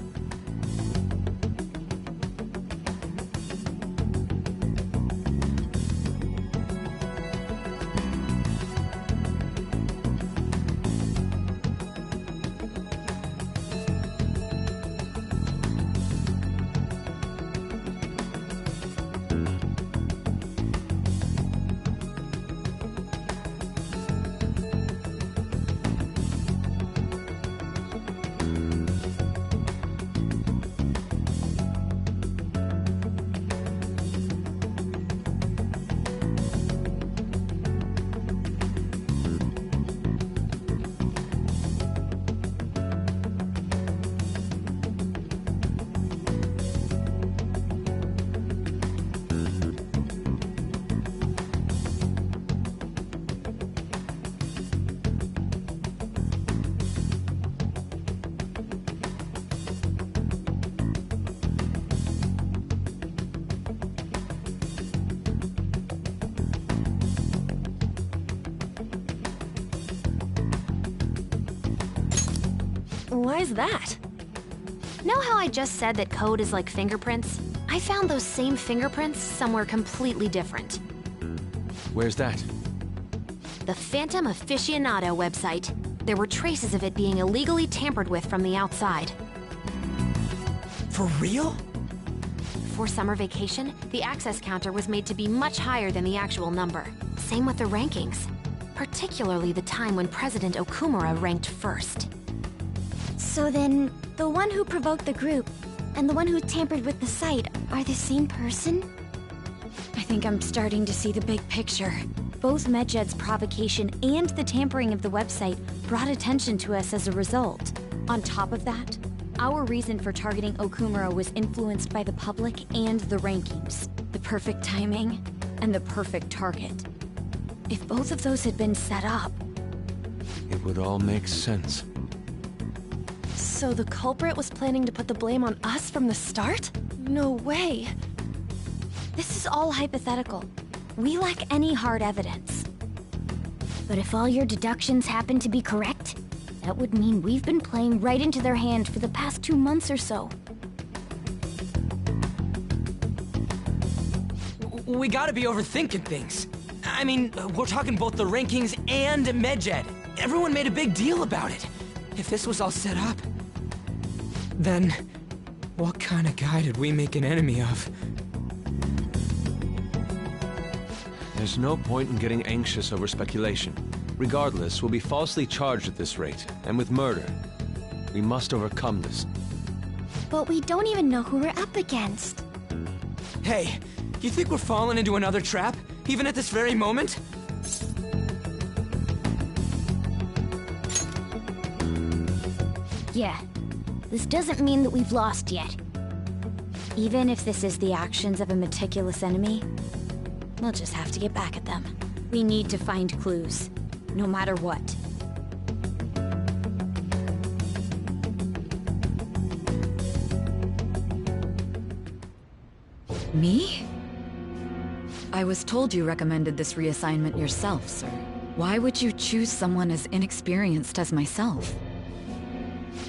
Why is that? Know how I just said that code is like fingerprints? I found those same fingerprints somewhere completely different. Where's that? The Phantom Aficionado website. There were traces of it being illegally tampered with from the outside. For real? For summer vacation, the access counter was made to be much higher than the actual number. Same with the rankings. Particularly the time when President Okumura ranked first. So then, the one who provoked the group and the one who tampered with the site are the same person? I think I'm starting to see the big picture. Both Medjed's provocation and the tampering of the website brought attention to us as a result. On top of that, our reason for targeting Okumura was influenced by the public and the rankings. The perfect timing and the perfect target. If both of those had been set up... It would all make sense. So the culprit was planning to put the blame on us from the start? No way. This is all hypothetical. We lack any hard evidence. But if all your deductions happen to be correct, that would mean we've been playing right into their hand for the past 2 months or so. We gotta be overthinking things. I mean, we're talking both the rankings and Medjed. Everyone made a big deal about it. If this was all set up, then what kind of guy did we make an enemy of? There's no point in getting anxious over speculation. Regardless, we'll be falsely charged at this rate, and with murder. We must overcome this. But we don't even know who we're up against. Hey, you think we're falling into another trap, even at this very moment? Yeah, this doesn't mean that we've lost yet. Even if this is the actions of a meticulous enemy, we'll just have to get back at them. We need to find clues, no matter what. Me? I was told you recommended this reassignment yourself, sir. Why would you choose someone as inexperienced as myself?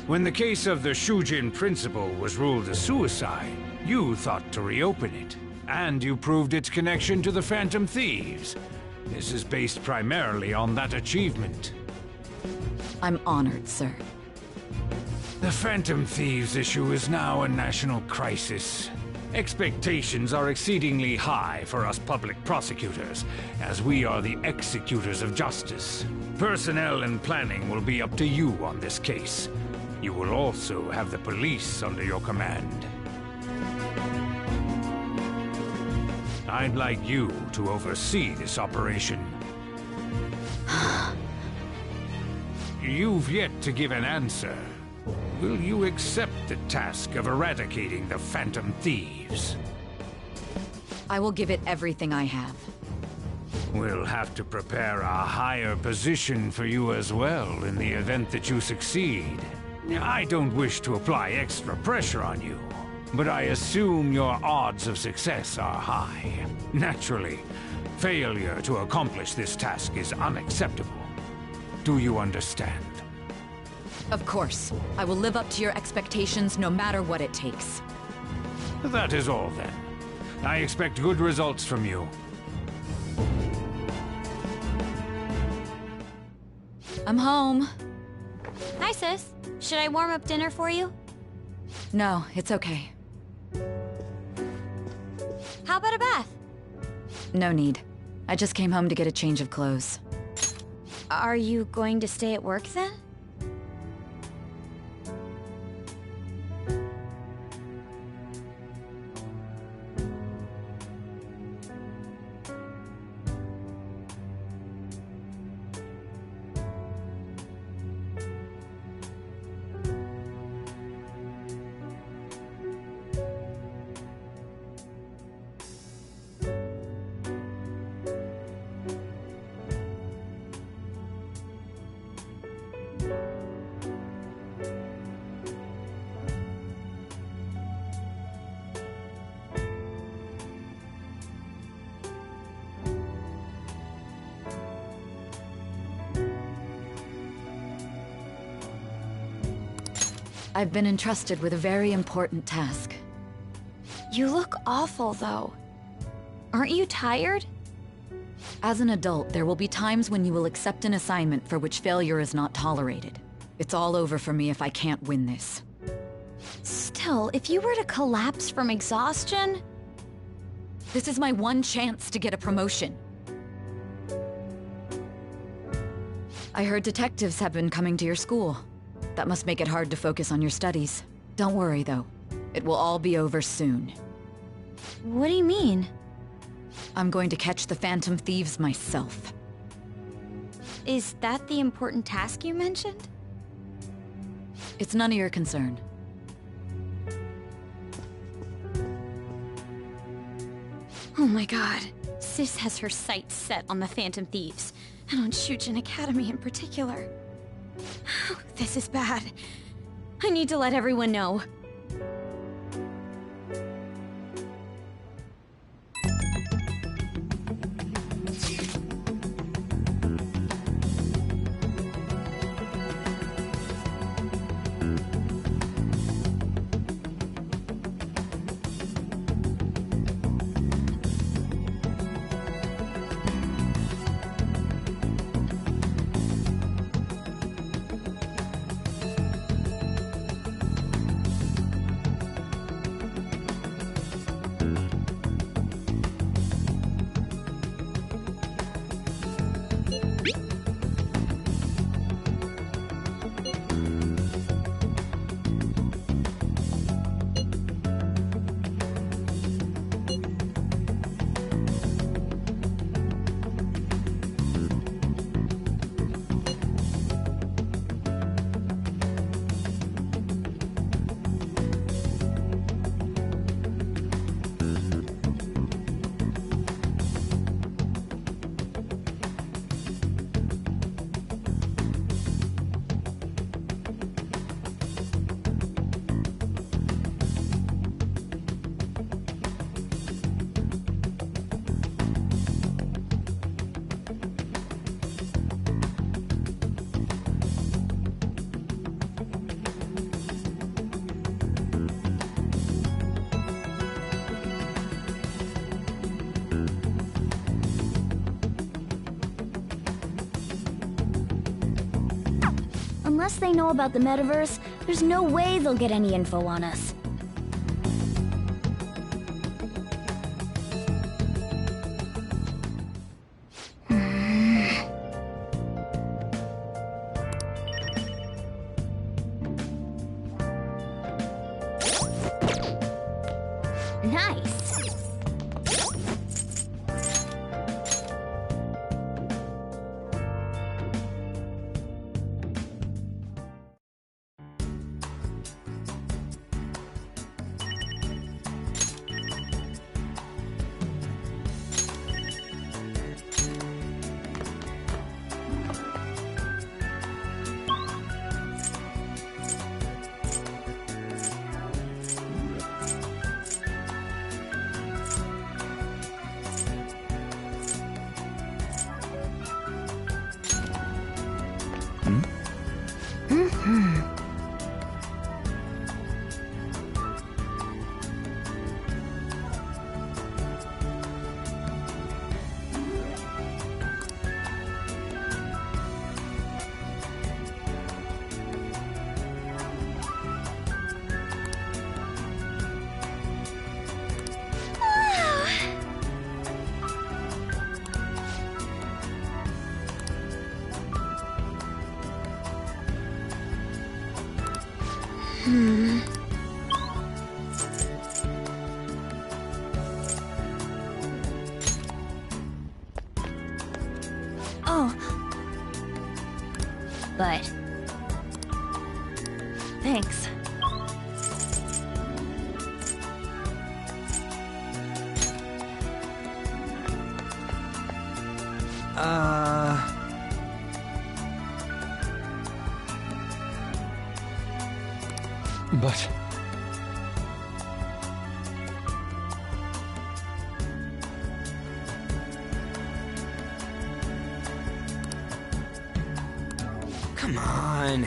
When the case of the Shujin principal was ruled a suicide, you thought to reopen it. And you proved its connection to the Phantom Thieves. This is based primarily on that achievement. I'm honored, sir. The Phantom Thieves issue is now a national crisis. Expectations are exceedingly high for us public prosecutors, as we are the executors of justice. Personnel and planning will be up to you on this case. You will also have the police under your command. I'd like you to oversee this operation. You've yet to give an answer. Will you accept the task of eradicating the Phantom Thieves? I will give it everything I have. We'll have to prepare a higher position for you as well in the event that you succeed. I don't wish to apply extra pressure on you, but I assume your odds of success are high. Naturally, failure to accomplish this task is unacceptable. Do you understand? Of course. I will live up to your expectations no matter what it takes. That is all then. I expect good results from you. I'm home. Hi, sis. Should I warm up dinner for you? No, it's okay. How about a bath? No need. I just came home to get a change of clothes. Are you going to stay at work then? I've been entrusted with a very important task. You look awful, though. Aren't you tired? As an adult, there will be times when you will accept an assignment for which failure is not tolerated. It's all over for me if I can't win this. Still, if you were to collapse from exhaustion... This is my one chance to get a promotion. I heard detectives have been coming to your school. That must make it hard to focus on your studies. Don't worry, though. It will all be over soon. What do you mean? I'm going to catch the Phantom Thieves myself. Is that the important task you mentioned? It's none of your concern. Oh my god. Sis has her sights set on the Phantom Thieves, and on Shujin Academy in particular. This is bad. I need to let everyone know. Unless they know about the metaverse, there's no way they'll get any info on us. Nice. Oh. But Thanks. But... Come on.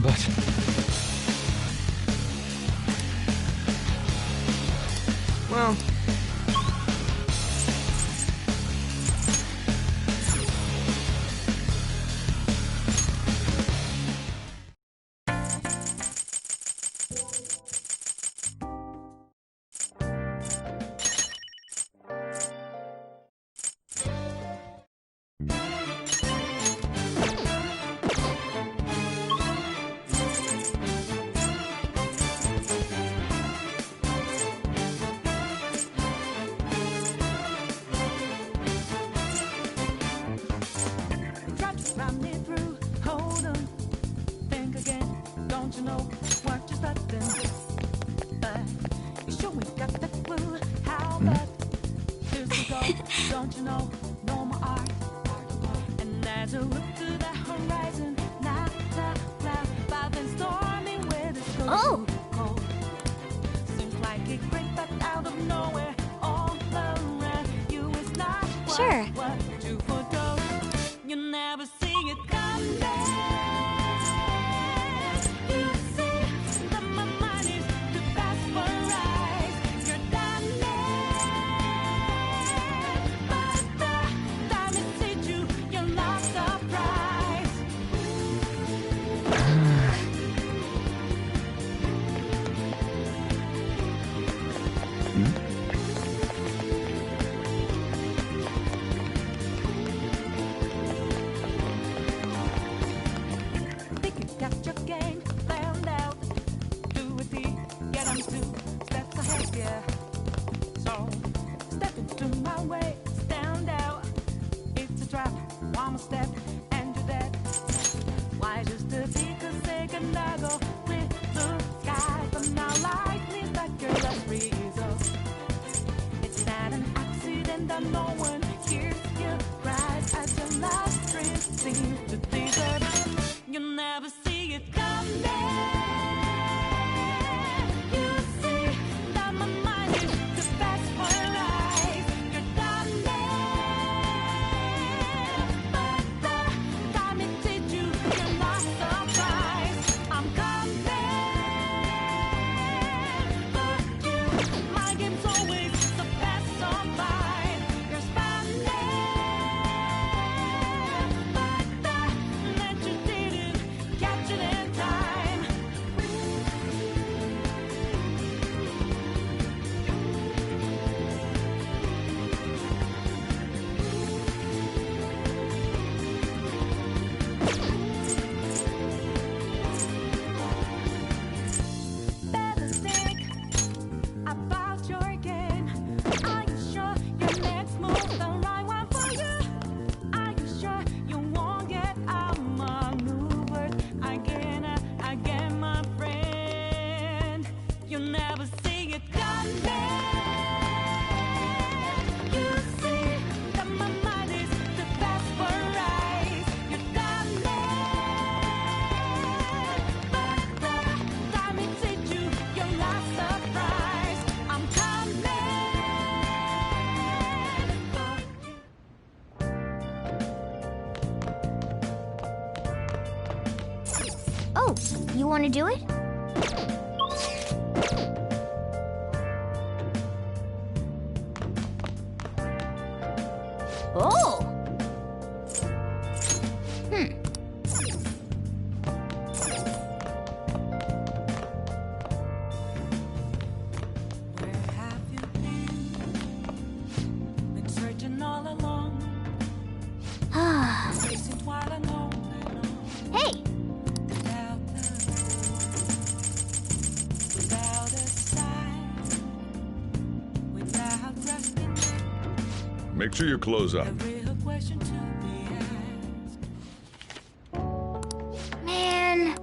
But... well... Try to run me through. Hold on, think again. Don't you know what you're starting? But you sure we got the clue. How about here's the go? Don't you know? No more art. And as I look to the horizon, not a cloud, but then stormy weather so cold. Seems like it crept back out of nowhere. All around you is not what you foretold. You never see it coming. You see that my mind is too fast for eyes. You're done but the time it hit you, you're not surprised. Think you got your game planned out. Do it deep, get on 2 steps ahead, yeah. So, step into my way, stand out. It's a trap, one more step, and you're dead. Why just to take a second, I go with the sky. But now lightning's like your last resort. It's not an accident that no one hears you cries as your last dream seems to desert. You never see it coming. You see that my mind is too fast for your eyes. You're done but the time it hit you, you're not surprised. I'm coming for you. My game's always so fast on by. You're spanning, but that you didn't catch it in time. Better think about your game. Are you sure your next move's the right one for you? Are you sure you won't get outmaneuvered again, my friend? You never see it coming. You see that my mind is too fast for eyes. You're done but the time it hit you, you're not surprised. I'm coming Oh, you want to do it? Oh! been searching all along, chasing while I know. Hey! Without a sign, without resting, Make sure you close up. a real question to be asked. Man!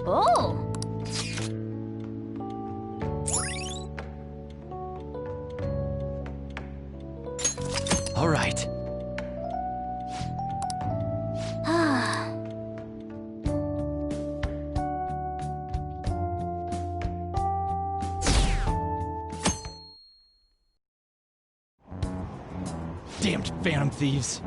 Oh! All right. Damned Phantom Thieves.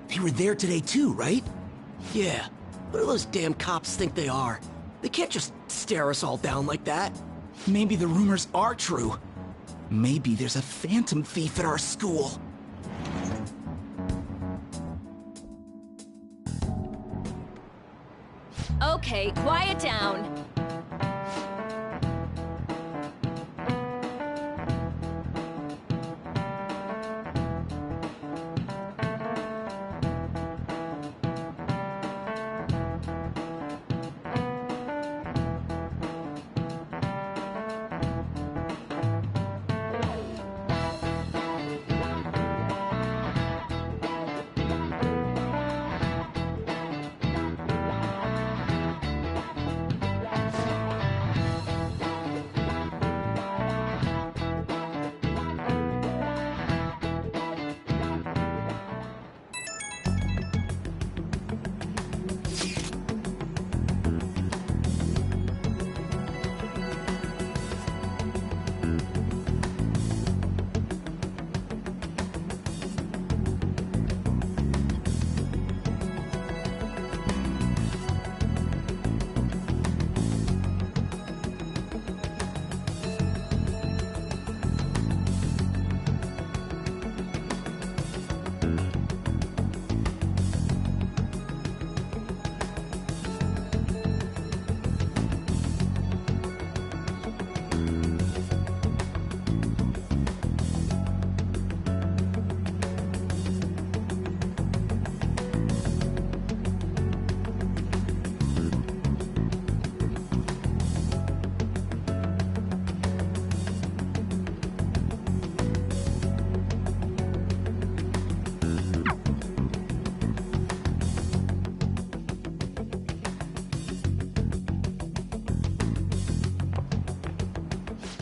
They were there today too, right? Yeah. What do those damn cops think they are? They can't just stare us all down like that. Maybe the rumors are true. Maybe there's a phantom thief at our school. Okay, quiet down.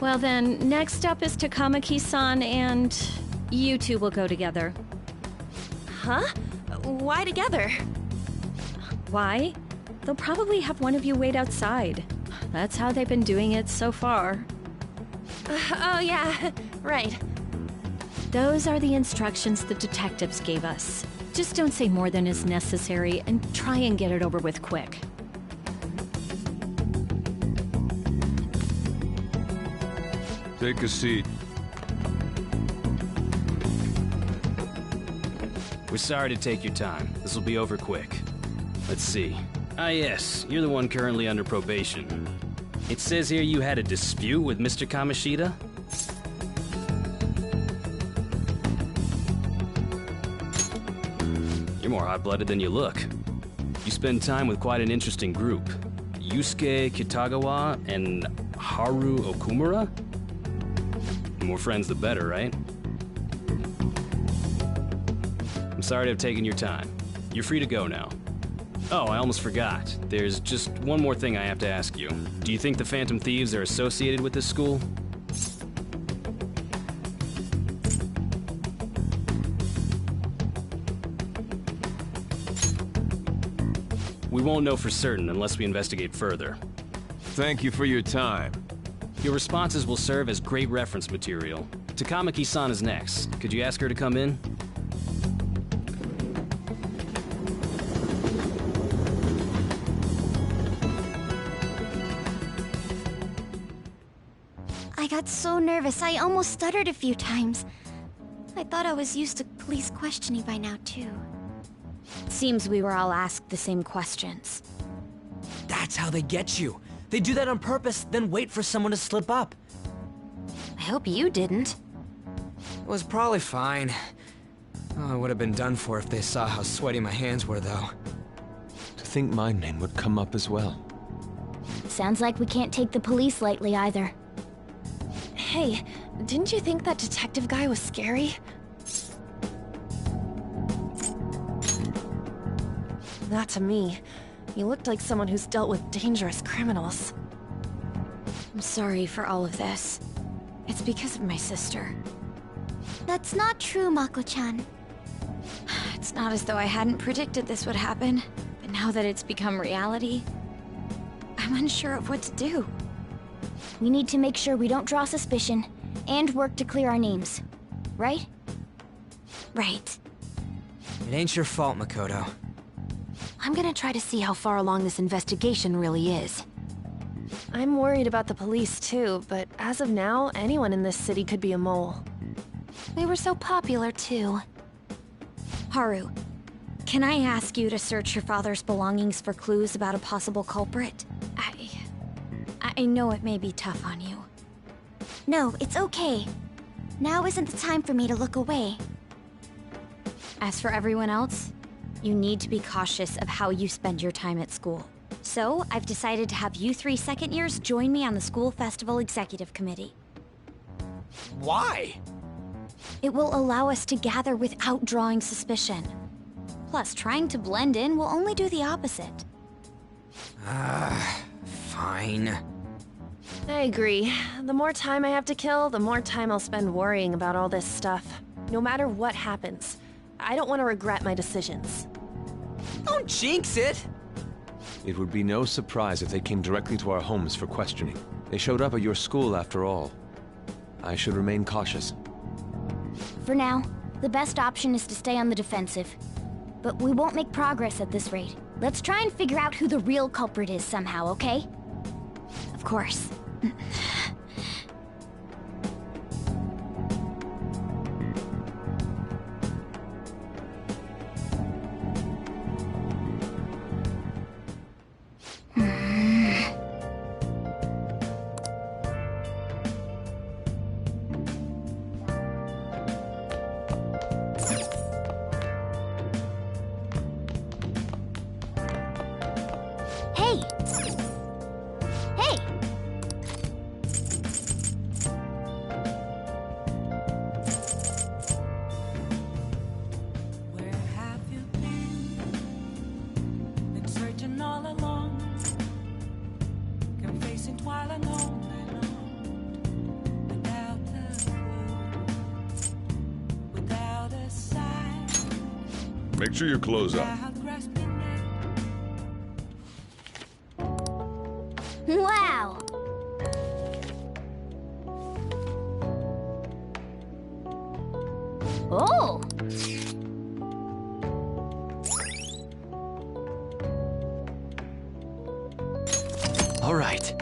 Well then, next up is Takamaki-san, and you two will go together. Huh? Why together? Why? They'll probably have one of you wait outside. That's how they've been doing it so far. Oh yeah, right. Those are the instructions the detectives gave us. Just don't say more than is necessary, and try and get it over with quick. Take a seat. We're sorry to take your time. This will be over quick. Let's see. Ah yes, you're the one currently under probation. It says here you had a dispute with Mr. Kamoshida? You're more hot-blooded than you look. You spend time with quite an interesting group. Yusuke Kitagawa and Haru Okumura? The more friends, the better, right? I'm sorry to have taken your time. You're free to go now. Oh, I almost forgot. There's just one more thing I have to ask you. Do you think the Phantom Thieves are associated with this school? We won't know for certain unless we investigate further. Thank you for your time. Your responses will serve as great reference material. Takamaki-san is next. Could you ask her to come in? I got so nervous, I almost stuttered a few times. I thought I was used to police questioning by now, too. Seems we were all asked the same questions. That's how they get you. They do that on purpose, then wait for someone to slip up. I hope you didn't. It was probably fine. Oh, I would have been done for if they saw how sweaty my hands were, though. To think my name would come up as well. Sounds like we can't take the police lightly either. Hey, didn't you think that detective guy was scary? Not to me. He looked like someone who's dealt with dangerous criminals. I'm sorry for all of this. It's because of my sister. That's not true, Mako-chan. It's not as though I hadn't predicted this would happen, but now that it's become reality, I'm unsure of what to do. We need to make sure we don't draw suspicion, and work to clear our names. Right? Right. It ain't your fault, Makoto. I'm gonna try to see how far along this investigation really is. I'm worried about the police too, but as of now, anyone in this city could be a mole. They were so popular too. Haru, can I ask you to search your father's belongings for clues about a possible culprit? I know it may be tough on you. No, it's okay. Now isn't the time for me to look away. As for everyone else, you need to be cautious of how you spend your time at school. So, I've decided to have you 3 second years join me on the school festival executive committee. Why? It will allow us to gather without drawing suspicion. Plus, trying to blend in will only do the opposite. Fine. I agree. The more time I have to kill, the more time I'll spend worrying about all this stuff. No matter what happens. I don't want to regret my decisions. Don't jinx it! It would be no surprise if they came directly to our homes for questioning. They showed up at your school after all. I should remain cautious. For now, the best option is to stay on the defensive. But we won't make progress at this rate. Let's try and figure out who the real culprit is somehow, okay? Of course. Hey! Hey! Where have you been searching all along, confessing while alone without a clue, without a sign. Make sure your clothes up. Wow! Oh! All right.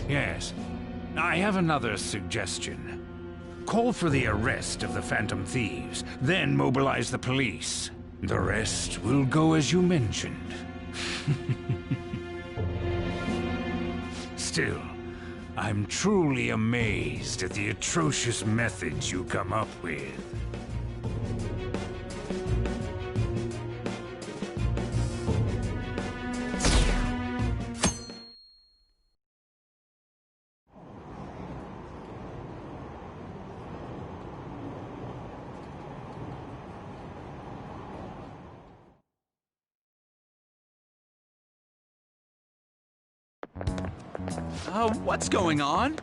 Yes. I have another suggestion. Call for the arrest of the Phantom Thieves, then mobilize the police. The rest will go as you mentioned. Still, I'm truly amazed at the atrocious methods you come up with. What's going on?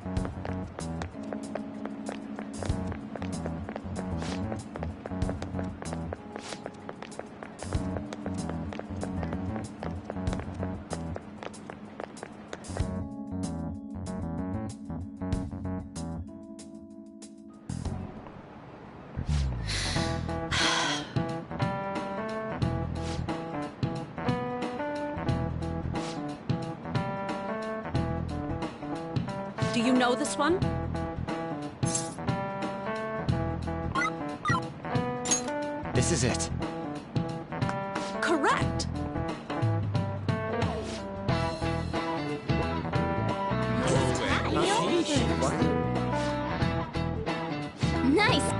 Do you know this one? This is it. Correct. Nice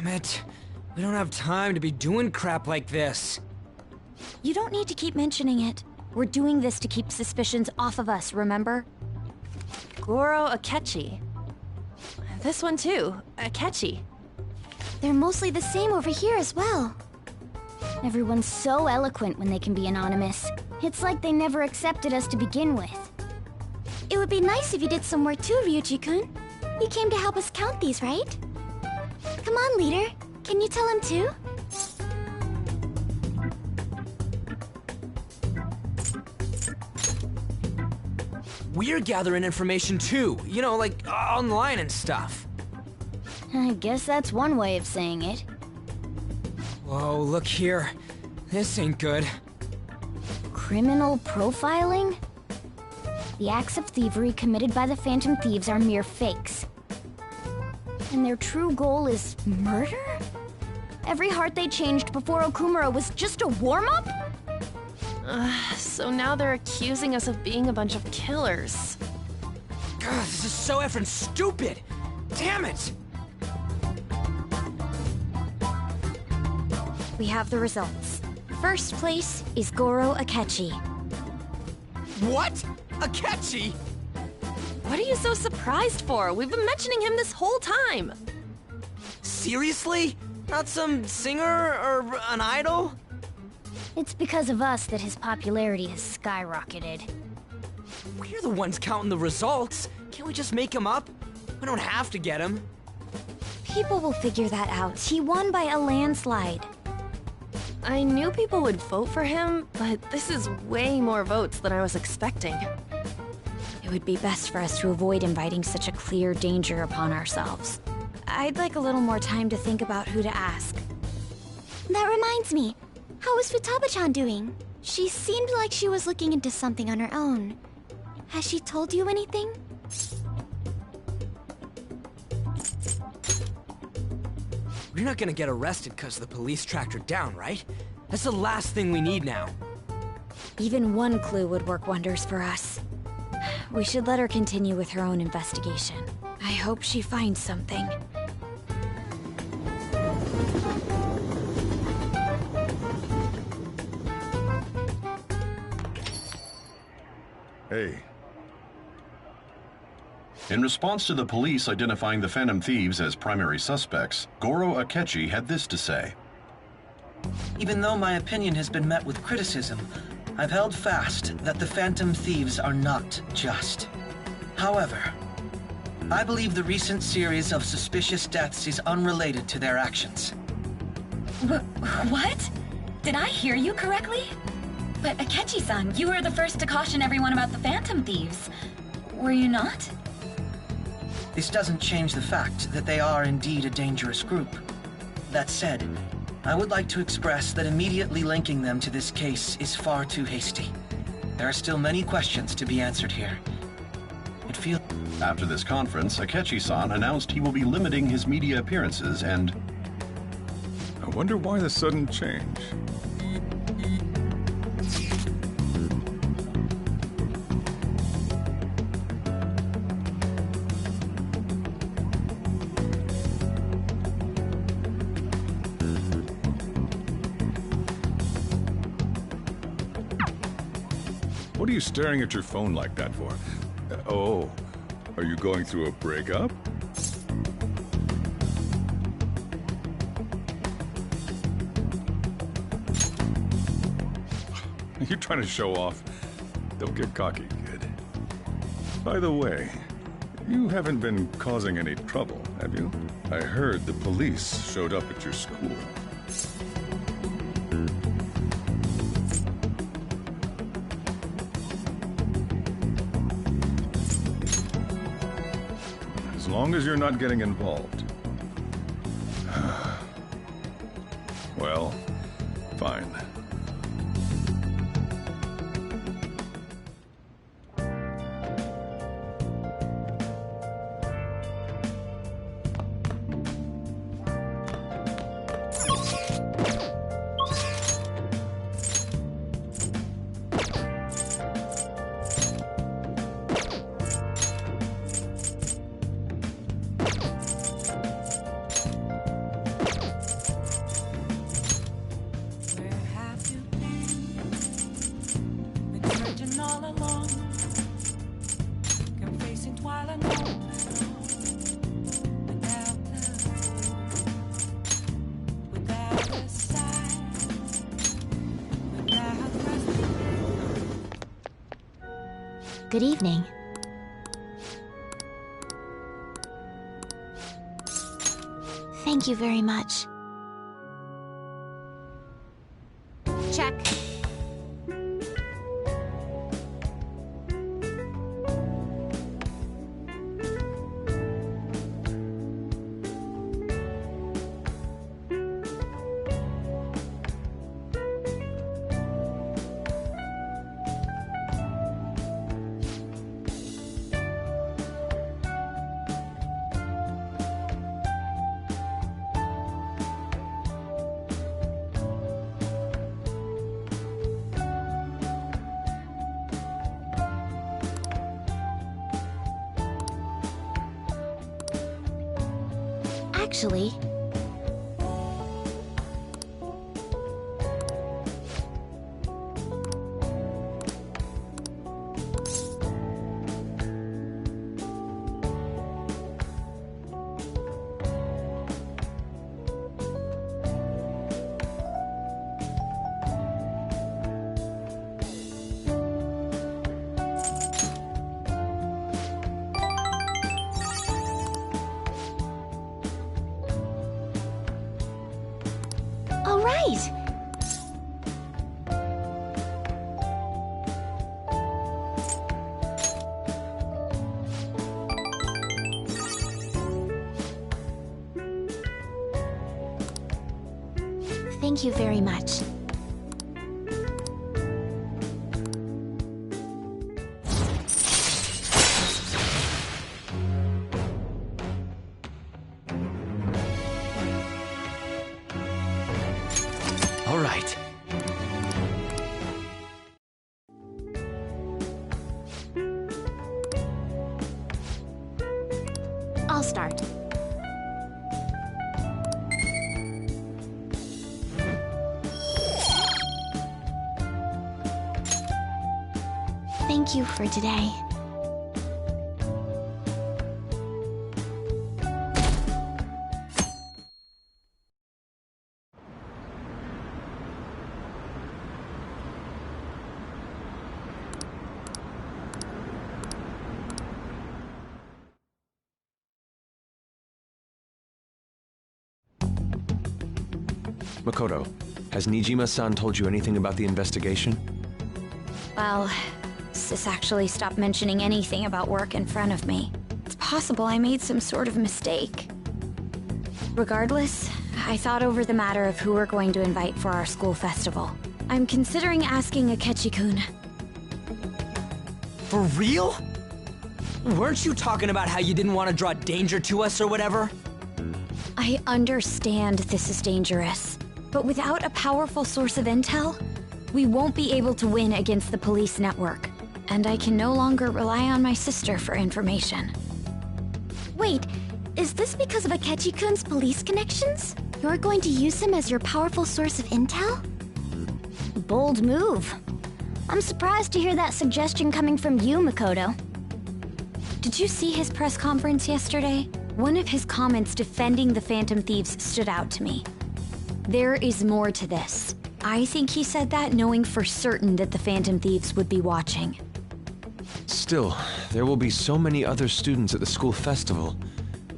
Damn it. We don't have time to be doing crap like this. You don't need to keep mentioning it. We're doing this to keep suspicions off of us, remember? Goro Akechi. This one too, Akechi. They're mostly the same over here as well. Everyone's so eloquent when they can be anonymous. It's like they never accepted us to begin with. It would be nice if you did some work too, Ryuji-kun. You came to help us count these, right? Come on, leader. Can you tell him too? We're gathering information too, you know, like online and stuff. I guess that's one way of saying it. Whoa, look here. This ain't good. Criminal profiling? The acts of thievery committed by the Phantom Thieves are mere fakes. And their true goal is murder? Every heart they changed before Okumura was just a warm-up? So now they're accusing us of being a bunch of killers. God, this is so effing stupid! Damn it! We have the results. First place is Goro Akechi. What? Akechi? What are you so surprised for? We've been mentioning him this whole time. Seriously? Not some singer or an idol? It's because of us that his popularity has skyrocketed. We're the ones counting the results. Can't we just make him up? We don't have to get him. People will figure that out. He won by a landslide. I knew people would vote for him, but this is way more votes than I was expecting. It would be best for us to avoid inviting such a clear danger upon ourselves. I'd like a little more time to think about who to ask. That reminds me. How is Futaba-chan doing? She seemed like she was looking into something on her own. Has she told you anything? We're not gonna get arrested because the police tracked her down, right? That's the last thing we need now. Even one clue would work wonders for us. We should let her continue with her own investigation. I hope she finds something. Hey. In response to the police identifying the Phantom Thieves as primary suspects, Goro Akechi had this to say. Even though my opinion has been met with criticism, I've held fast that the Phantom Thieves are not just. However, I believe the recent series of suspicious deaths is unrelated to their actions. What? Did I hear you correctly? But Akechi-san, you were the first to caution everyone about the Phantom Thieves. Were you not? This doesn't change the fact that they are indeed a dangerous group. That said, I would like to express that immediately linking them to this case is far too hasty. There are still many questions to be answered here. It feels... After this conference, Akechi-san announced he will be limiting his media appearances and... I wonder why the sudden change. What are you staring at your phone like that for? Oh, are you going through a breakup? You're trying to show off. Don't get cocky, kid. By the way, you haven't been causing any trouble, have you? I heard the police showed up at your school. As long as you're not getting involved. Well, fine. Good evening. Thank you very much. Check. Actually, all right. Thank you very much. All right. I'll start. Thank you for today. Makoto, has Nijima-san told you anything about the investigation? Well, Sis actually stopped mentioning anything about work in front of me. It's possible I made some sort of mistake. Regardless, I thought over the matter of who we're going to invite for our school festival. I'm considering asking Akechi-kun. For real? Weren't you talking about how you didn't want to draw danger to us or whatever? I understand this is dangerous, but without a powerful source of intel, we won't be able to win against the police network, and I can no longer rely on my sister for information. Wait, is this because of Akechi-kun's police connections? You're going to use him as your powerful source of intel? Bold move. I'm surprised to hear that suggestion coming from you, Makoto. Did you see his press conference yesterday? One of his comments defending the Phantom Thieves stood out to me. There is more to this. I think he said that knowing for certain that the Phantom Thieves would be watching. Still, there will be so many other students at the school festival.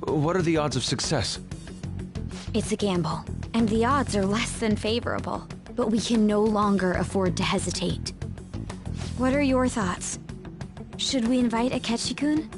What are the odds of success? It's a gamble, and the odds are less than favorable. But we can no longer afford to hesitate. What are your thoughts? Should we invite Akechi-kun?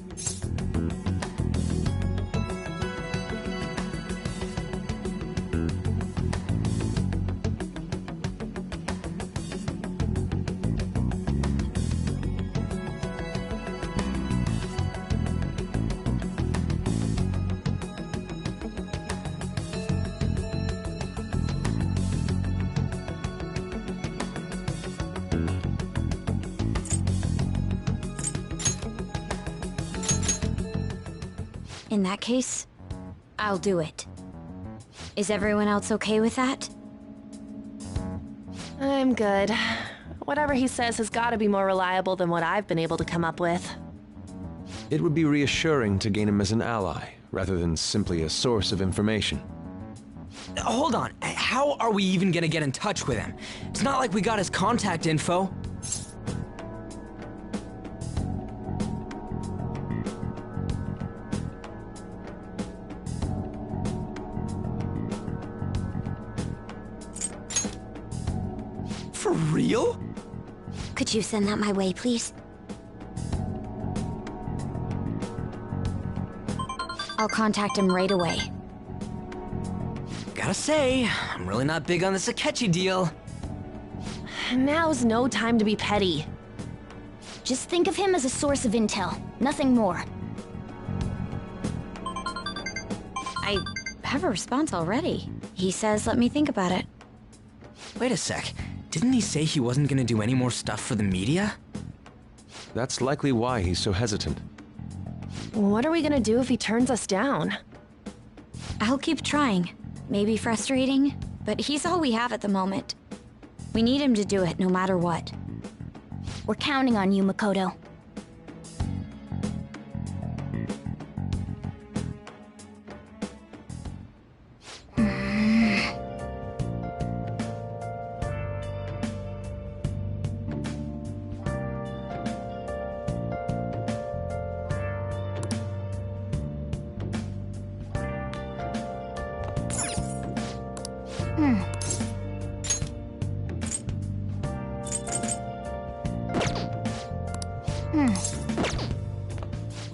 In that case, I'll do it. Is everyone else okay with that? I'm good. Whatever he says has got to be more reliable than what I've been able to come up with. It would be reassuring to gain him as an ally, rather than simply a source of information. hold on. How are we even gonna get in touch with him? It's not like we got his contact info. For real? Could you send that my way, please? I'll contact him right away. Gotta say, I'm really not big on this Akechi deal. Now's no time to be petty. Just think of him as a source of intel, nothing more. I have a response already. He says let me think about it. Wait a sec. Didn't he say he wasn't gonna do any more stuff for the media? That's likely why he's so hesitant. What are we gonna do if he turns us down? I'll keep trying. Maybe frustrating, but he's all we have at the moment. We need him to do it no matter what. We're counting on you, Makoto.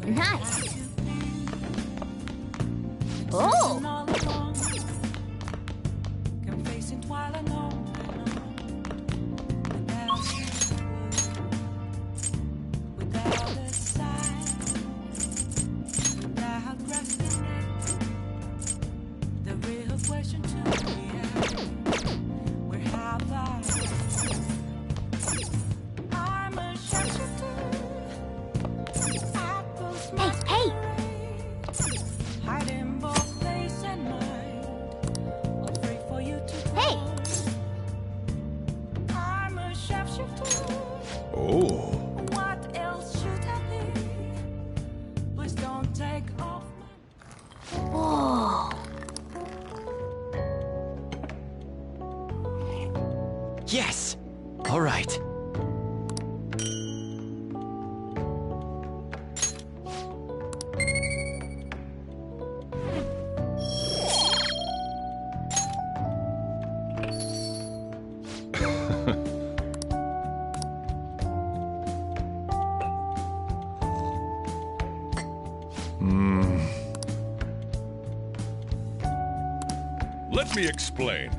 Nice. Oh! Yes! All right. Let me explain.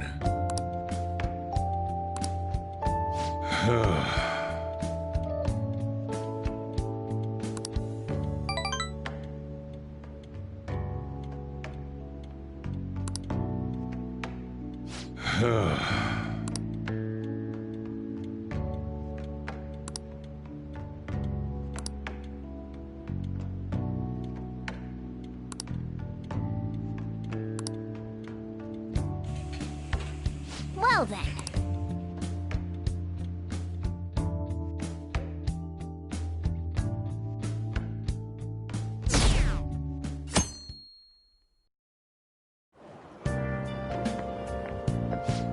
Well then.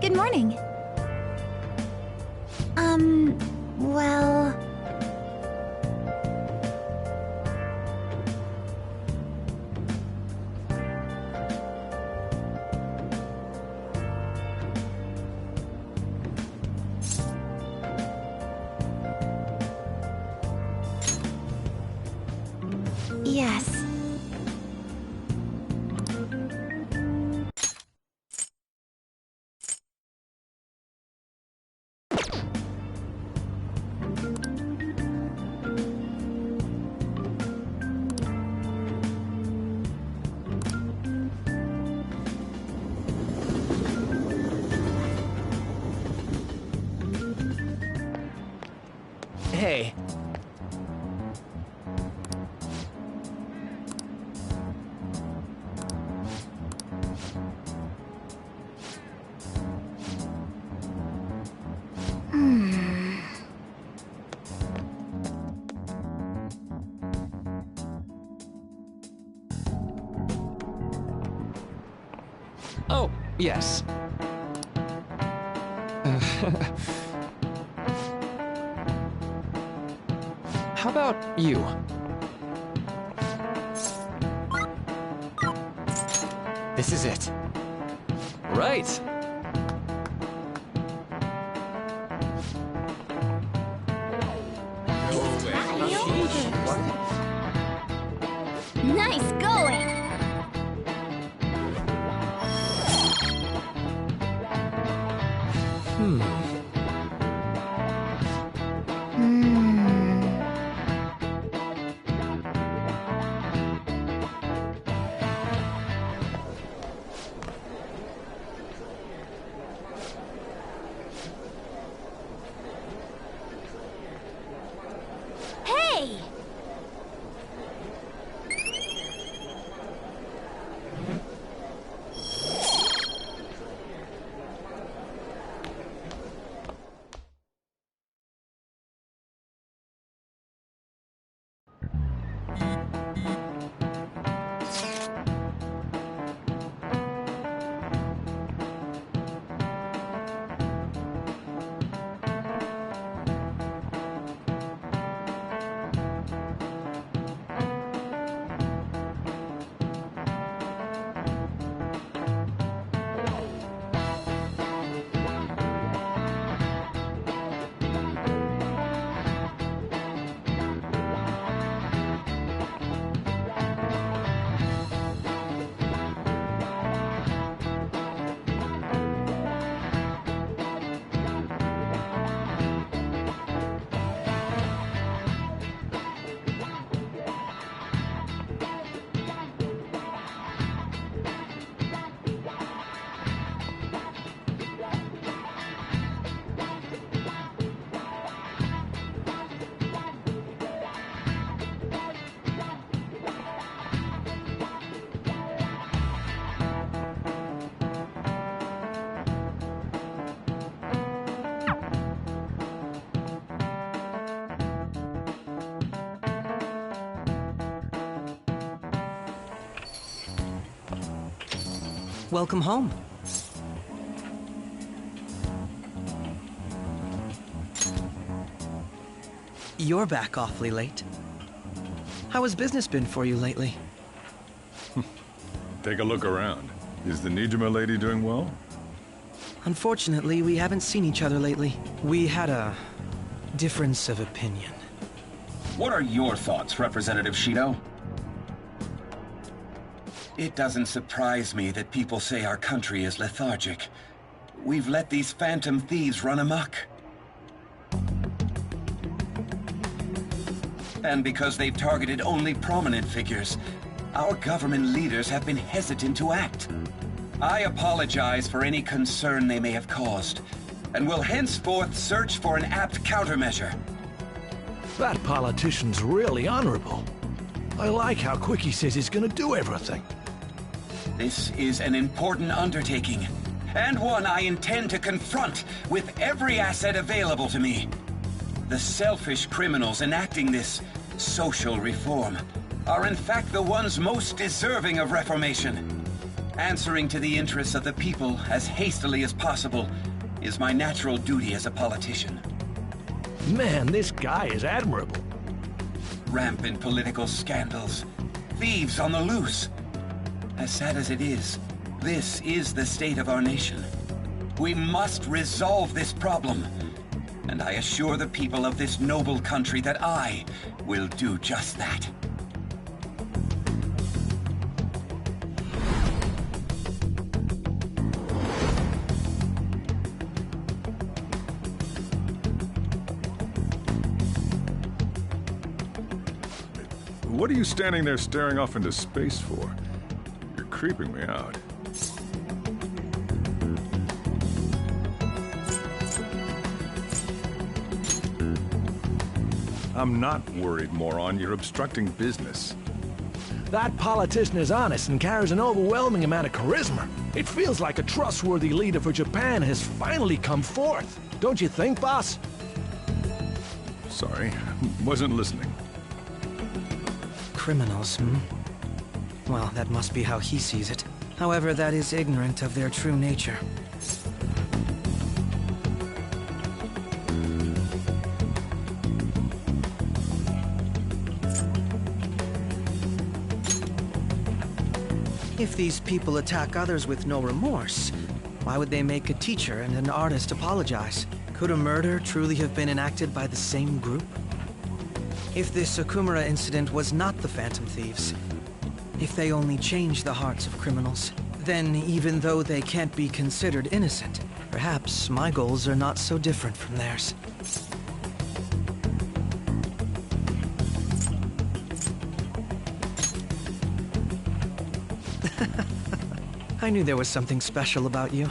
Good morning. Well... Yes. Hey. Oh, Yes. How about you? This is it. Right. Nice going! Hey! Welcome home. You're back awfully late. How has business been for you lately? Take a look around. Is the Nijima lady doing well? Unfortunately, we haven't seen each other lately. We had a difference of opinion. What are your thoughts, Representative Shido? It doesn't surprise me that people say our country is lethargic. We've let these phantom thieves run amok. And because they've targeted only prominent figures, our government leaders have been hesitant to act. I apologize for any concern they may have caused, and will henceforth search for an apt countermeasure. That politician's really honorable. I like how quick he says he's gonna do everything. This is an important undertaking, and one I intend to confront with every asset available to me. The selfish criminals enacting this social reform are in fact the ones most deserving of reformation. Answering to the interests of the people as hastily as possible is my natural duty as a politician. Man, this guy is admirable. Rampant political scandals, thieves on the loose. As sad as it is, this is the state of our nation. We must resolve this problem, and I assure the people of this noble country that I will do just that. What are you standing there staring off into space for? You're creeping me out. I'm not worried, moron. You're obstructing business. That politician is honest and carries an overwhelming amount of charisma. It feels like a trustworthy leader for Japan has finally come forth. Don't you think, boss? Sorry, wasn't listening. Criminals, Well, that must be how he sees it. However, that is ignorant of their true nature. If these people attack others with no remorse, why would they make a teacher and an artist apologize? Could a murder truly have been enacted by the same group? If this Okumura incident was not the Phantom Thieves, if they only changed the hearts of criminals, then even though they can't be considered innocent, perhaps my goals are not so different from theirs. I knew there was something special about you.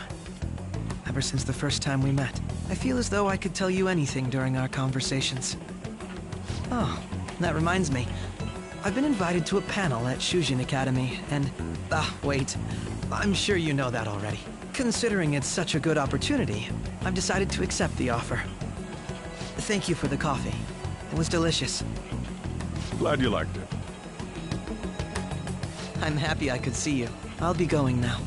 Ever since the first time we met, I feel as though I could tell you anything during our conversations. Oh, that reminds me. I've been invited to a panel at Shujin Academy, and... wait. I'm sure you know that already. Considering it's such a good opportunity, I've decided to accept the offer. Thank you for the coffee. It was delicious. Glad you liked it. I'm happy I could see you. I'll be going now.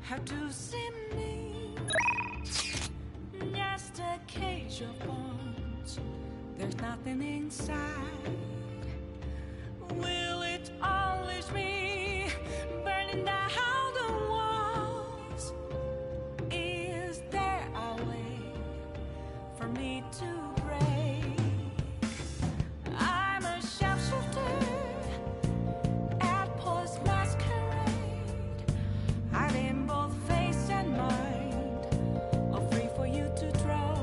Have to see me, just a cage of bones. There's nothing inside. Will it always be burning down the walls? Is there a way for me to break? I'm a sharpshooter at post masquerade. Hiding both face and mind, all free for you to draw.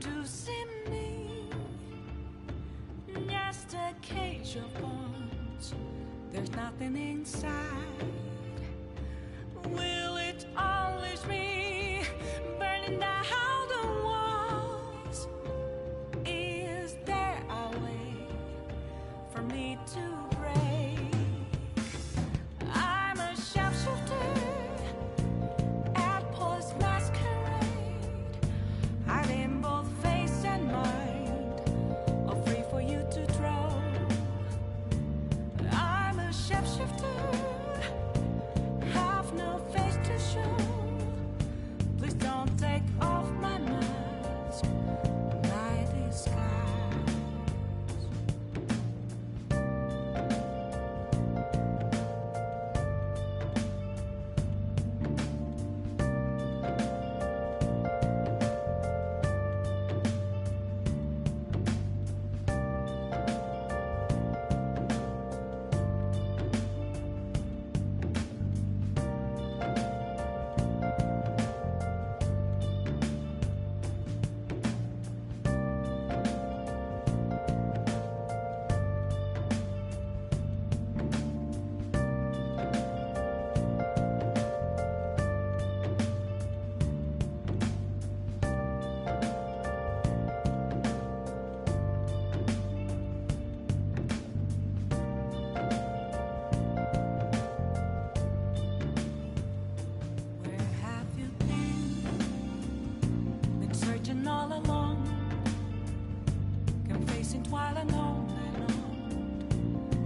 to see me. Just a cage of bones. There's nothing inside. Will it always be burning down the walls? Is there a way for me to break? I'm a sharpshooter at post masquerade, hiding both face and mind, all free for you to draw. I'm a shapeshifter, have no face to show. Please don't take off my mask, my disguise. Where have you been searching all along, confessing while alone and on,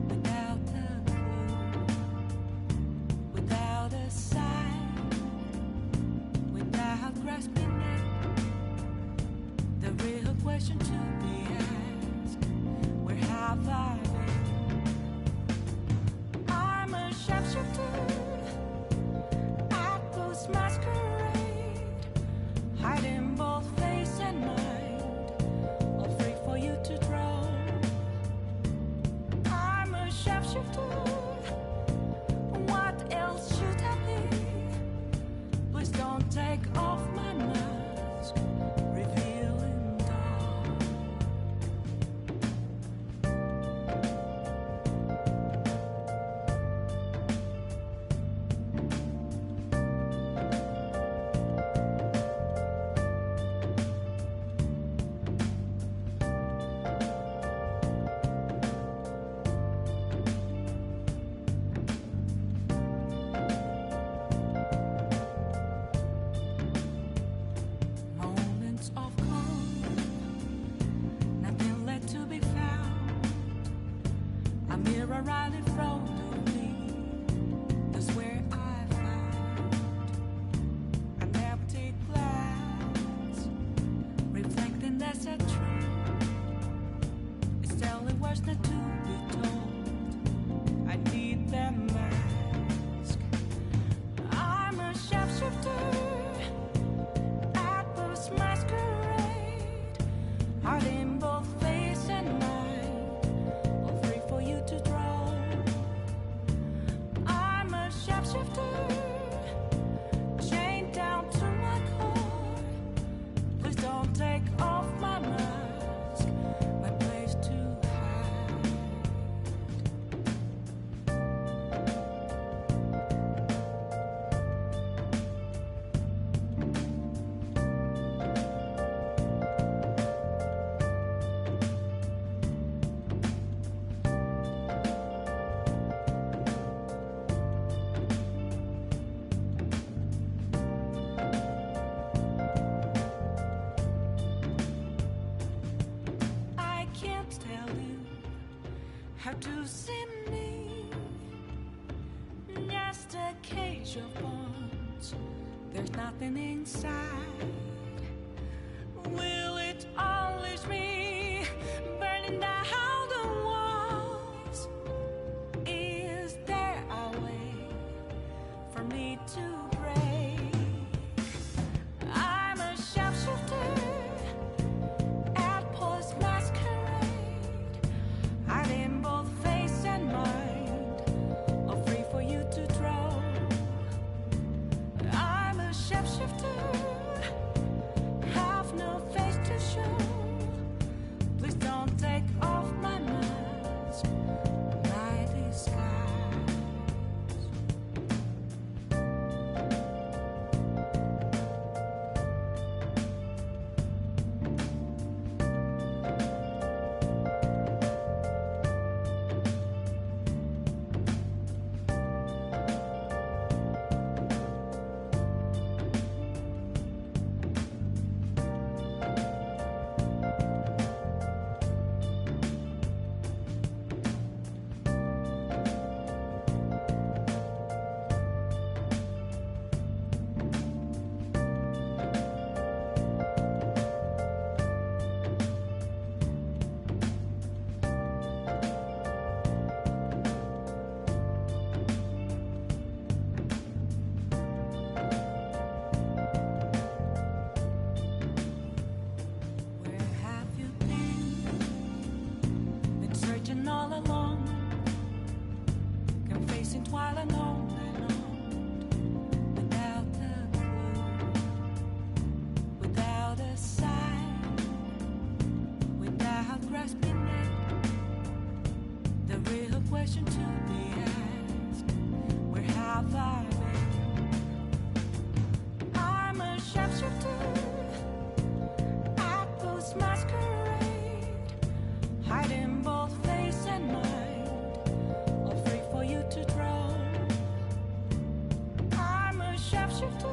without a clue, without a sign, without grasping it. The real question to be asked: where have I been? I'm a sharpshooter at those masquerade, hiding both face and mind, all free for you to draw. I'm a sharpshooter, what else should I be? Please don't take off my mask, revealing dark. Moments of calm, nothing left to be found. A mirror right in front of me, that's where I found an empty glass, reflecting that's a truth. It's telling words not to be told. I need that mask. I'm a sharpshooter at those masquerade, hiding both face and mind, all free for you to draw. I'm a sharpshooter, chained down to my core. Please don't take off my mask, my place to hide. I can't tell you how to see me. Just a cage of bones. There's nothing inside. Will it always be burning down the walls? Is there a way for me to break? I'm a sharpshooter at post masquerade, hiding both face and mind, all free for you to draw. I'm a shapeshifter alone, can face it while alone, without a clue, without a sign, without grasping it. The real question to be asked: where have I been? I'm a sharpshooter at those masquerade, hiding both face and mind, all free for you to draw. I'm a sharpshooter.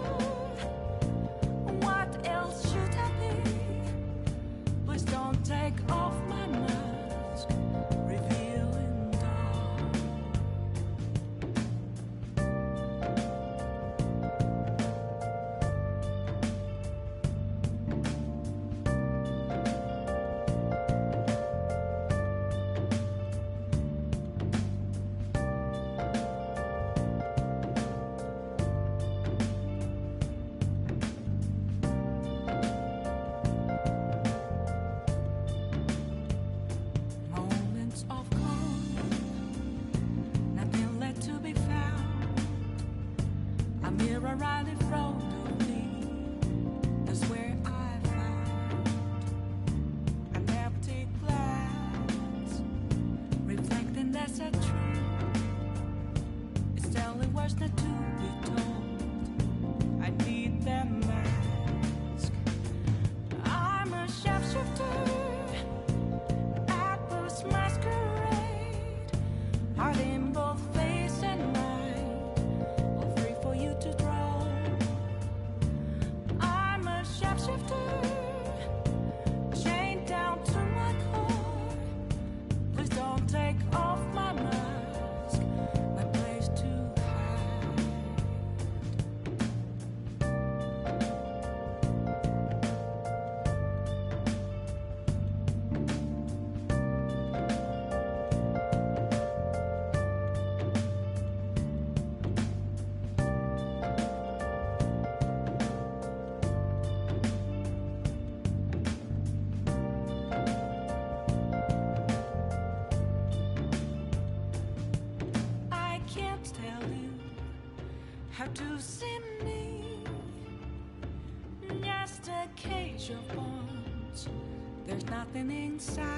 What else should I be? Please don't take off my mask, revealing dawn. Moments of calm, nothing left to be found. A mirror right in front of me, that's where I found an empty glass, reflecting that's a truth. It's telling words not to be told. I need that mask. I'm a sharpshooter at those masquerade, hiding both face and mind, all free for you to draw. I'm a sharpshooter, chained down to my core. Please don't take off my mask, my place to hide. I can't tell you how to see me. Just a cage of bones, there's nothing inside.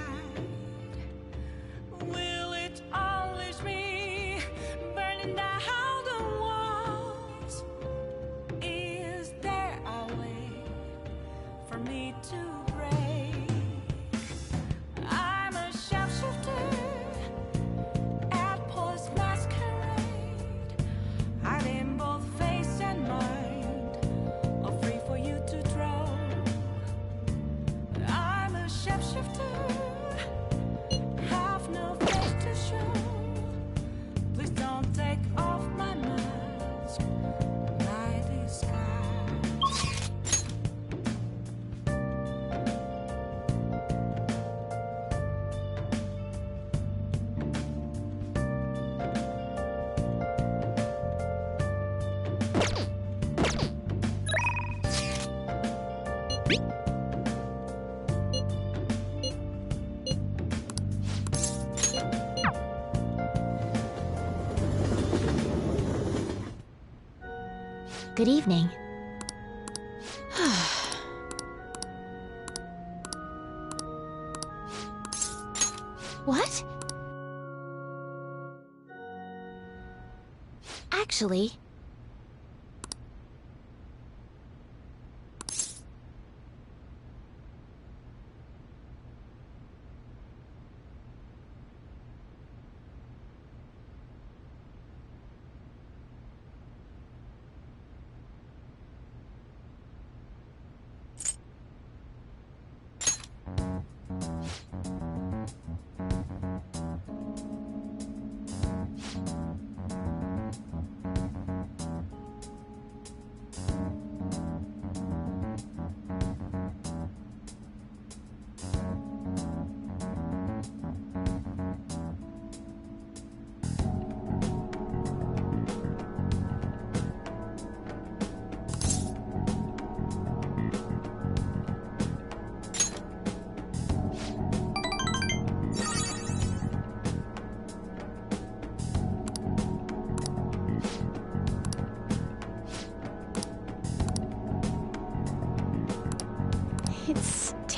Will it always be burning down the walls? Is there a way for me to break? I'm a sharpshooter at post masquerade, hiding both face and mind, all free for you to draw. I'm a sharpshooter, have no face to show. Please don't take off my mask, night is sky. Good evening. What? Actually...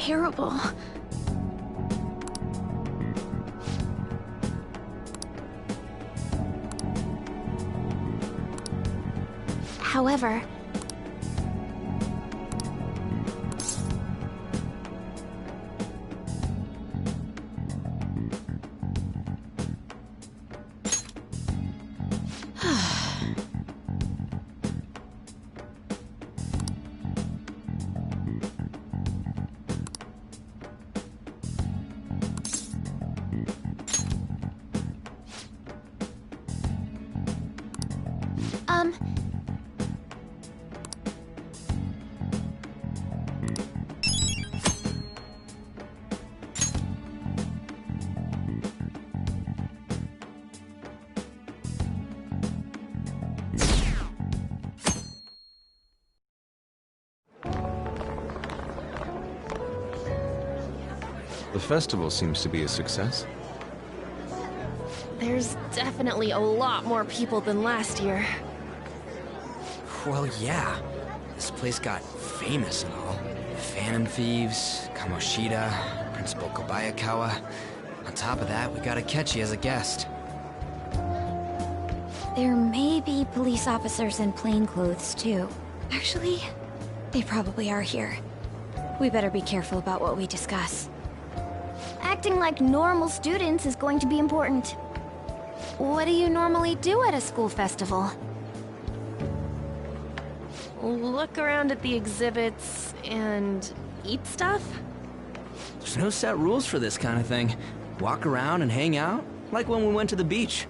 terrible. However, The festival seems to be a success. There's definitely a lot more people than last year. Well, yeah. This place got famous and all. Phantom Thieves, Kamoshida, Principal Kobayakawa. On top of that, we got Akechi as a guest. There may be police officers in plainclothes, too. Actually, they probably are here. We better be careful about what we discuss. acting like normal students is going to be important. What do you normally do at a school festival? Look around at the exhibits and eat stuff? There's no set rules for this kind of thing. Walk around and hang out, like when we went to the beach.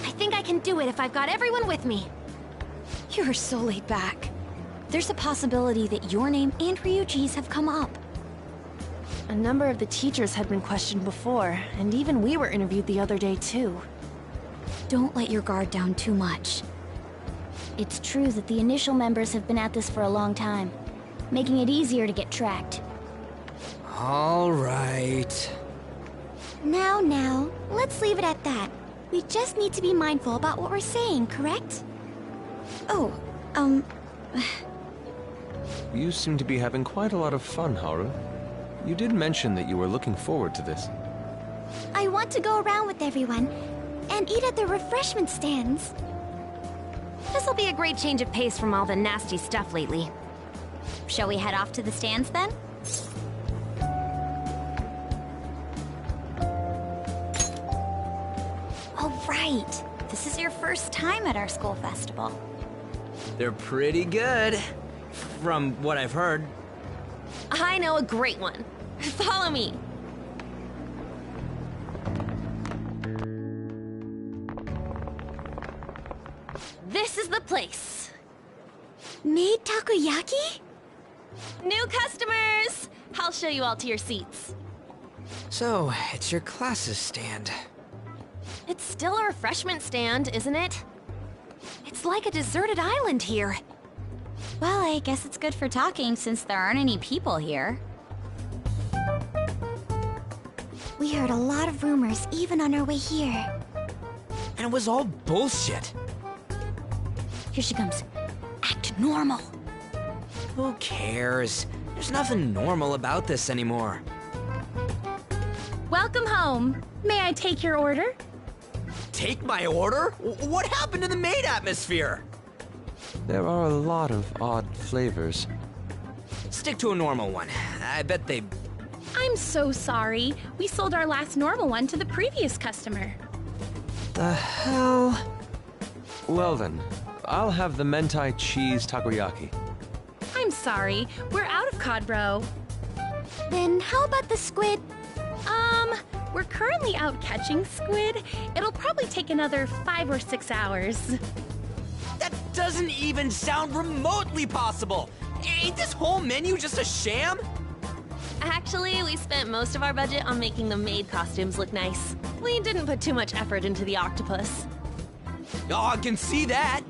I think I can do it if I've got everyone with me. You're so laid back. There's a possibility that your name and Ryuji's have come up. A number of the teachers had been questioned before, and even we were interviewed the other day too. Don't let your guard down too much. It's true that the initial members have been at this for a long time, making it easier to get tracked. All right. Now, let's leave it at that. We just need to be mindful about what we're saying, correct? Oh, You seem to be having quite a lot of fun, Haru. You did mention that you were looking forward to this. I want to go around with everyone and eat at the refreshment stands. This'll be a great change of pace from all the nasty stuff lately. Shall we head off to the stands then? Oh, right. This is your first time at our school festival. They're pretty good, from what I've heard. I know a great one. Follow me. This is the place. Made takoyaki? New customers! I'll show you all to your seats. So, it's your class's stand. It's still a refreshment stand, isn't it? It's like a deserted island here. Well, I guess it's good for talking since there aren't any people here. We heard a lot of rumors even on our way here. And it was all bullshit. Here she comes. Act normal. Who cares? There's nothing normal about this anymore. Welcome home. May I take your order? Take my order? What happened to the maid atmosphere? There are a lot of odd flavors. Stick to a normal one. I bet they... I'm so sorry. We sold our last normal one to the previous customer. The hell? Well then, I'll have the mentai cheese takoyaki. I'm sorry. We're out of cod bro. Then how about the squid? We're currently out catching squid. It'll probably take another 5 or 6 hours. That doesn't even sound remotely possible! Ain't this whole menu just a sham? Actually, we spent most of our budget on making the maid costumes look nice. We didn't put too much effort into the octopus. Oh, I can see that!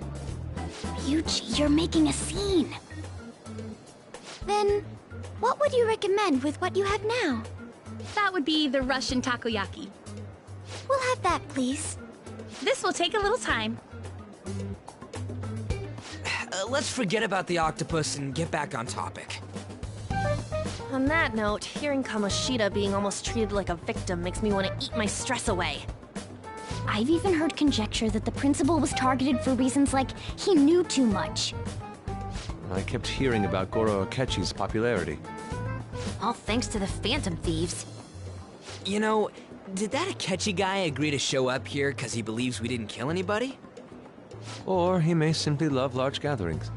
Ryuji, you're making a scene. Then, what would you recommend with what you have now? That would be the Russian takoyaki. We'll have that, please. This will take a little time. let's forget about the octopus and get back on topic. On that note, hearing Kamoshida being almost treated like a victim makes me want to eat my stress away. I've even heard conjecture that the principal was targeted for reasons like he knew too much. I kept hearing about Goro Akechi's popularity. All thanks to the Phantom Thieves. You know, did that Akechi guy agree to show up here because he believes we didn't kill anybody? Or he may simply love large gatherings.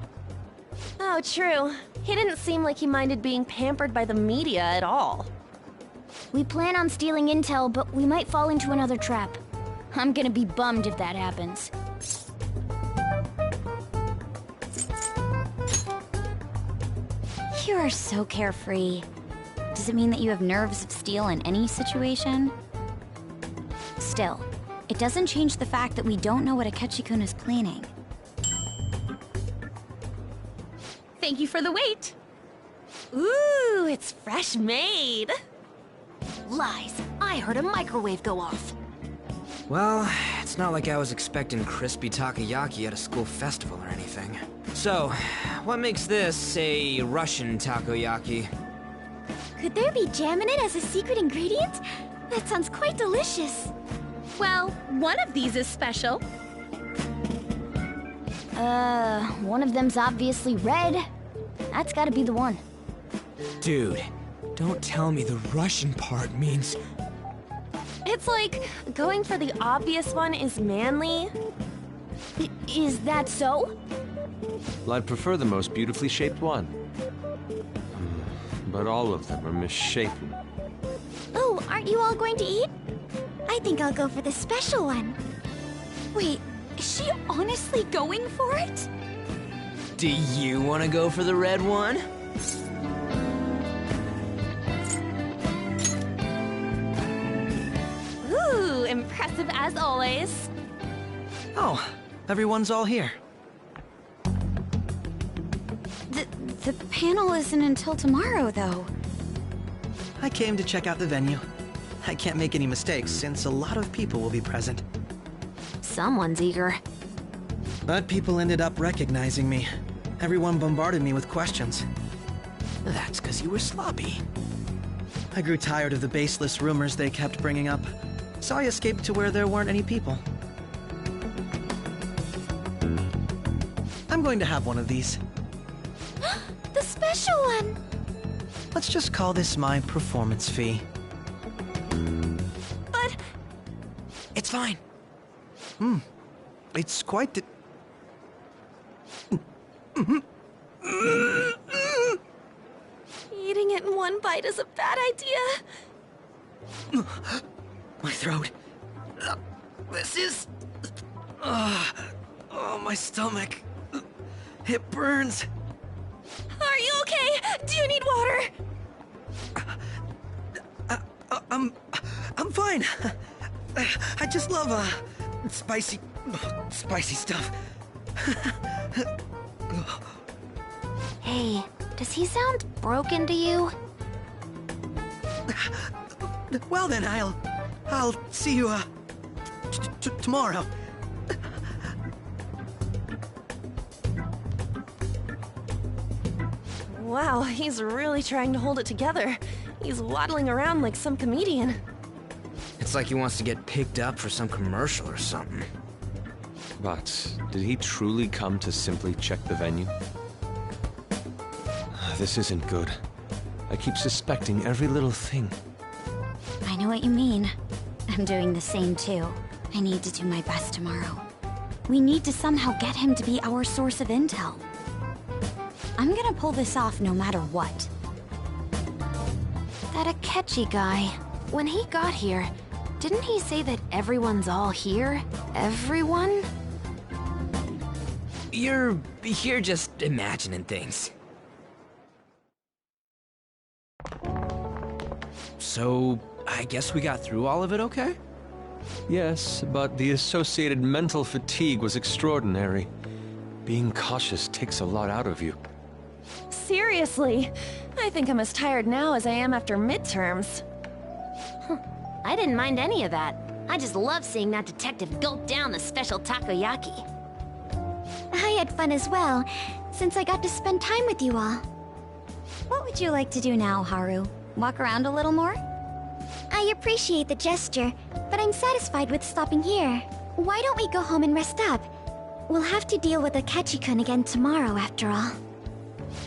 Oh, true. He didn't seem like he minded being pampered by the media at all. We plan on stealing intel, but we might fall into another trap. I'm gonna be bummed if that happens. You are so carefree. Does it mean that you have nerves of steel in any situation? Still, it doesn't change the fact that we don't know what Akechi-kun is planning. Thank you for the wait. Ooh, it's fresh made. Lies. I heard a microwave go off. Well, it's not like I was expecting crispy takoyaki at a school festival or anything. So, what makes this a Russian takoyaki? Could there be jam in it as a secret ingredient? That sounds quite delicious. Well, one of these is special. One of them's obviously red. That's gotta be the one. Dude, don't tell me the Russian part means... It's like going for the obvious one is manly. Is that so? Well, I'd prefer the most beautifully shaped one. But all of them are misshapen. Oh, aren't you all going to eat? I think I'll go for the special one. Wait, is she honestly going for it? Do you want to go for the red one? Ooh, impressive as always. Oh, everyone's all here. The panel isn't until tomorrow, though. I came to check out the venue. I can't make any mistakes since a lot of people will be present. Someone's eager. But people ended up recognizing me. Everyone bombarded me with questions. That's because you were sloppy. I grew tired of the baseless rumors they kept bringing up, so I escaped to where there weren't any people. I'm going to have one of these. The special one! Let's just call this my performance fee. But... It's fine. It's quite the... Eating it in one bite is a bad idea. My throat. This is... Oh, my stomach. It burns. Are you okay? Do you need water? I'm fine. I just love, spicy stuff. Hey, does he sound broken to you? Well then, I'll see you, tomorrow. Wow, he's really trying to hold it together. He's waddling around like some comedian. It's like he wants to get picked up for some commercial or something. But did he truly come to simply check the venue? This isn't good. I keep suspecting every little thing. I know what you mean. I'm doing the same too. I need to do my best tomorrow. We need to somehow get him to be our source of intel. I'm gonna pull this off no matter what. That Akechi guy, when he got here, didn't he say that everyone's all here? Everyone? You're just imagining things. So, I guess we got through all of it okay? Yes, but the associated mental fatigue was extraordinary. Being cautious takes a lot out of you. Seriously, I think I'm as tired now as I am after midterms. I didn't mind any of that. I just love seeing that detective gulp down the special takoyaki. I had fun as well. since I got to spend time with you all. What would you like to do now, Haru? Walk around a little more? I appreciate the gesture, but I'm satisfied with stopping here. Why don't we go home and rest up? We'll have to deal with Akechi-kun again tomorrow, after all.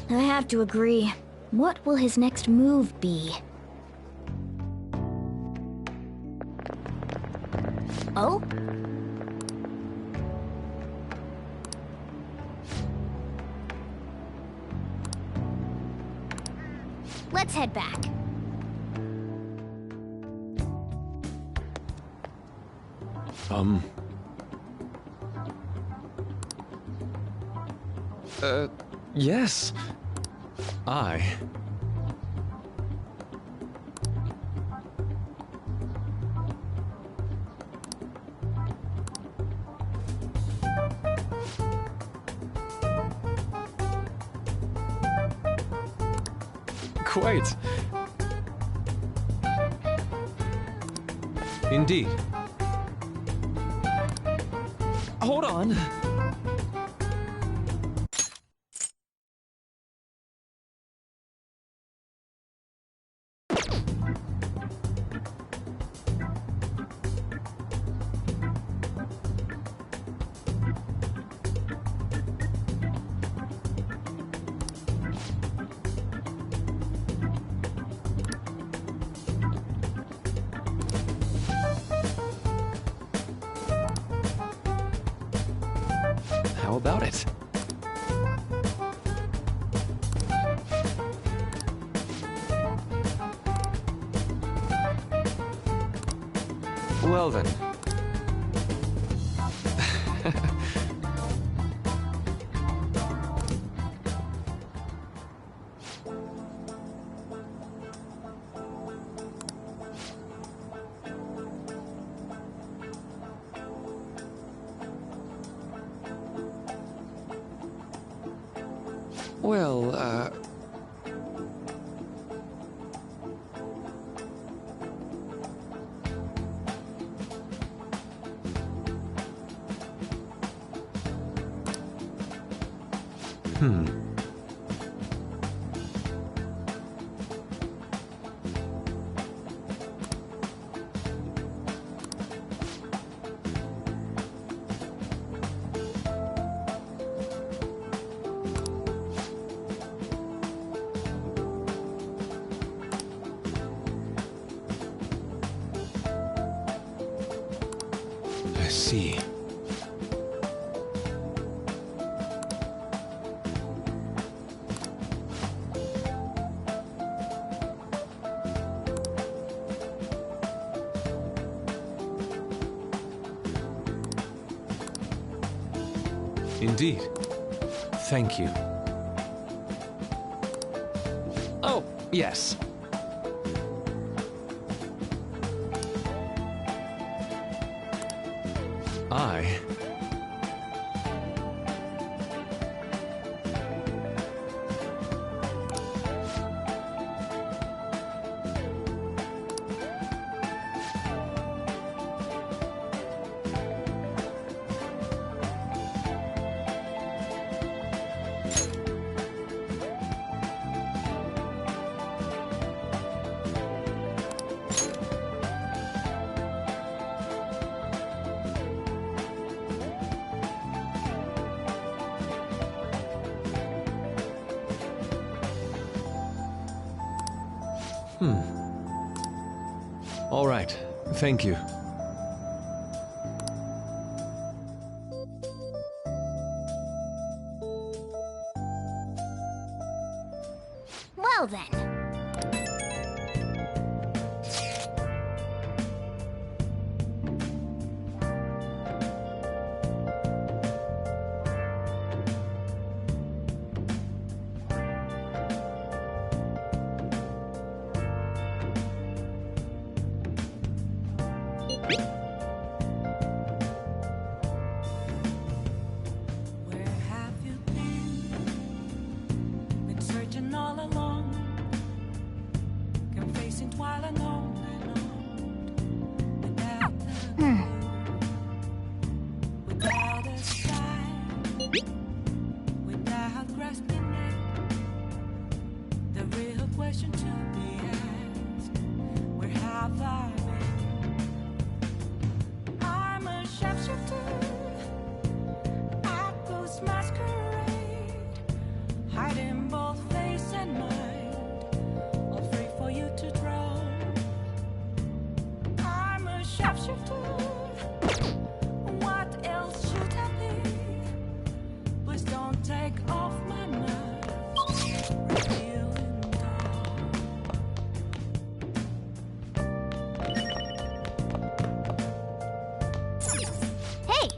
I have to agree. What will his next move be? Oh? Let's head back. Yes. Quite. Indeed. Hold on. How about it? Well then. Well, I see. Indeed. Thank you. Oh, yes. I... All right. Thank you. Well then. Where have you been? Been searching all along, kept facing while alone and on. Without without a sign, without question to be asked. Where have I been? I'm a sharpshooter at Ghost Masquerade, hiding both face and mind, all free for you to draw. I'm a sharpshooter. What else should I be? Please don't take off my mask. Hey!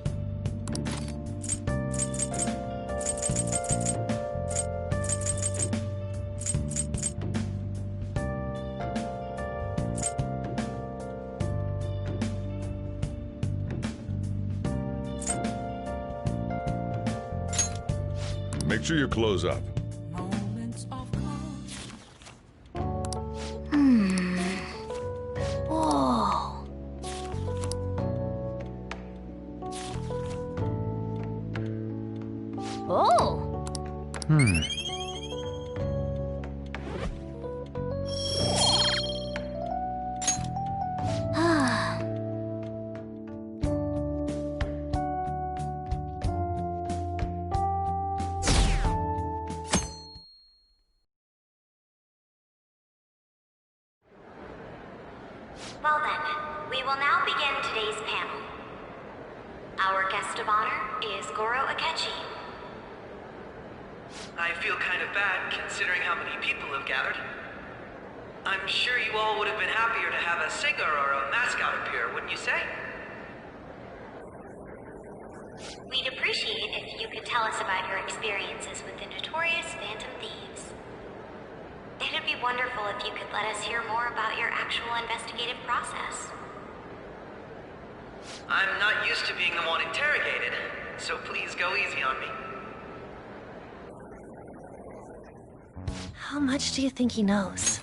Make sure you close up. Whoa. Oh. Ah. Well then, we will now begin today's panel. Our guest of honor is Goro Akechi. I feel kind of bad considering how many people have gathered. I'm sure you all would have been happier to have a singer or a mascot appear, wouldn't you say? We'd appreciate if you could tell us about your experiences with the notorious Phantom Thieves. It'd be wonderful if you could let us hear more about your actual investigative process. I'm not used to being the one interrogated, so please go easy on me. How much do you think he knows?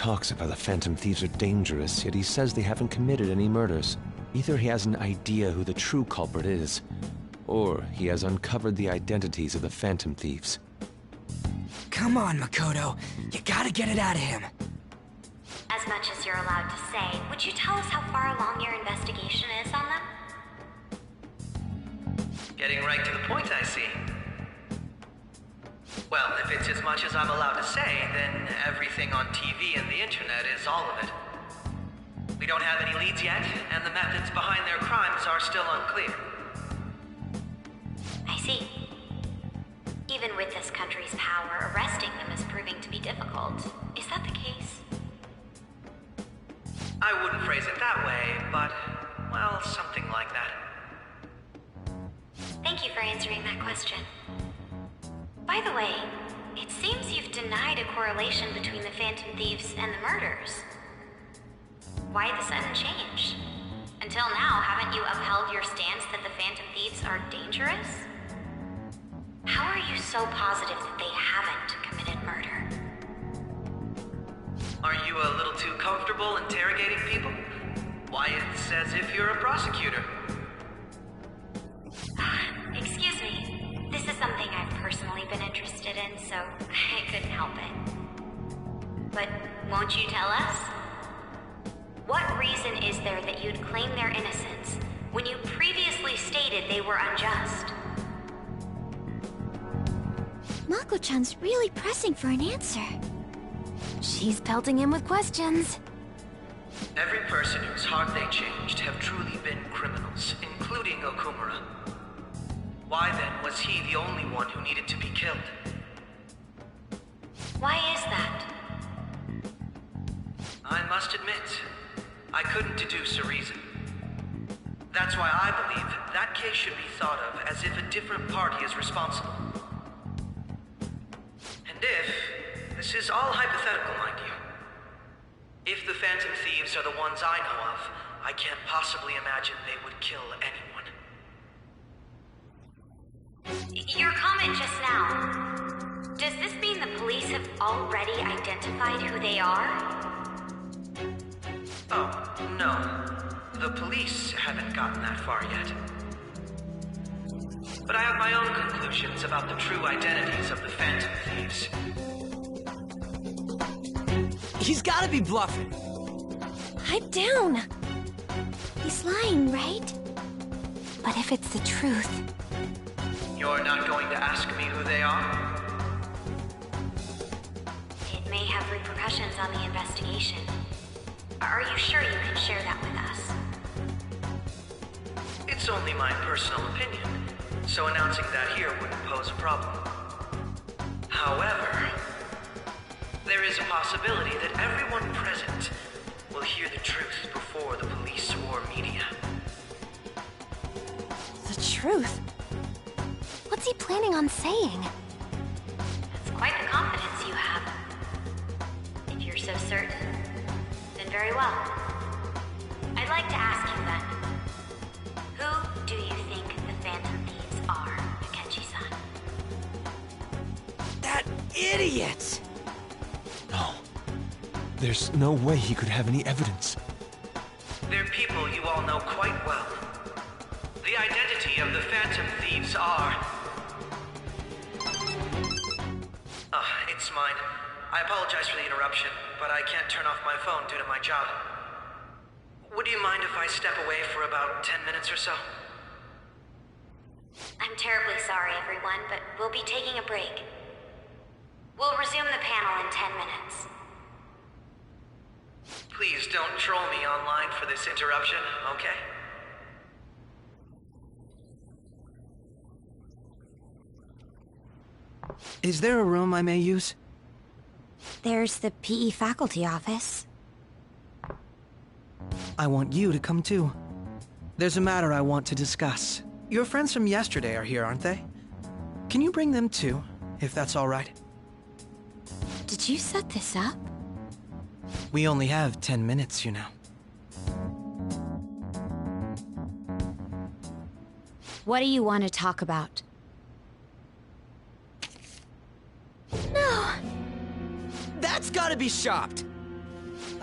talks of how the Phantom Thieves are dangerous, yet he says they haven't committed any murders. Either he has an idea who the true culprit is, or he has uncovered the identities of the Phantom Thieves. Come on, Makoto. You gotta get it out of him. As much as you're allowed to say, would you tell us how far along your investigation is on them? Getting right to the point, I see. Well, if it's as much as I'm allowed to say, then everything on TV and the internet is all of it. We don't have any leads yet, and the methods behind their crimes are still unclear. I see. Even with this country's power, arresting them is proving to be difficult. Is that the case? I wouldn't phrase it that way, but, well, something like that. Thank you for answering that question. By the way, it seems you've denied a correlation between the Phantom Thieves and the murders. Why the sudden change? Until now, haven't you upheld your stance that the Phantom Thieves are dangerous? How are you so positive that they haven't committed murder? Are you a little too comfortable interrogating people? Why, it's as if you're a prosecutor. Excuse me. This is something I've personally been interested in, so I couldn't help it. But won't you tell us? What reason is there that you'd claim their innocence when you previously stated they were unjust? Mako-chan's really pressing for an answer. She's pelting him with questions. Every person whose heart they changed have truly been criminals, including Okumura. Why then was he the only one who needed to be killed? Why is that? I must admit, I couldn't deduce a reason. That's why I believe that case should be thought of as if a different party is responsible. And if, this is all hypothetical, mind you, if the Phantom Thieves are the ones I know of, I can't possibly imagine they would kill anyone. Your comment just now, does this mean the police have already identified who they are? Oh, no. The police haven't gotten that far yet. But I have my own conclusions about the true identities of the Phantom Thieves. He's gotta be bluffing. Pipe down. He's lying, right? But if it's the truth... You're not going to ask me who they are? It may have repercussions on the investigation. Are you sure you can share that with us? It's only my personal opinion, so announcing that here wouldn't pose a problem. However, there is a possibility that everyone present will hear the truth before the police or media. The truth? What's he planning on saying? That's quite the confidence you have. If you're so certain, then very well. I'd like to ask you then, who do you think the Phantom Thieves are, Akechi-san? That idiot! No. There's no way he could have any evidence. They're people you all know quite well. The identity of the Phantom Thieves are... it's mine. I apologize for the interruption, but I can't turn off my phone due to my job. Would you mind if I step away for about 10 minutes or so? I'm terribly sorry, everyone, but we'll be taking a break. We'll resume the panel in 10 minutes. Please don't troll me online for this interruption, okay? Is there a room I may use? There's the PE faculty office. I want you to come too. There's a matter I want to discuss. Your friends from yesterday are here, aren't they? Can you bring them too, if that's all right? Did you set this up? We only have 10 minutes, you know. What do you want to talk about? No! That's gotta be shopped!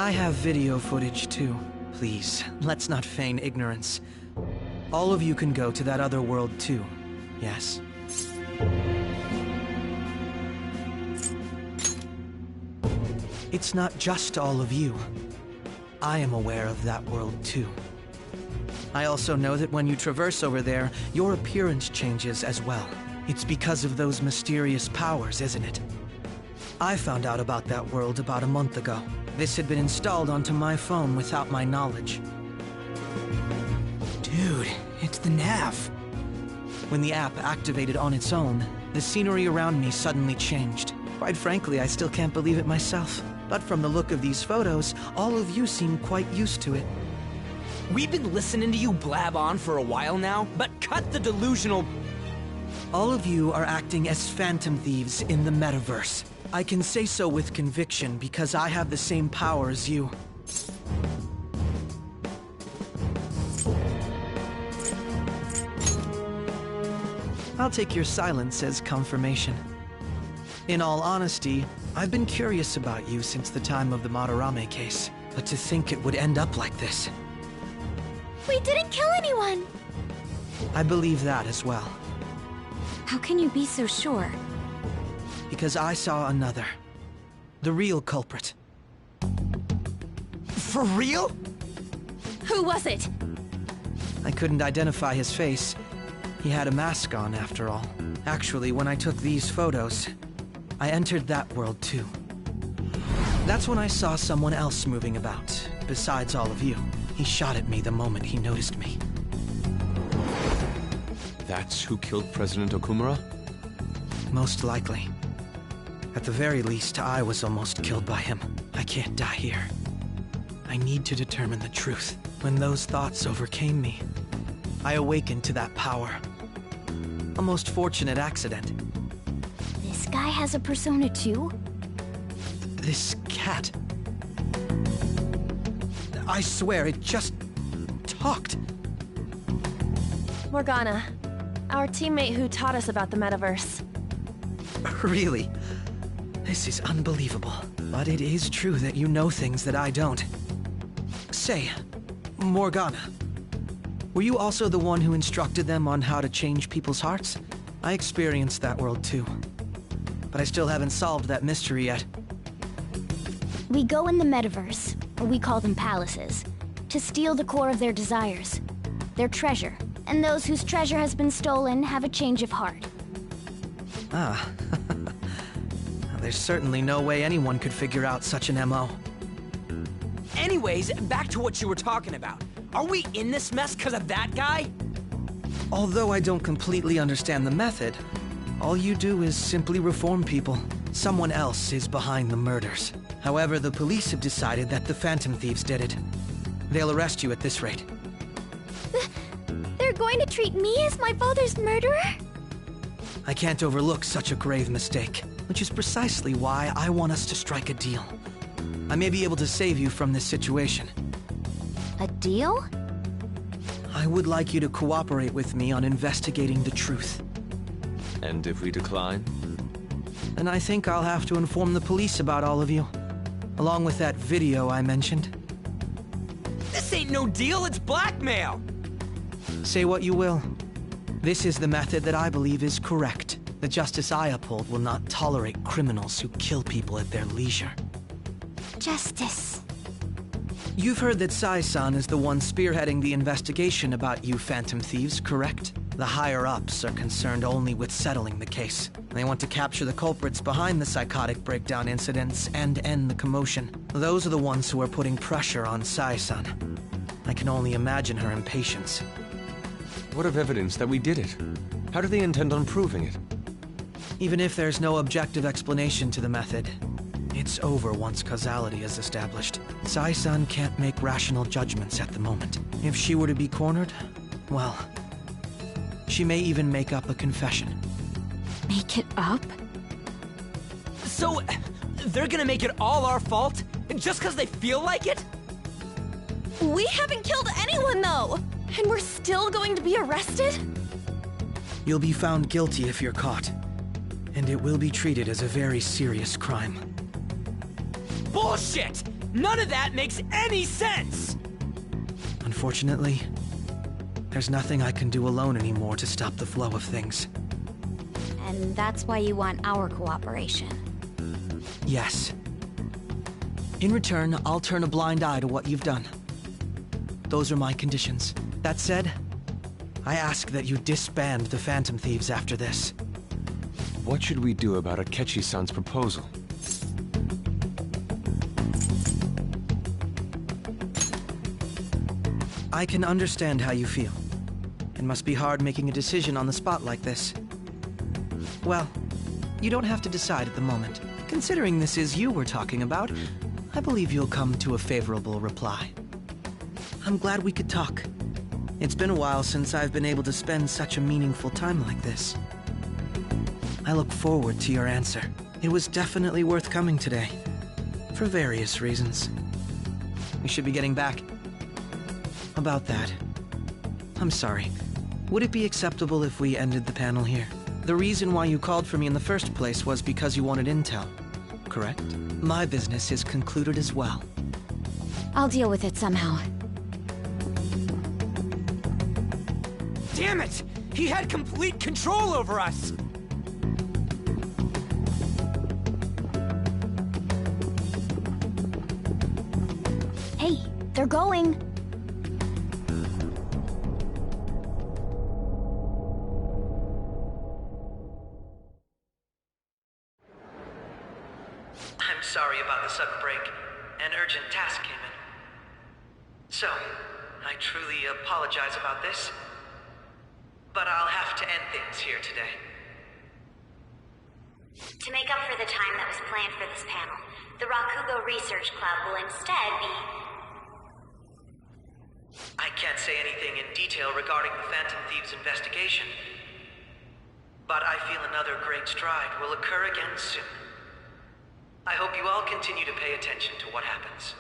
I have video footage too. Please, let's not feign ignorance. All of you can go to that other world too, yes? It's not just all of you. I am aware of that world too. I also know that when you traverse over there, your appearance changes as well. It's because of those mysterious powers, isn't it? I found out about that world about a month ago. This had been installed onto my phone without my knowledge. Dude, it's the nav. When the app activated on its own, the scenery around me suddenly changed. Quite frankly, I still can't believe it myself. But from the look of these photos, all of you seem quite used to it. We've been listening to you blab on for a while now, but cut the delusional... All of you are acting as phantom thieves in the metaverse. I can say so with conviction because I have the same power as you. I'll take your silence as confirmation. In all honesty, I've been curious about you since the time of the Madarame case, but to think it would end up like this. We didn't kill anyone! I believe that as well. How can you be so sure? Because I saw another. The real culprit. For real? Who was it? I couldn't identify his face. He had a mask on, after all. Actually, when I took these photos, I entered that world too. That's when I saw someone else moving about, besides all of you. He shot at me the moment he noticed me. That's who killed President Okumura? Most likely. At the very least, I was almost killed by him. I can't die here. I need to determine the truth. When those thoughts overcame me, I awakened to that power. A most fortunate accident. This guy has a persona too? This cat. I swear, it just talked. Morgana, our teammate who taught us about the metaverse. Really? This is unbelievable. But it is true that you know things that I don't. Say, Morgana, were you also the one who instructed them on how to change people's hearts? I experienced that world too. But I still haven't solved that mystery yet. We go in the metaverse, or we call them palaces, to steal the core of their desires, their treasure. And those whose treasure has been stolen have a change of heart. Ah. There's certainly no way anyone could figure out such an MO. Anyways, back to what you were talking about. Are we in this mess because of that guy? Although I don't completely understand the method, all you do is simply reform people. Someone else is behind the murders. However, the police have decided that the Phantom Thieves did it. They'll arrest you at this rate. They're going to treat me as my father's murderer? I can't overlook such a grave mistake, which is precisely why I want us to strike a deal. I may be able to save you from this situation. A deal? I would like you to cooperate with me on investigating the truth. And if we decline? Then I think I'll have to inform the police about all of you, along with that video I mentioned. This ain't no deal, it's blackmail! Say what you will. This is the method that I believe is correct. The justice I uphold will not tolerate criminals who kill people at their leisure. Justice. You've heard that Sai-san is the one spearheading the investigation about you Phantom Thieves, correct? The higher-ups are concerned only with settling the case. They want to capture the culprits behind the psychotic breakdown incidents and end the commotion. Those are the ones who are putting pressure on Sai-san. I can only imagine her impatience. What of evidence that we did it? How do they intend on proving it? Even if there's no objective explanation to the method, it's over once causality is established. Sai-san can't make rational judgments at the moment. If she were to be cornered, well, she may even make up a confession. Make it up? So, they're gonna make it all our fault? Just because they feel like it? We haven't killed anyone, though! And we're still going to be arrested? You'll be found guilty if you're caught. And it will be treated as a very serious crime. Bullshit! None of that makes any sense! Unfortunately, there's nothing I can do alone anymore to stop the flow of things. And that's why you want our cooperation. Yes. In return, I'll turn a blind eye to what you've done. Those are my conditions. That said, I ask that you disband the Phantom Thieves after this. What should we do about Akechi-san's proposal? I can understand how you feel. It must be hard making a decision on the spot like this. Well, you don't have to decide at the moment. Considering this is you we're talking about, I believe you'll come to a favorable reply. I'm glad we could talk. It's been a while since I've been able to spend such a meaningful time like this. I look forward to your answer. It was definitely worth coming today, for various reasons. We should be getting back. About that, I'm sorry. Would it be acceptable if we ended the panel here? The reason why you called for me in the first place was because you wanted intel, correct? My business is concluded as well. I'll deal with it somehow. Damn it! He had complete control over us! Hey, they're going! I'm sorry about the sudden break. An urgent task came in. So, I truly apologize about this. But I'll have to end things here today. To make up for the time that was planned for this panel, the Rakugo Research Club will instead be... I can't say anything in detail regarding the Phantom Thieves investigation. But I feel another great stride will occur again soon. I hope you all continue to pay attention to what happens.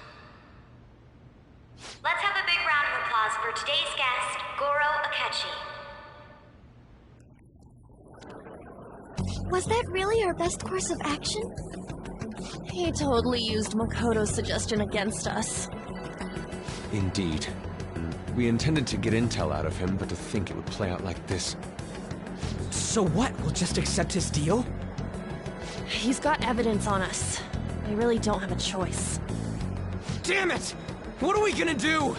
Let's have a big round of applause for today's guest, Goro Akechi. Was that really our best course of action? He totally used Makoto's suggestion against us. Indeed. We intended to get intel out of him, but to think it would play out like this. So what? We'll just accept his deal? He's got evidence on us. We really don't have a choice. Damn it! What are we gonna do?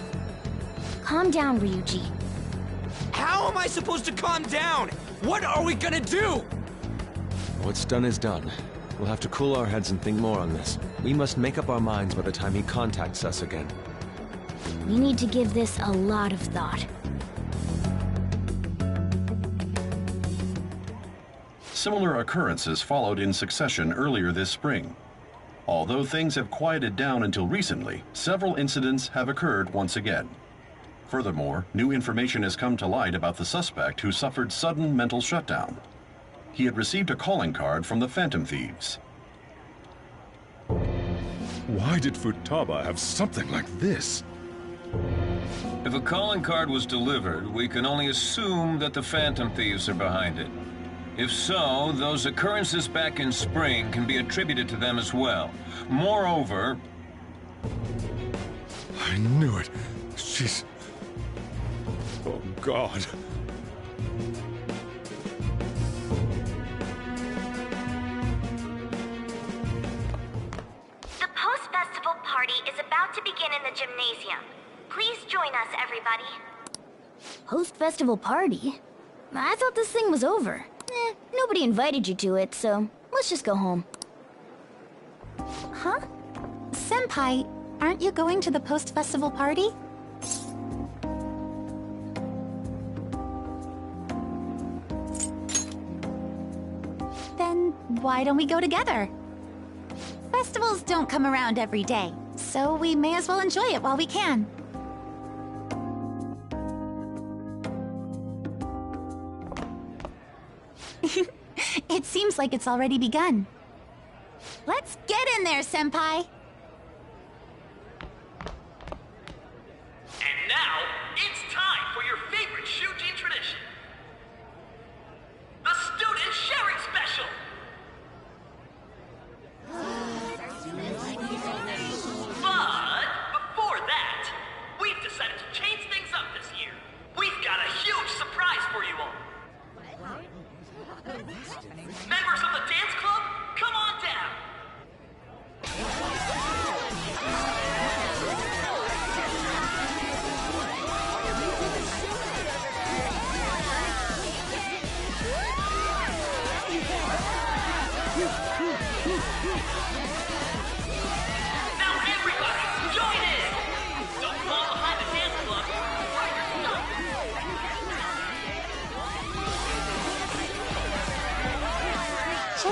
Calm down, Ryuji. How am I supposed to calm down? What are we gonna do? What's done is done. We'll have to cool our heads and think more on this. We must make up our minds by the time he contacts us again. We need to give this a lot of thought. Similar occurrences followed in succession earlier this spring. Although things have quieted down until recently, several incidents have occurred once again. Furthermore, new information has come to light about the suspect who suffered sudden mental shutdown. He had received a calling card from the Phantom Thieves. Why did Futaba have something like this? If a calling card was delivered, we can only assume that the Phantom Thieves are behind it. If so, those occurrences back in spring can be attributed to them as well. Moreover... I knew it. She's... Oh, God. The post-festival party is about to begin in the gymnasium. Please join us, everybody. Post-festival party? I thought this thing was over. Nobody invited you to it, so let's just go home. Huh? Senpai, aren't you going to the post-festival party? Then why don't we go together? Festivals don't come around every day, so we may as well enjoy it while we can. It seems like it's already begun. Let's get in there, Senpai! And now, it's time for your favorite Shujin tradition. The Student Sharing Special! But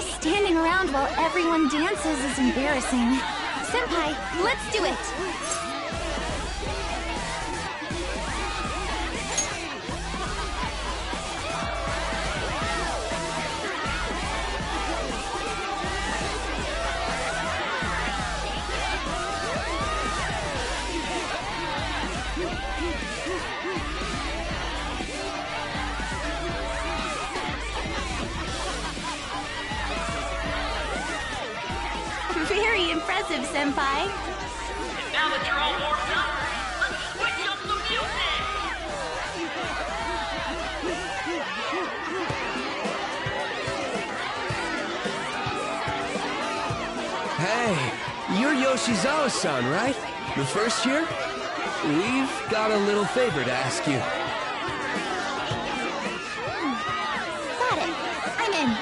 Just standing around while everyone dances is embarrassing. Senpai, let's do it! Very impressive, Senpai. And now that you're all warmed up, let's switch up the music! Hey, you're Yoshizawa's son, right? The first year? We've got a little favor to ask you. Got it. I'm in.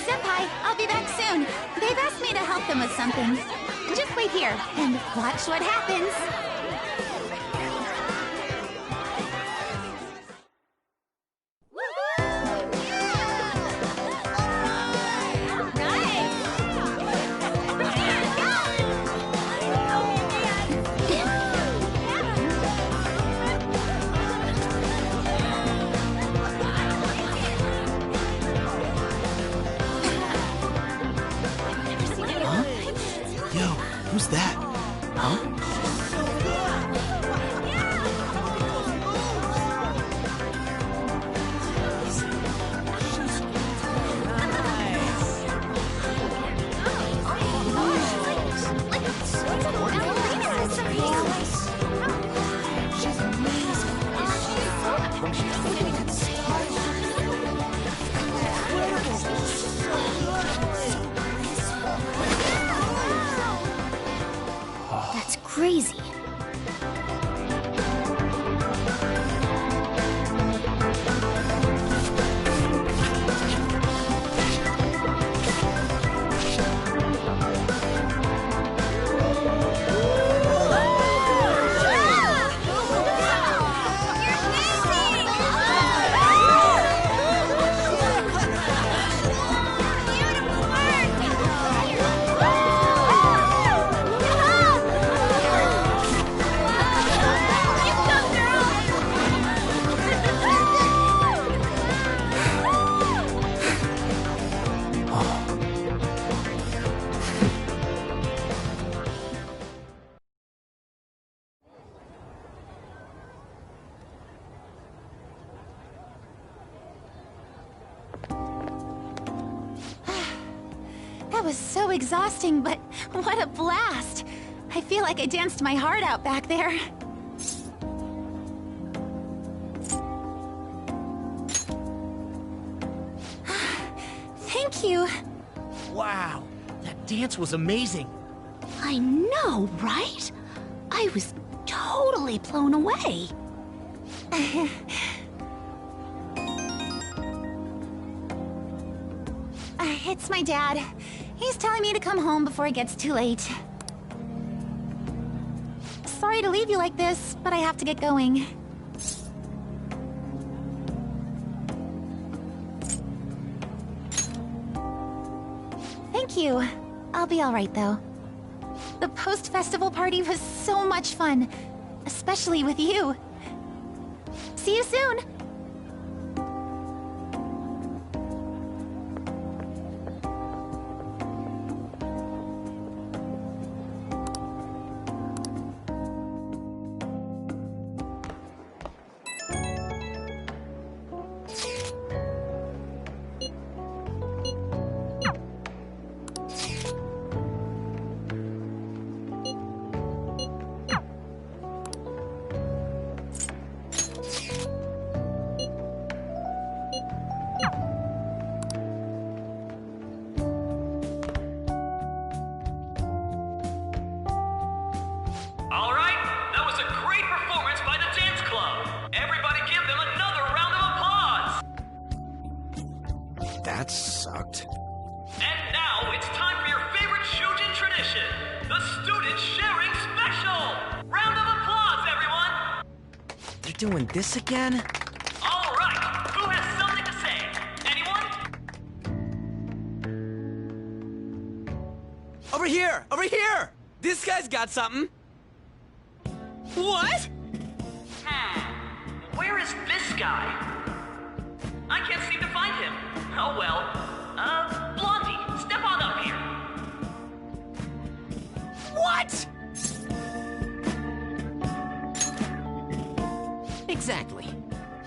Senpai, I'll be back soon. They've asked me to help them with something. Just wait here and watch what happens. Who's that? Huh? That's crazy. That was so exhausting, but what a blast! I feel like I danced my heart out back there. Thank you. Wow, that dance was amazing. I know, right? I was totally blown away. It's my dad. He's telling me to come home before it gets too late. Sorry to leave you like this, but I have to get going. Thank you. I'll be all right, though. The post-festival party was so much fun, especially with you. See you soon! That sucked. And now it's time for your favorite Shujin tradition, the Student Sharing Special! Round of applause, everyone! They're doing this again? All right, who has something to say? Anyone? over here! This guy's got something. What? Where is this guy? I can't seem to find him. Oh well. Blondie, step on up here. What? Exactly.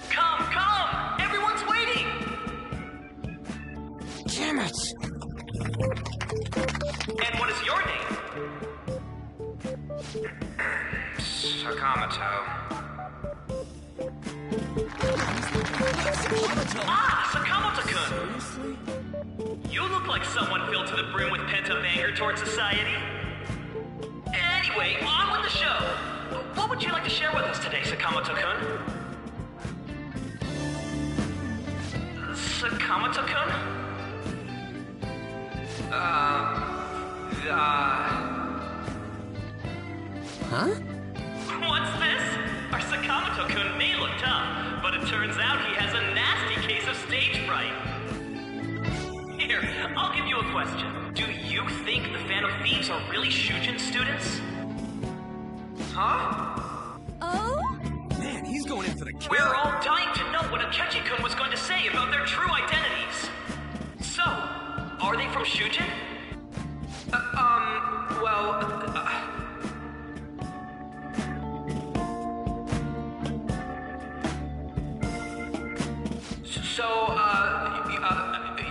Come! Everyone's waiting! Damn it! And what is your name? Sakamoto. Sakamoto-kun! You look like someone filled to the brim with pent-up anger towards society. Anyway, on with the show. What would you like to share with us today, Sakamoto-kun? Sakamoto-kun? Huh? What's this? Our Sakamoto-kun may look tough, but it turns out he has a nasty case of stage fright. Here, I'll give you a question. Do you think the Phantom Thieves are really Shujin students? Huh? Oh? Man, he's going in for the kill. We're all dying to know what Akechi-kun was going to say about their true identities. So, are they from Shujin?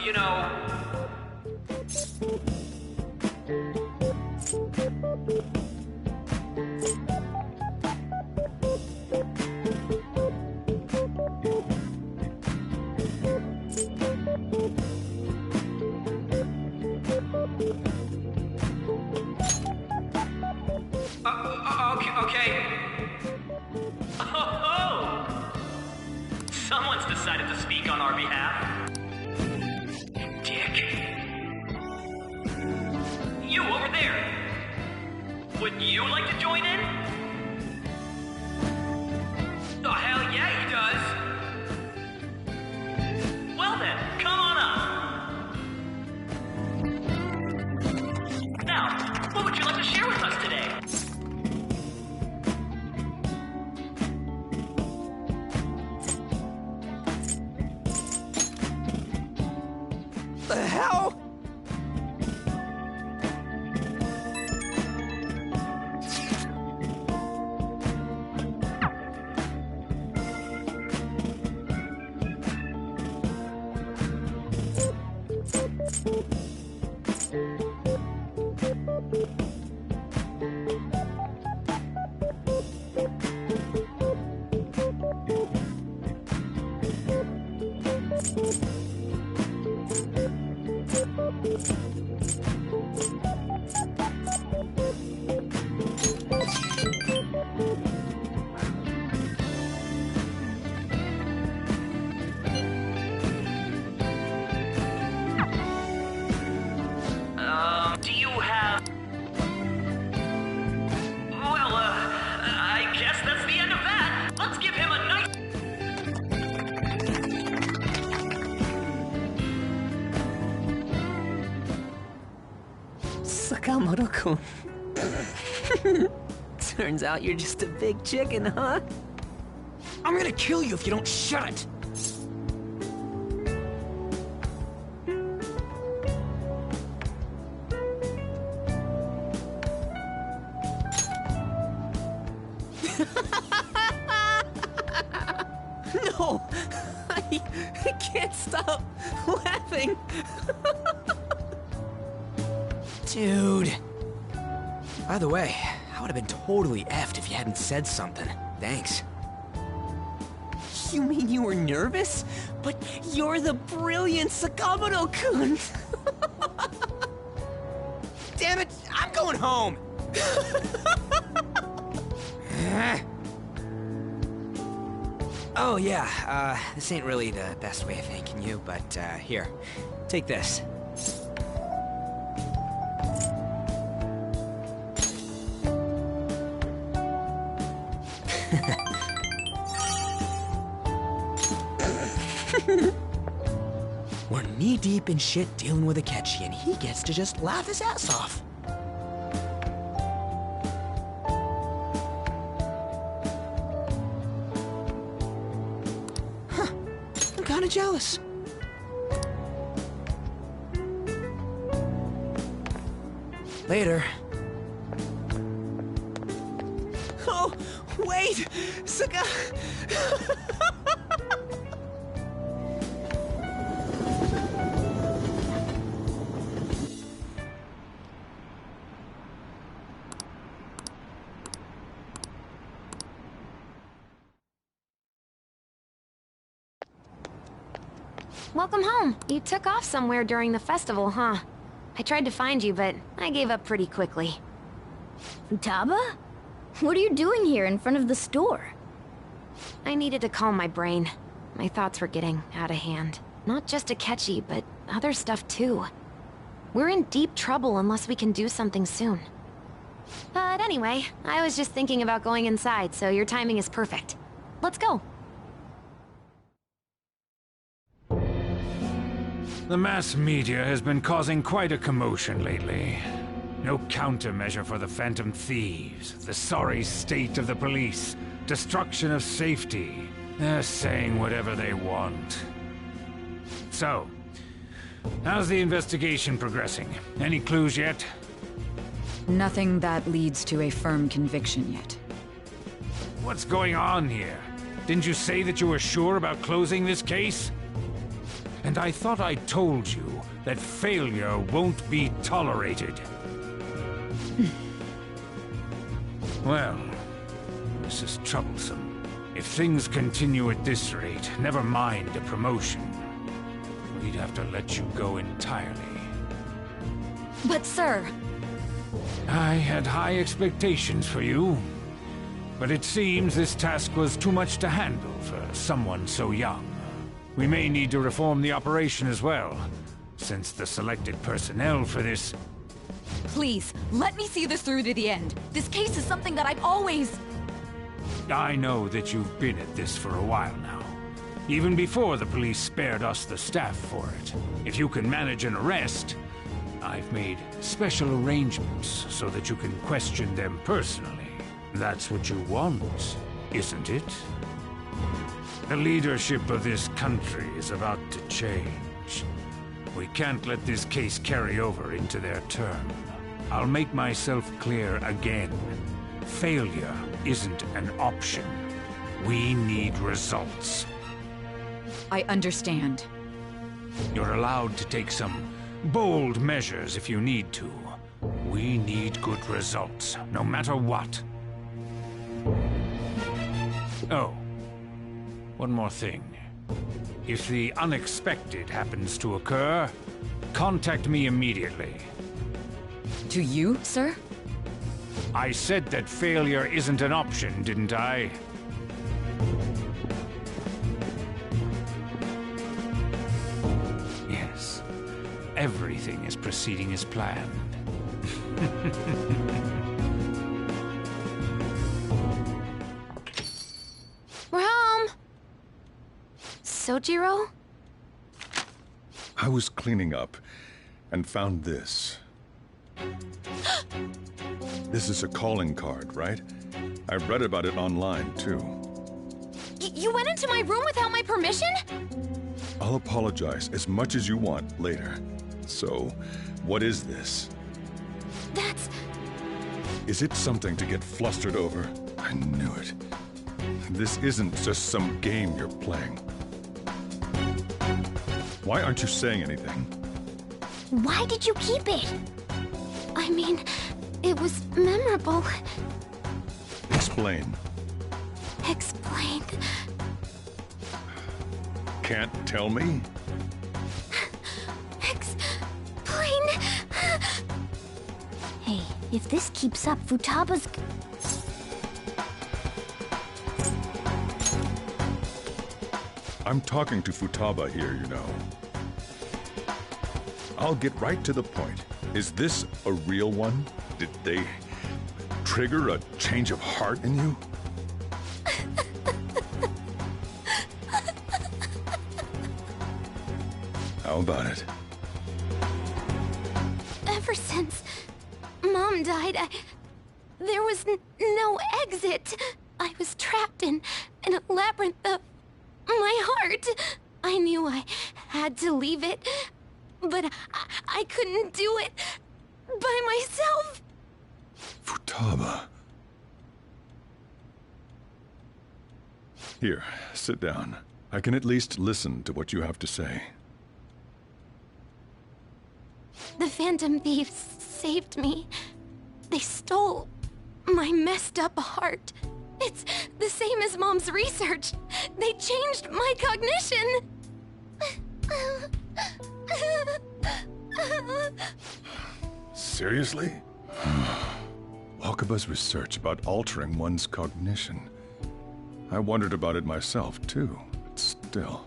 You know... Okay. Oh! Someone's decided to speak on our behalf. Dick. You over there. Would you like to join in? Oh, hell yeah, he does. Well then, come on up. Now, what would you like to share with us today? The hell? Do you have... Well, I guess that's the end of that. Let's give him a nice... Sakamoto-kun. Turns out you're just a big chicken, huh? I'm gonna kill you if you don't shut it! No! I can't stop laughing! Dude. By the way, I would have been totally effed if you hadn't said something. Thanks. You mean you were nervous? But you're the brilliant Sakamoto-kun! Damn it, I'm going home! Oh yeah, this ain't really the best way of thanking you, but here, take this. We're knee-deep in shit dealing with Akechi, and he gets to just laugh his ass off. kinda jealous. Later. Oh, wait! Suka! Welcome home. You took off somewhere during the festival, huh? I tried to find you, but I gave up pretty quickly. Futaba? What are you doing here in front of the store? I needed to calm my brain. My thoughts were getting out of hand. Not just Akechi, but other stuff too. We're in deep trouble unless we can do something soon. But anyway, I was just thinking about going inside, so your timing is perfect. Let's go. The mass media has been causing quite a commotion lately. No countermeasure for the Phantom Thieves, the sorry state of the police, destruction of safety. They're saying whatever they want. So, how's the investigation progressing? Any clues yet? Nothing that leads to a firm conviction yet. What's going on here? Didn't you say that you were sure about closing this case? And I thought I told you that failure won't be tolerated. Well, this is troublesome. If things continue at this rate, never mind a promotion. We'd have to let you go entirely. But sir... I had high expectations for you. But it seems this task was too much to handle for someone so young. We may need to reform the operation as well, since the selected personnel for this... Please, let me see this through to the end. This case is something that I've always... I know that you've been at this for a while now. Even before the police spared us the staff for it. If you can manage an arrest, I've made special arrangements so that you can question them personally. That's what you want, isn't it? The leadership of this country is about to change. We can't let this case carry over into their term. I'll make myself clear again. Failure isn't an option. We need results. I understand. You're allowed to take some bold measures if you need to. We need good results, no matter what. Oh. One more thing. If the unexpected happens to occur, contact me immediately. To you, sir? I said that failure isn't an option, didn't I? Yes. Everything is proceeding as planned. We're home! Sojiro? I was cleaning up and found this. This is a calling card, right? I read about it online, too. You went into my room without my permission? I'll apologize as much as you want later. So, what is this? That's... Is it something to get flustered over? I knew it. This isn't just some game you're playing. Why aren't you saying anything? Why did you keep it? I mean, it was memorable. Explain. Explain. Can't tell me? Explain. Hey, if this keeps up, Futaba's... I'm talking to Futaba here, you know. I'll get right to the point. Is this a real one? Did they trigger a change of heart in you? How about it? Ever since Mom died, there was no exit. I was trapped in a labyrinth of my heart. I knew I had to leave it, but I couldn't do it by myself. Futaba. Here, sit down. I can at least listen to what you have to say. The Phantom Thieves saved me. They stole my messed up heart. It's the same as Mom's research. They changed my cognition. Seriously? Wakaba's research about altering one's cognition. I wondered about it myself, too, but still.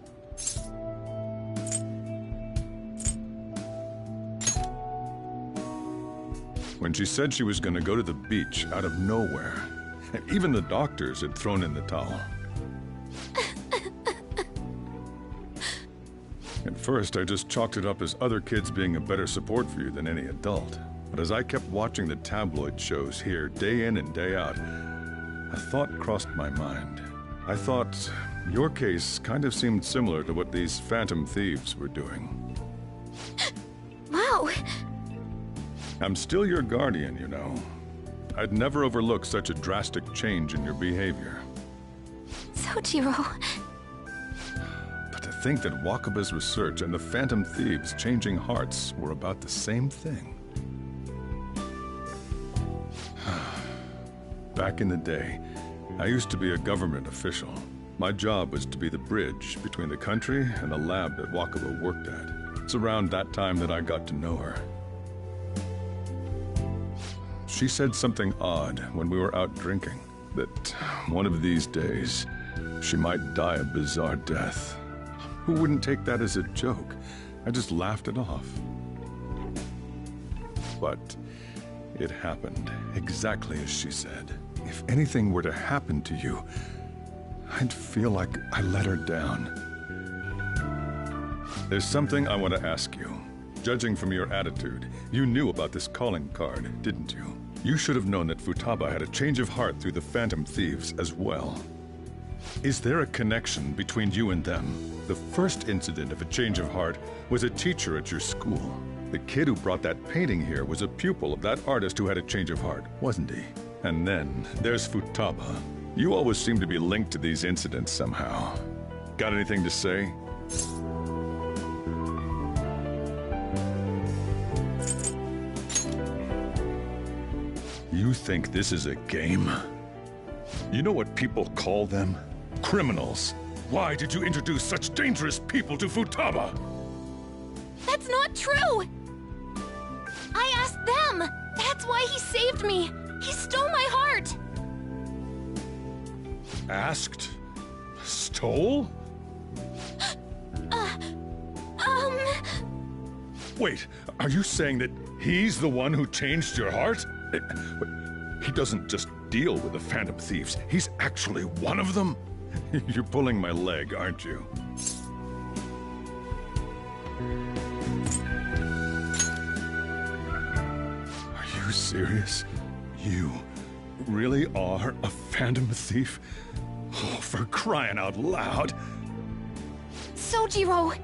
When she said she was going to go to the beach out of nowhere, even the doctors had thrown in the towel. At first, I just chalked it up as other kids being a better support for you than any adult. But as I kept watching the tabloid shows here, day in and day out, a thought crossed my mind. I thought your case kind of seemed similar to what these Phantom Thieves were doing. Wow. I'm still your guardian, you know. I'd never overlook such a drastic change in your behavior. Sojiro. But to think that Wakaba's research and the Phantom Thieves changing hearts were about the same thing. Back in the day, I used to be a government official. My job was to be the bridge between the country and the lab that Wakaba worked at. It's around that time that I got to know her. She said something odd when we were out drinking, that one of these days, she might die a bizarre death. Who wouldn't take that as a joke? I just laughed it off. But it happened exactly as she said. If anything were to happen to you, I'd feel like I let her down. There's something I want to ask you. Judging from your attitude, you knew about this calling card, didn't you? You should have known that Futaba had a change of heart through the Phantom Thieves as well. Is there a connection between you and them? The first incident of a change of heart was a teacher at your school. The kid who brought that painting here was a pupil of that artist who had a change of heart, wasn't he? And then there's Futaba. You always seem to be linked to these incidents somehow. Got anything to say? You think this is a game? You know what people call them? Criminals. Why did you introduce such dangerous people to Futaba? That's not true! I asked them! That's why he saved me! He stole my heart! Asked? Stole? Wait, are you saying that he's the one who changed your heart? He doesn't just deal with the Phantom Thieves. He's actually one of them? You're pulling my leg, aren't you? Are you serious? You really are a Phantom Thief? Oh, for crying out loud! Sojiro!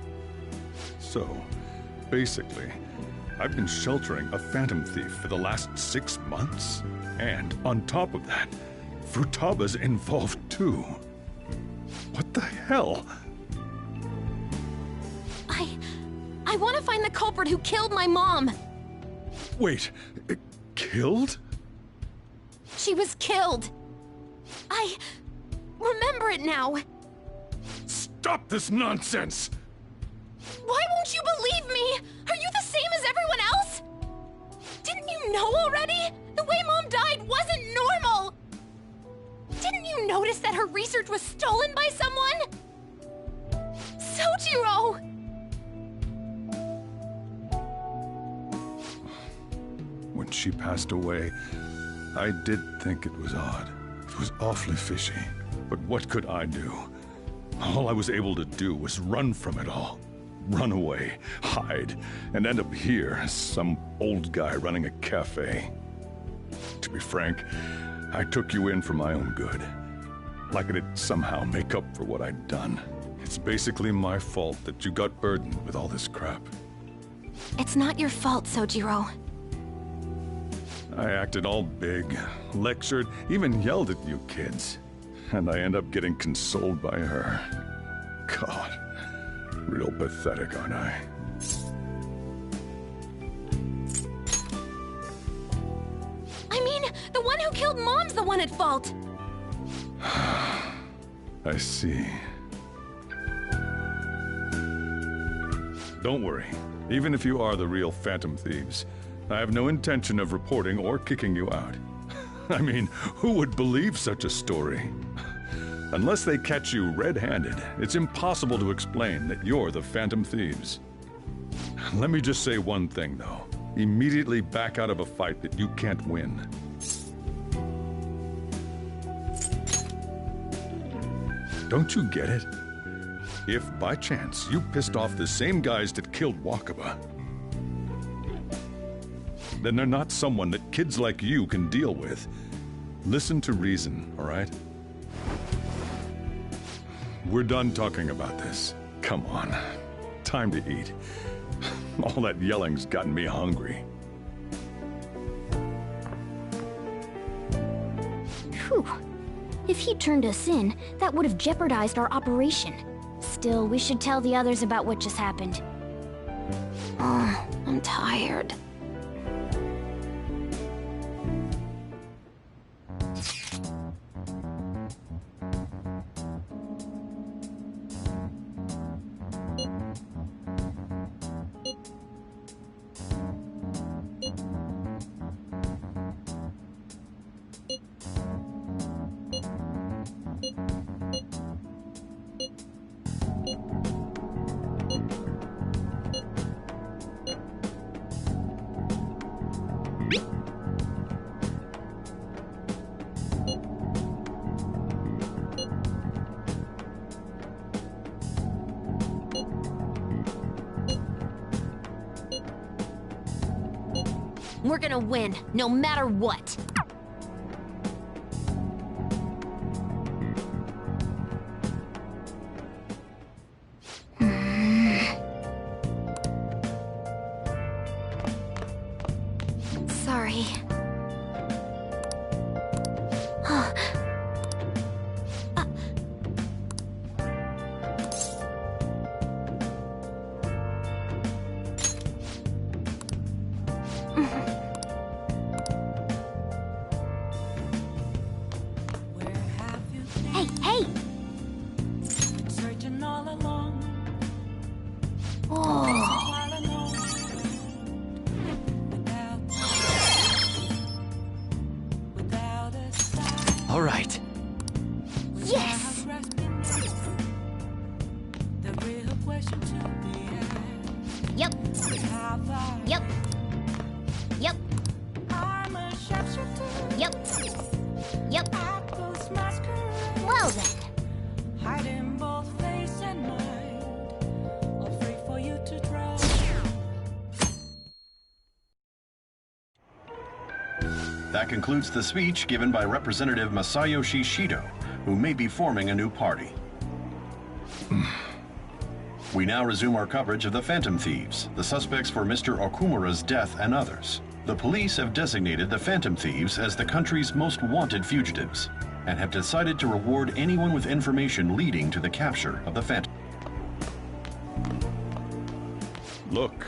So, basically, I've been sheltering a Phantom Thief for the last 6 months. And on top of that, Futaba's involved too. What the hell? I want to find the culprit who killed my mom! Wait, killed? She was killed! I remember it now! Stop this nonsense! Why won't you believe me? Are you the same as everyone else? Didn't you know already? The way Mom died wasn't normal! Didn't you notice that her research was stolen by someone? Sojiro! When she passed away, I did think it was odd. It was awfully fishy. But what could I do? All I was able to do was run from it all. Run away, hide, and end up here as some old guy running a cafe. To be frank, I took you in for my own good. Like it'd somehow make up for what I'd done. It's basically my fault that you got burdened with all this crap. It's not your fault, Sojiro. I acted all big, lectured, even yelled at you kids. And I end up getting consoled by her. God, real pathetic, aren't I? I mean, the one who killed Mom's the one at fault! I see. Don't worry. Even if you are the real Phantom Thieves, I have no intention of reporting or kicking you out. I mean, who would believe such a story? Unless they catch you red-handed, it's impossible to explain that you're the Phantom Thieves. Let me just say one thing, though. Immediately back out of a fight that you can't win. Don't you get it? If, by chance, you pissed off the same guys that killed Wakaba, then they're not someone that kids like you can deal with. Listen to reason, all right? We're done talking about this. Come on. Time to eat. All that yelling's gotten me hungry. Whew. If he turned us in, that would have jeopardized our operation. Still, we should tell the others about what just happened. Oh, I'm tired. We're gonna win, no matter what. Sorry. Hey, hey! Searching all along. Oh. All right. Yes! Yep. Yep. Yep. Yep. Yep. Well then. Hiding both face and mind, all free for you to draw. That concludes the speech given by Representative Masayoshi Shido, who may be forming a new party. We now resume our coverage of the Phantom Thieves, the suspects for Mr. Okumura's death and others. The police have designated the Phantom Thieves as the country's most wanted fugitives, and have decided to reward anyone with information leading to the capture of the Phantom. Look.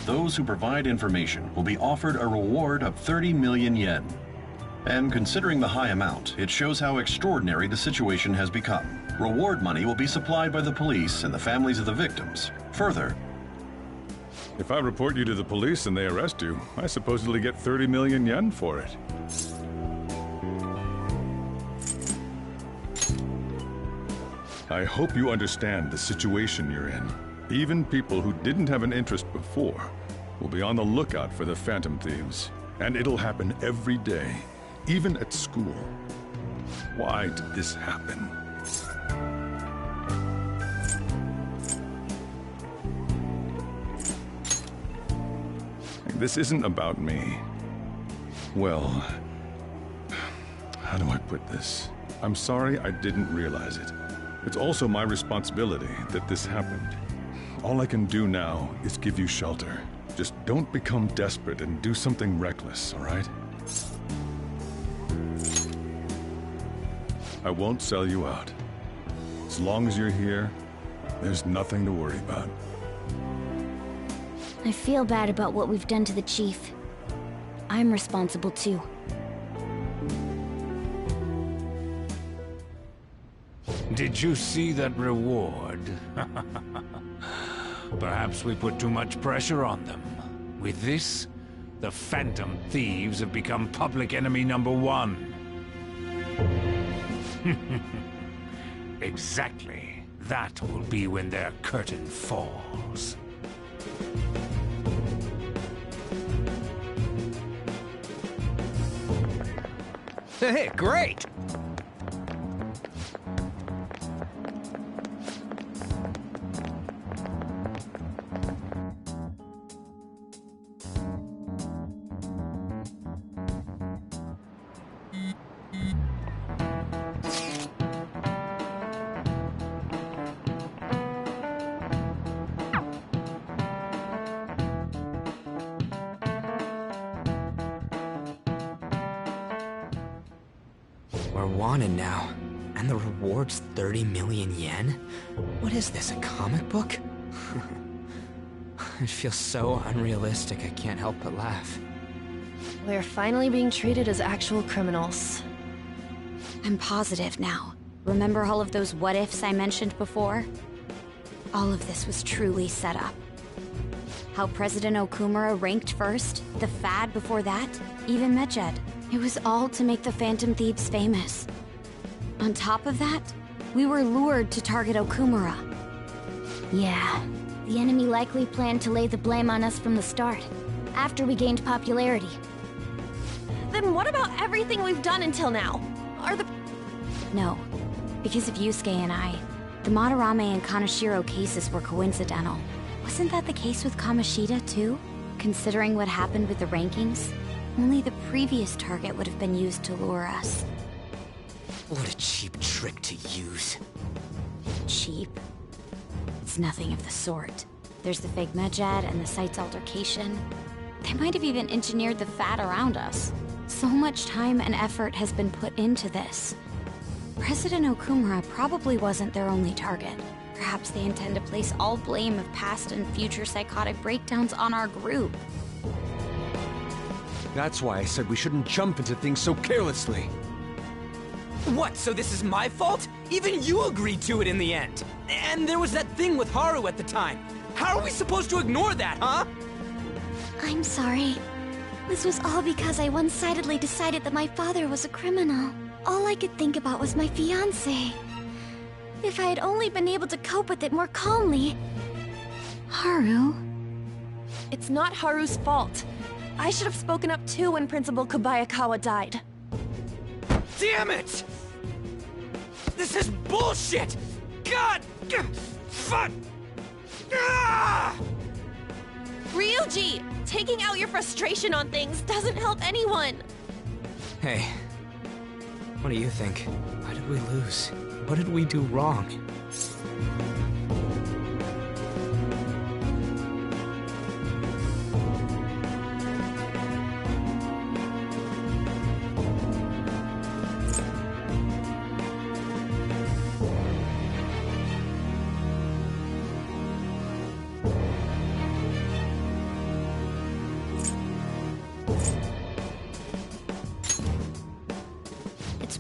Those who provide information will be offered a reward of 30 million yen. And considering the high amount, it shows how extraordinary the situation has become. Reward money will be supplied by the police and the families of the victims. Further, if I report you to the police and they arrest you, I supposedly get 30 million yen for it. I hope you understand the situation you're in. Even people who didn't have an interest before will be on the lookout for the Phantom Thieves. And it'll happen every day, even at school. Why did this happen? This isn't about me. Well, how do I put this? I'm sorry I didn't realize it. It's also my responsibility that this happened. All I can do now is give you shelter. Just don't become desperate and do something reckless, all right? I won't sell you out. As long as you're here, there's nothing to worry about. I feel bad about what we've done to the chief. I'm responsible too. Did you see that reward? Perhaps we put too much pressure on them. With this, the Phantom Thieves have become public enemy #1. Exactly. That will be when their curtain falls. Hey, great! We're wanted now, and the reward's 30 million yen? What is this, a comic book? It feels so unrealistic I can't help but laugh. We're finally being treated as actual criminals. I'm positive now. Remember all of those what-ifs I mentioned before? All of this was truly set up. How President Okumura ranked first, the Fad before that, even Medjed. It was all to make the Phantom Thieves famous. On top of that, we were lured to target Okumura. Yeah, the enemy likely planned to lay the blame on us from the start, after we gained popularity. Then what about everything we've done until now? No, because of Yusuke and I, the Madarame and Kaneshiro cases were coincidental. Wasn't that the case with Kamoshida, too? Considering what happened with the rankings, only the previous target would have been used to lure us. What a cheap trick to use. Cheap? It's nothing of the sort. There's the fake Medjed and the site's altercation. They might have even engineered the Fat around us. So much time and effort has been put into this. President Okumura probably wasn't their only target. Perhaps they intend to place all blame of past and future psychotic breakdowns on our group. That's why I said we shouldn't jump into things so carelessly. What, so this is my fault? Even you agreed to it in the end. And there was that thing with Haru at the time. How are we supposed to ignore that, huh? I'm sorry. This was all because I one-sidedly decided that my father was a criminal. All I could think about was my fiancé. If I had only been able to cope with it more calmly... Haru? It's not Haru's fault. I should have spoken up too when Principal Kobayakawa died. Damn it! This is bullshit! God! Fuck! Ah! Ryuji! Taking out your frustration on things doesn't help anyone! Hey, what do you think? Why did we lose? What did we do wrong?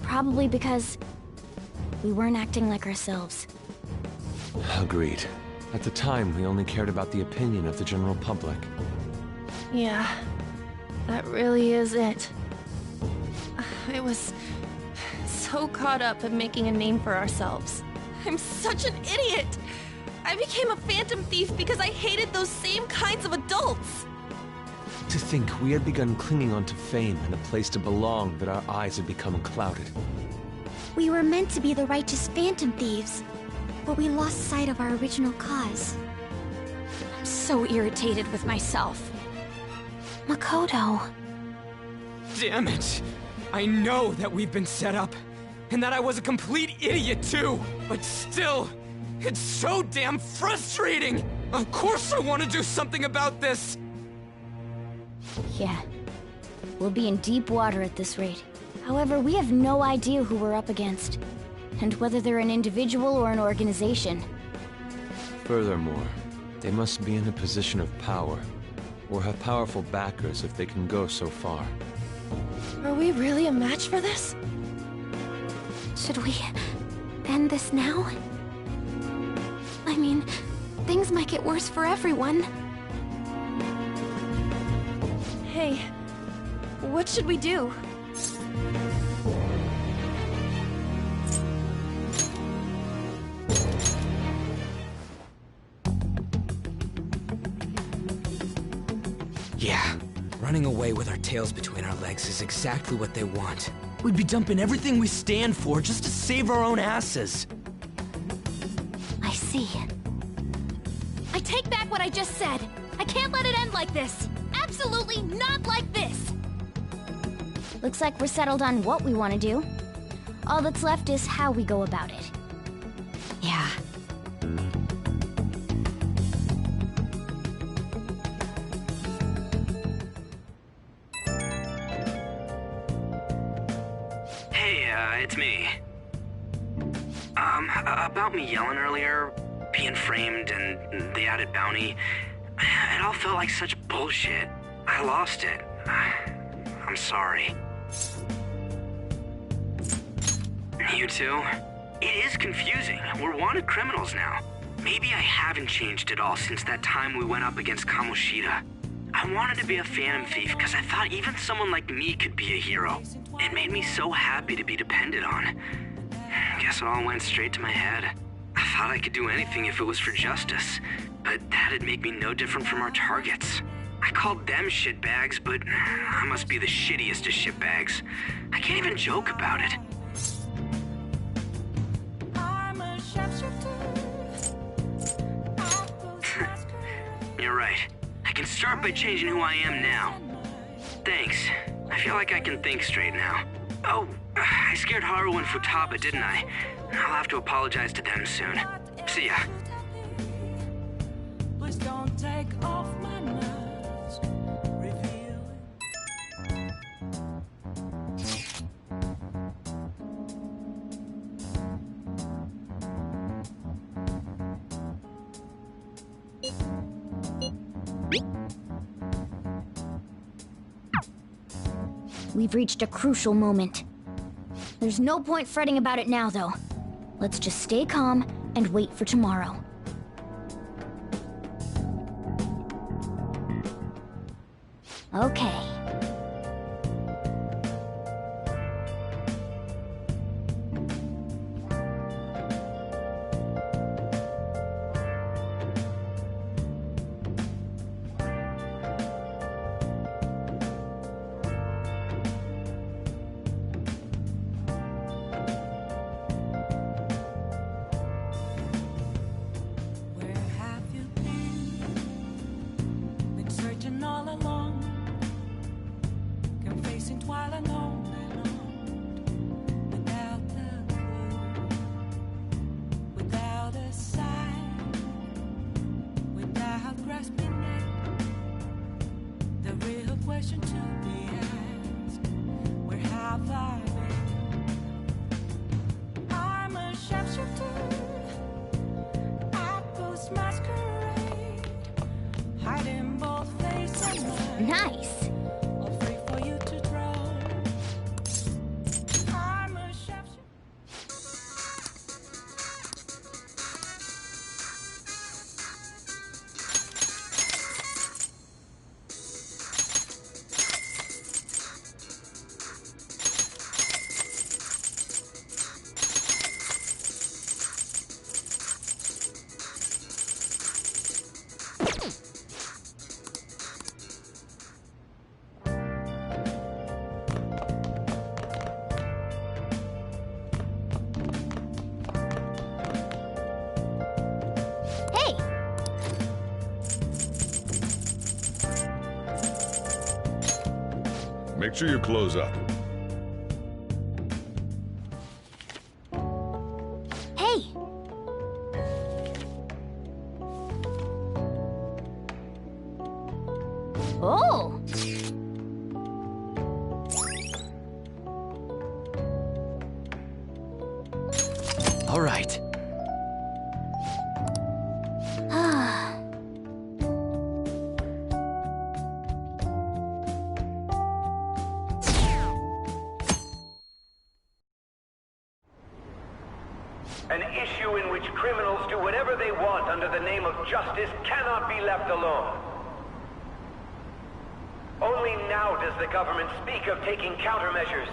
Probably because we weren't acting like ourselves. Agreed. At the time, we only cared about the opinion of the general public. Yeah, that really is it. I was so caught up in making a name for ourselves. I'm such an idiot! I became a phantom thief because I hated those same kinds of adults! To think we had begun clinging onto fame and a place to belong, that our eyes had become clouded. We were meant to be the righteous phantom thieves, but we lost sight of our original cause. I'm so irritated with myself. Makoto. Damn it! I know that we've been set up, And that I was a complete idiot too. But still, it's so damn frustrating. Of course I want to do something about this. Yeah. We'll be in deep water at this rate. However, we have no idea who we're up against, and whether they're an individual or an organization. Furthermore, they must be in a position of power, or have powerful backers if they can go so far. Are we really a match for this? Should we end this now? I mean, things might get worse for everyone. Hey, what should we do? Yeah, running away with our tails between our legs is exactly what they want. We'd be dumping everything we stand for just to save our own asses. I see. I take back what I just said. I can't let it end like this. Absolutely not like this. Looks like we're settled on what we want to do. All that's left is how we go about it. Yeah. Hey, it's me. About me yelling earlier, being framed, and the added bounty, it all felt like such bullshit. I lost it. I'm sorry. You too? It is confusing. We're wanted criminals now. Maybe I haven't changed at all since that time we went up against Kamoshida. I wanted to be a phantom thief because I thought even someone like me could be a hero. It made me so happy to be depended on. Guess it all went straight to my head. I thought I could do anything if it was for justice, but that'd make me no different from our targets. I called them shitbags, but I must be the shittiest of shitbags. I can't even joke about it. You're right. I can start by changing who I am now. Thanks. I feel like I can think straight now. Oh, I scared Haru and Futaba, didn't I? I'll have to apologize to them soon. See ya. Please don't take off my mask. Reveal We've reached a crucial moment. There's no point fretting about it now, though. Let's just stay calm and wait for tomorrow. Okay. all along, confessing while alone and on, without the clue, without a sign, without grasping it. The real question to be asked: where have I been? I'm a sharpshooter, I post masquerade, hiding both face and mind. Nice. All free for you to draw. I'm a sharpshooter. Hey! Make sure you close up. Okay. Oh! All right. An issue in which criminals do whatever they want under the name of justice cannot be left alone. Only now does the government speak of taking countermeasures,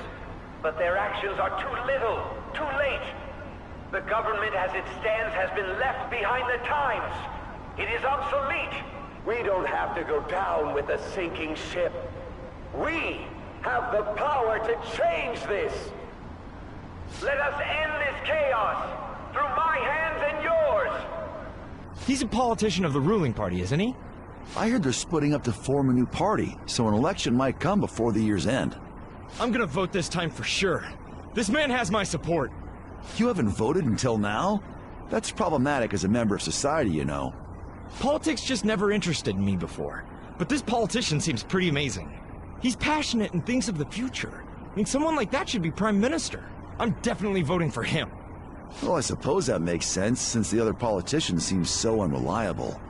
but their actions are too little, too late. The government as it stands has been left behind the times. It is obsolete. We don't have to go down with a sinking ship. We have the power to change this. Let us end this chaos through my hands and yours. He's a politician of the ruling party, isn't he? I heard they're splitting up to form a new party, so an election might come before the year's end. I'm gonna vote this time for sure. This man has my support. You haven't voted until now? That's problematic as a member of society, you know. Politics just never interested me before. But this politician seems pretty amazing. He's passionate and thinks of the future. I mean, someone like that should be prime minister. I'm definitely voting for him. Well, I suppose that makes sense, since the other politicians seem so unreliable.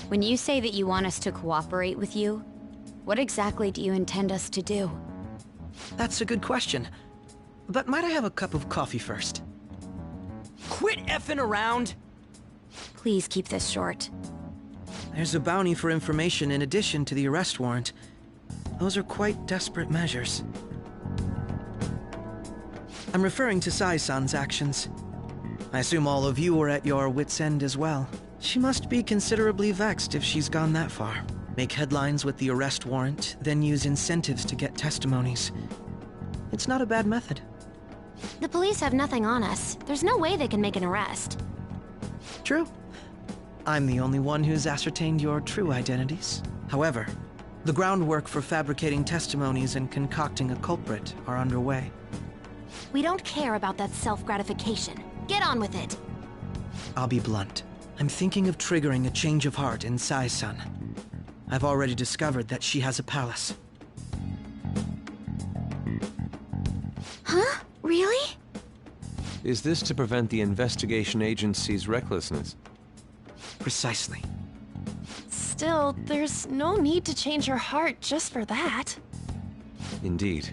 When you say that you want us to cooperate with you, what exactly do you intend us to do? That's a good question. But might I have a cup of coffee first? Quit effing around! Please keep this short. There's a bounty for information in addition to the arrest warrant. Those are quite desperate measures. I'm referring to Sai-san's actions. I assume all of you are at your wits' end as well. She must be considerably vexed if she's gone that far. Make headlines with the arrest warrant, then use incentives to get testimonies. It's not a bad method. The police have nothing on us. There's no way they can make an arrest. True. I'm the only one who's ascertained your true identities. However, the groundwork for fabricating testimonies and concocting a culprit are underway. We don't care about that self-gratification. Get on with it. I'll be blunt. I'm thinking of triggering a change of heart in Sai-san. I've already discovered that she has a palace. Huh? Really? Is this to prevent the investigation agency's recklessness? Precisely. Still, there's no need to change her heart just for that. Indeed.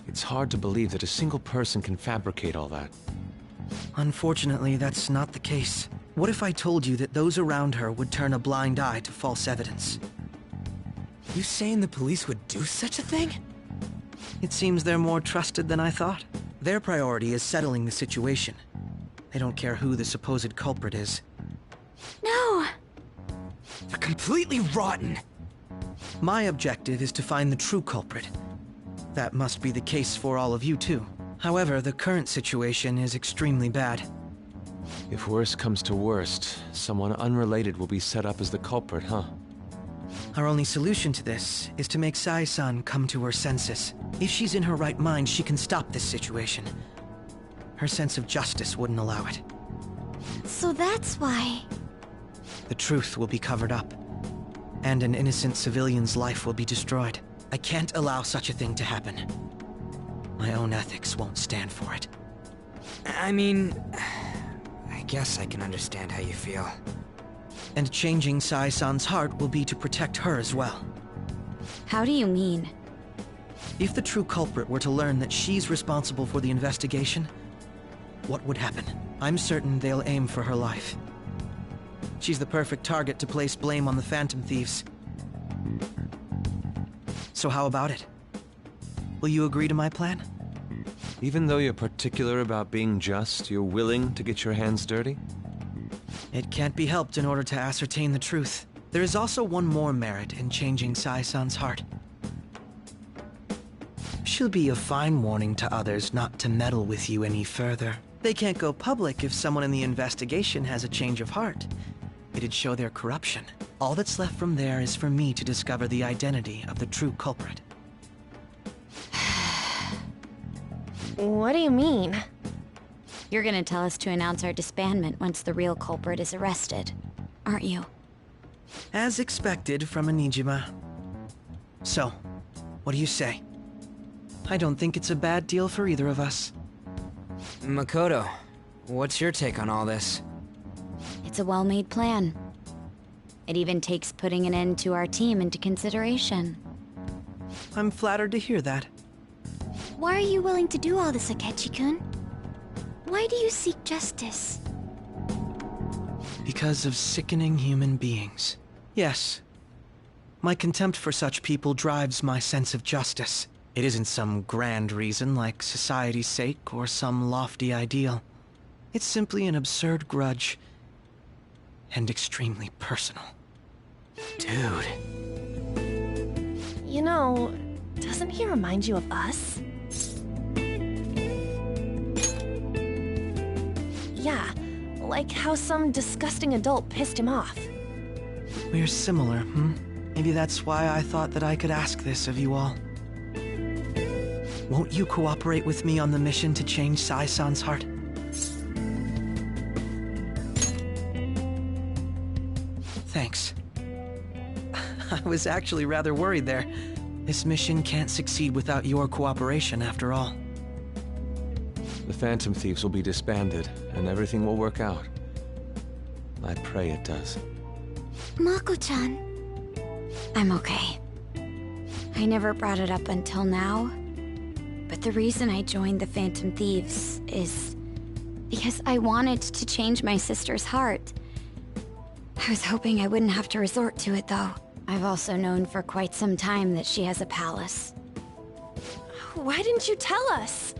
It's hard to believe that a single person can fabricate all that. Unfortunately, that's not the case. What if I told you that those around her would turn a blind eye to false evidence? You saying the police would do such a thing? It seems they're more trusted than I thought. Their priority is settling the situation. They don't care who the supposed culprit is. No! They're completely rotten! My objective is to find the true culprit. That must be the case for all of you too. However, the current situation is extremely bad. If worst comes to worst, someone unrelated will be set up as the culprit, huh? Our only solution to this is to make Sai-san come to her senses. If she's in her right mind, she can stop this situation. Her sense of justice wouldn't allow it. So that's why... The truth will be covered up, and an innocent civilian's life will be destroyed. I can't allow such a thing to happen. My own ethics won't stand for it. I mean... I guess I can understand how you feel. And changing Sai-san's heart will be to protect her as well. How do you mean? If the true culprit were to learn that she's responsible for the investigation, what would happen? I'm certain they'll aim for her life. She's the perfect target to place blame on the Phantom Thieves. So how about it? Will you agree to my plan? Even though you're particular about being just, you're willing to get your hands dirty? It can't be helped in order to ascertain the truth. There is also one more merit in changing Sai-san's heart. She'll be a fine warning to others not to meddle with you any further. They can't go public if someone in the investigation has a change of heart. It'd show their corruption. All that's left from there is for me to discover the identity of the true culprit. What do you mean? You're gonna tell us to announce our disbandment once the real culprit is arrested, aren't you? As expected from a Nijima. So, what do you say? I don't think it's a bad deal for either of us. Makoto, what's your take on all this? It's a well-made plan. It even takes putting an end to our team into consideration. I'm flattered to hear that. Why are you willing to do all this, Akechi-kun? Why do you seek justice? Because of sickening human beings. Yes. My contempt for such people drives my sense of justice. It isn't some grand reason like society's sake or some lofty ideal. It's simply an absurd grudge. And extremely personal. Dude. You know, doesn't he remind you of us? Yeah, like how some disgusting adult pissed him off. We're similar, Maybe that's why I thought that I could ask this of you all. Won't you cooperate with me on the mission to change Sai-san's heart? Thanks. I was actually rather worried there. This mission can't succeed without your cooperation, after all. The Phantom Thieves will be disbanded, and everything will work out. I pray it does. Mako-chan. I'm okay. I never brought it up until now, but the reason I joined the Phantom Thieves is because I wanted to change my sister's heart. I was hoping I wouldn't have to resort to it, though. I've also known for quite some time that she has a palace. Why didn't you tell us?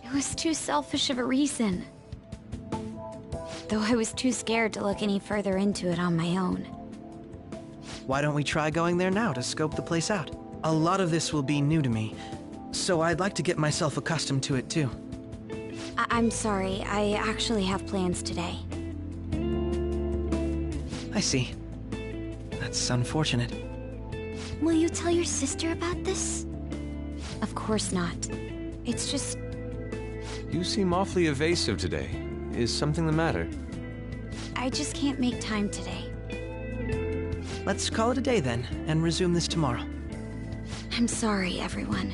It was too selfish of a reason. Though I was too scared to look any further into it on my own. Why don't we try going there now to scope the place out? A lot of this will be new to me, so I'd like to get myself accustomed to it too. I'm sorry, I actually have plans today. I see. That's unfortunate. Will you tell your sister about this? Of course not. It's just... You seem awfully evasive today. Is something the matter? I just can't make time today. Let's call it a day then, and resume this tomorrow. I'm sorry, everyone.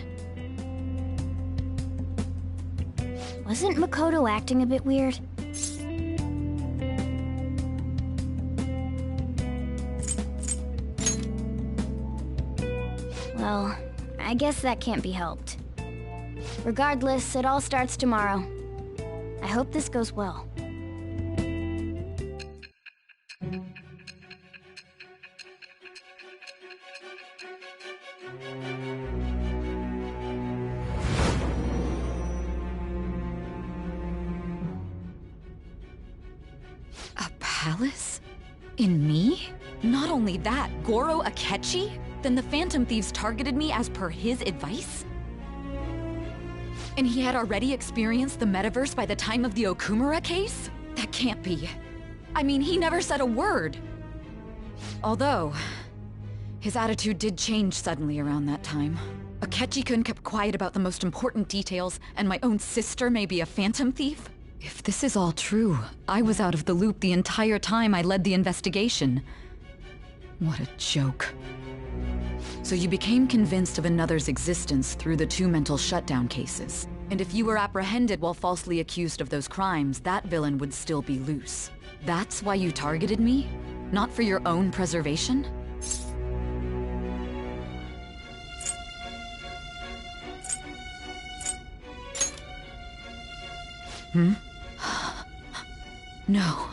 Wasn't Makoto acting a bit weird? Well, I guess that can't be helped. Regardless, it all starts tomorrow. I hope this goes well. A palace? In me? Not only that, Goro Akechi? Then the Phantom Thieves targeted me as per his advice? And he had already experienced the metaverse by the time of the Okumura case? That can't be. I mean, he never said a word. Although, his attitude did change suddenly around that time. Akechi-kun kept quiet about the most important details, and my own sister may be a Phantom Thief? If this is all true, I was out of the loop the entire time I led the investigation. What a joke. So you became convinced of another's existence through the 2 mental shutdown cases. And if you were apprehended while falsely accused of those crimes, that villain would still be loose. That's why you targeted me? Not for your own preservation? No.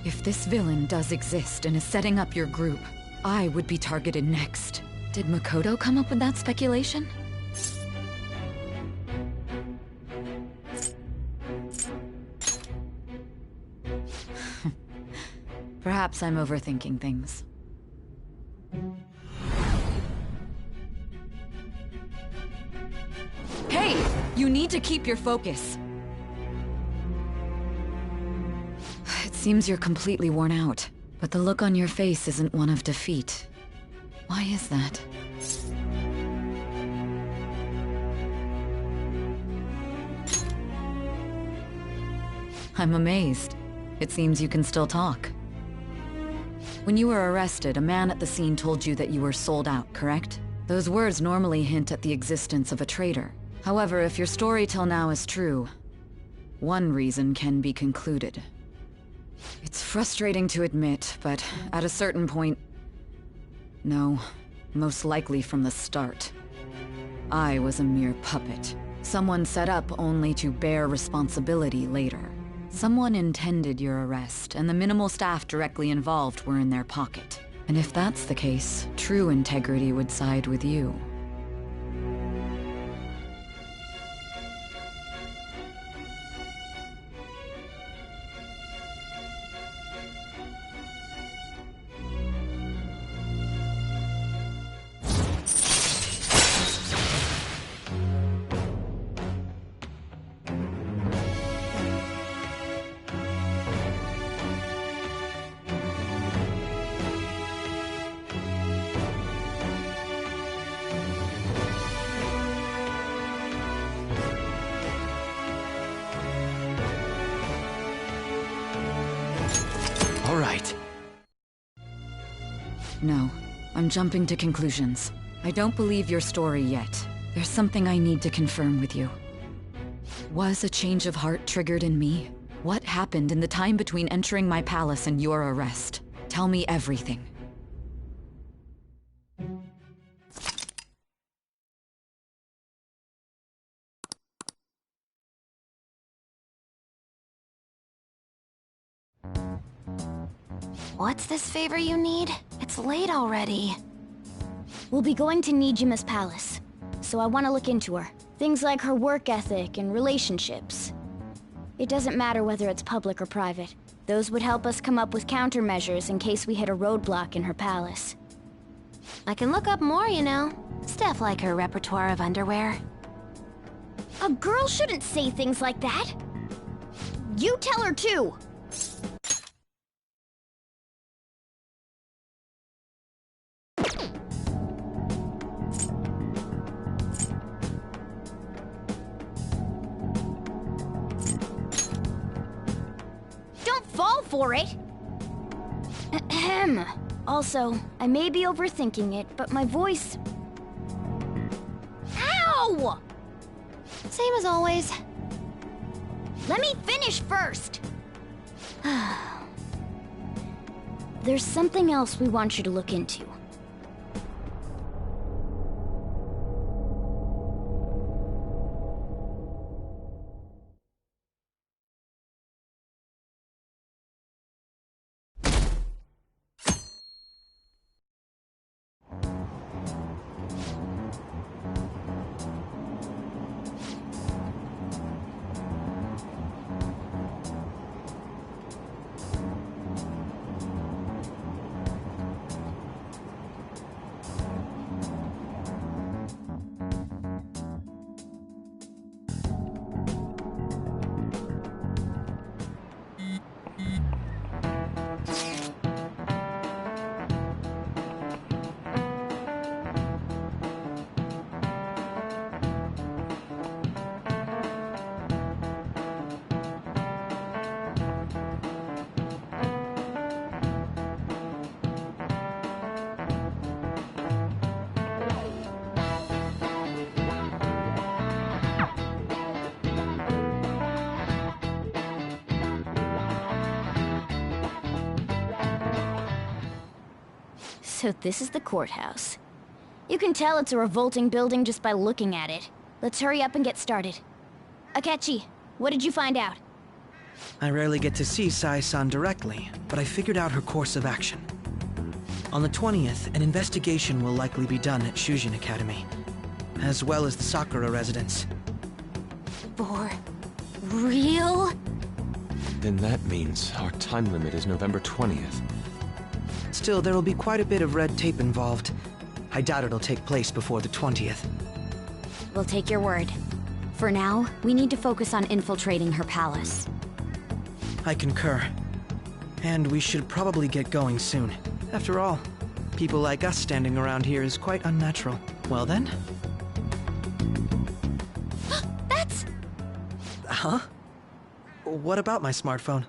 If this villain does exist and is setting up your group, I would be targeted next. Did Makoto come up with that speculation? Perhaps I'm overthinking things. Hey! You need to keep your focus. It seems you're completely worn out. But the look on your face isn't one of defeat. Why is that? I'm amazed. It seems you can still talk. When you were arrested, a man at the scene told you that you were sold out, correct? Those words normally hint at the existence of a traitor. However, if your story till now is true, one reason can be concluded. It's frustrating to admit, but at a certain point... No, most likely from the start. I was a mere puppet. Someone set up only to bear responsibility later. Someone intended your arrest, and the minimal staff directly involved were in their pocket. And if that's the case, true integrity would side with you. All right. No, I'm jumping to conclusions. I don't believe your story yet. There's something I need to confirm with you. Was a change of heart triggered in me? What happened in the time between entering my palace and your arrest? Tell me everything. What's this favor you need? It's late already. We'll be going to Nijima's palace, so I want to look into her. Things like her work ethic and relationships. It doesn't matter whether it's public or private. Those would help us come up with countermeasures in case we hit a roadblock in her palace. I can look up more, you know. Stuff like her repertoire of underwear. A girl shouldn't say things like that. You tell her too. Fall for it! Ahem. Also, I may be overthinking it, but my voice... Ow! Same as always. Let me finish first! There's something else we want you to look into. So this is the courthouse. You can tell it's a revolting building just by looking at it. Let's hurry up and get started. Akechi, what did you find out? I rarely get to see Sai-san directly, but I figured out her course of action. On the 20th, an investigation will likely be done at Shujin Academy, as well as the Sakura residence. For real? Then that means our time limit is November 20th. Still, there will be quite a bit of red tape involved. I doubt it'll take place before the 20th. We'll take your word. For now, we need to focus on infiltrating her palace. I concur. And we should probably get going soon. After all, people like us standing around here is quite unnatural. Well then? That's... Huh? What about my smartphone?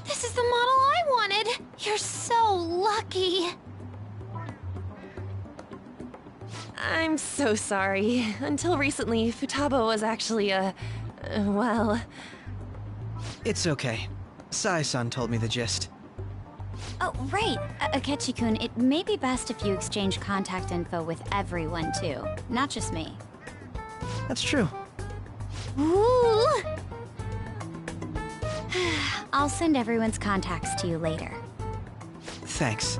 This is the model I wanted! You're so lucky! I'm so sorry. Until recently, Futaba was actually well... It's okay. Sai-san told me the gist. Oh, right. Akechi-kun, it may be best if you exchange contact info with everyone, too. Not just me. That's true. Ooh! I'll send everyone's contacts to you later. Thanks.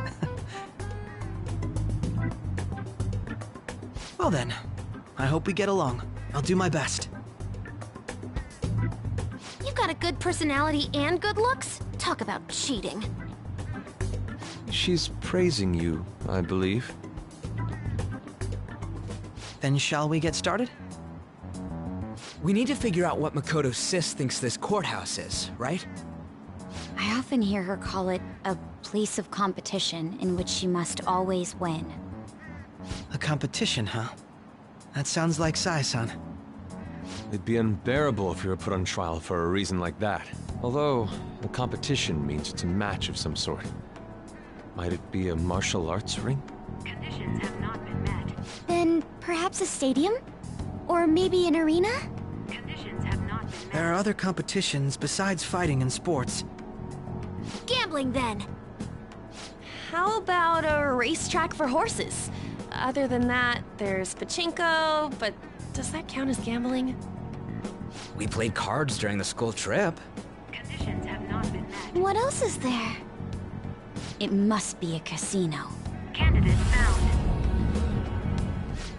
Well then, I hope we get along. I'll do my best. You've got a good personality and good looks? Talk about cheating. She's praising you, I believe. Then shall we get started? We need to figure out what Makoto's sis thinks this courthouse is, right? I often hear her call it a place of competition in which she must always win. A competition, huh? That sounds like Sai-san. It'd be unbearable if you were put on trial for a reason like that. Although, a competition means it's a match of some sort. Might it be a martial arts ring? Conditions have not been met. Then perhaps a stadium? Or maybe an arena? Conditions have not been met. There are other competitions besides fighting and sports. Gambling, then! How about a racetrack for horses? Other than that, there's pachinko, but does that count as gambling? We played cards during the school trip. Conditions have not been met. What else is there? It must be a casino. Candidate found.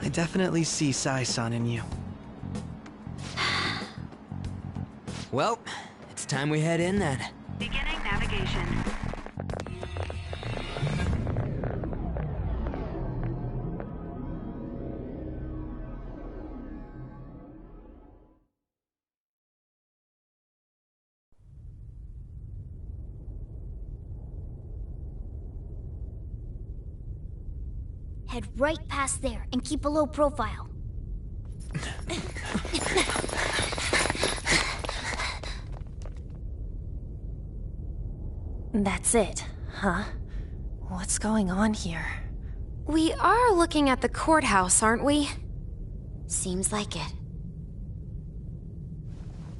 I definitely see Sai-san in you. Well, it's time we head in then. Beginning navigation. Head right past there and keep a low profile. That's it, huh? What's going on here? We are looking at the courthouse, aren't we? Seems like it.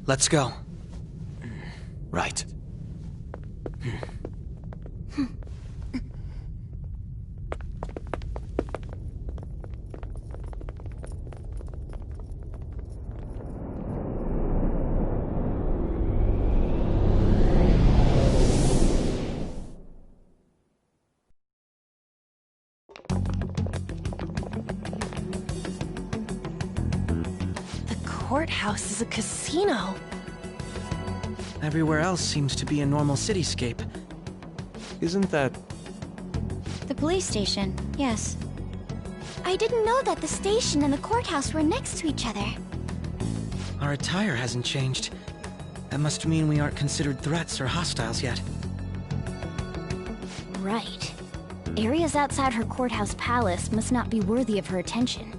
Let's go. Right. Courthouse is a casino. Everywhere else seems to be a normal cityscape. Isn't that... The police station, yes. I didn't know that the station and the courthouse were next to each other. Our attire hasn't changed. That must mean we aren't considered threats or hostiles yet. Right. Areas outside her courthouse palace must not be worthy of her attention.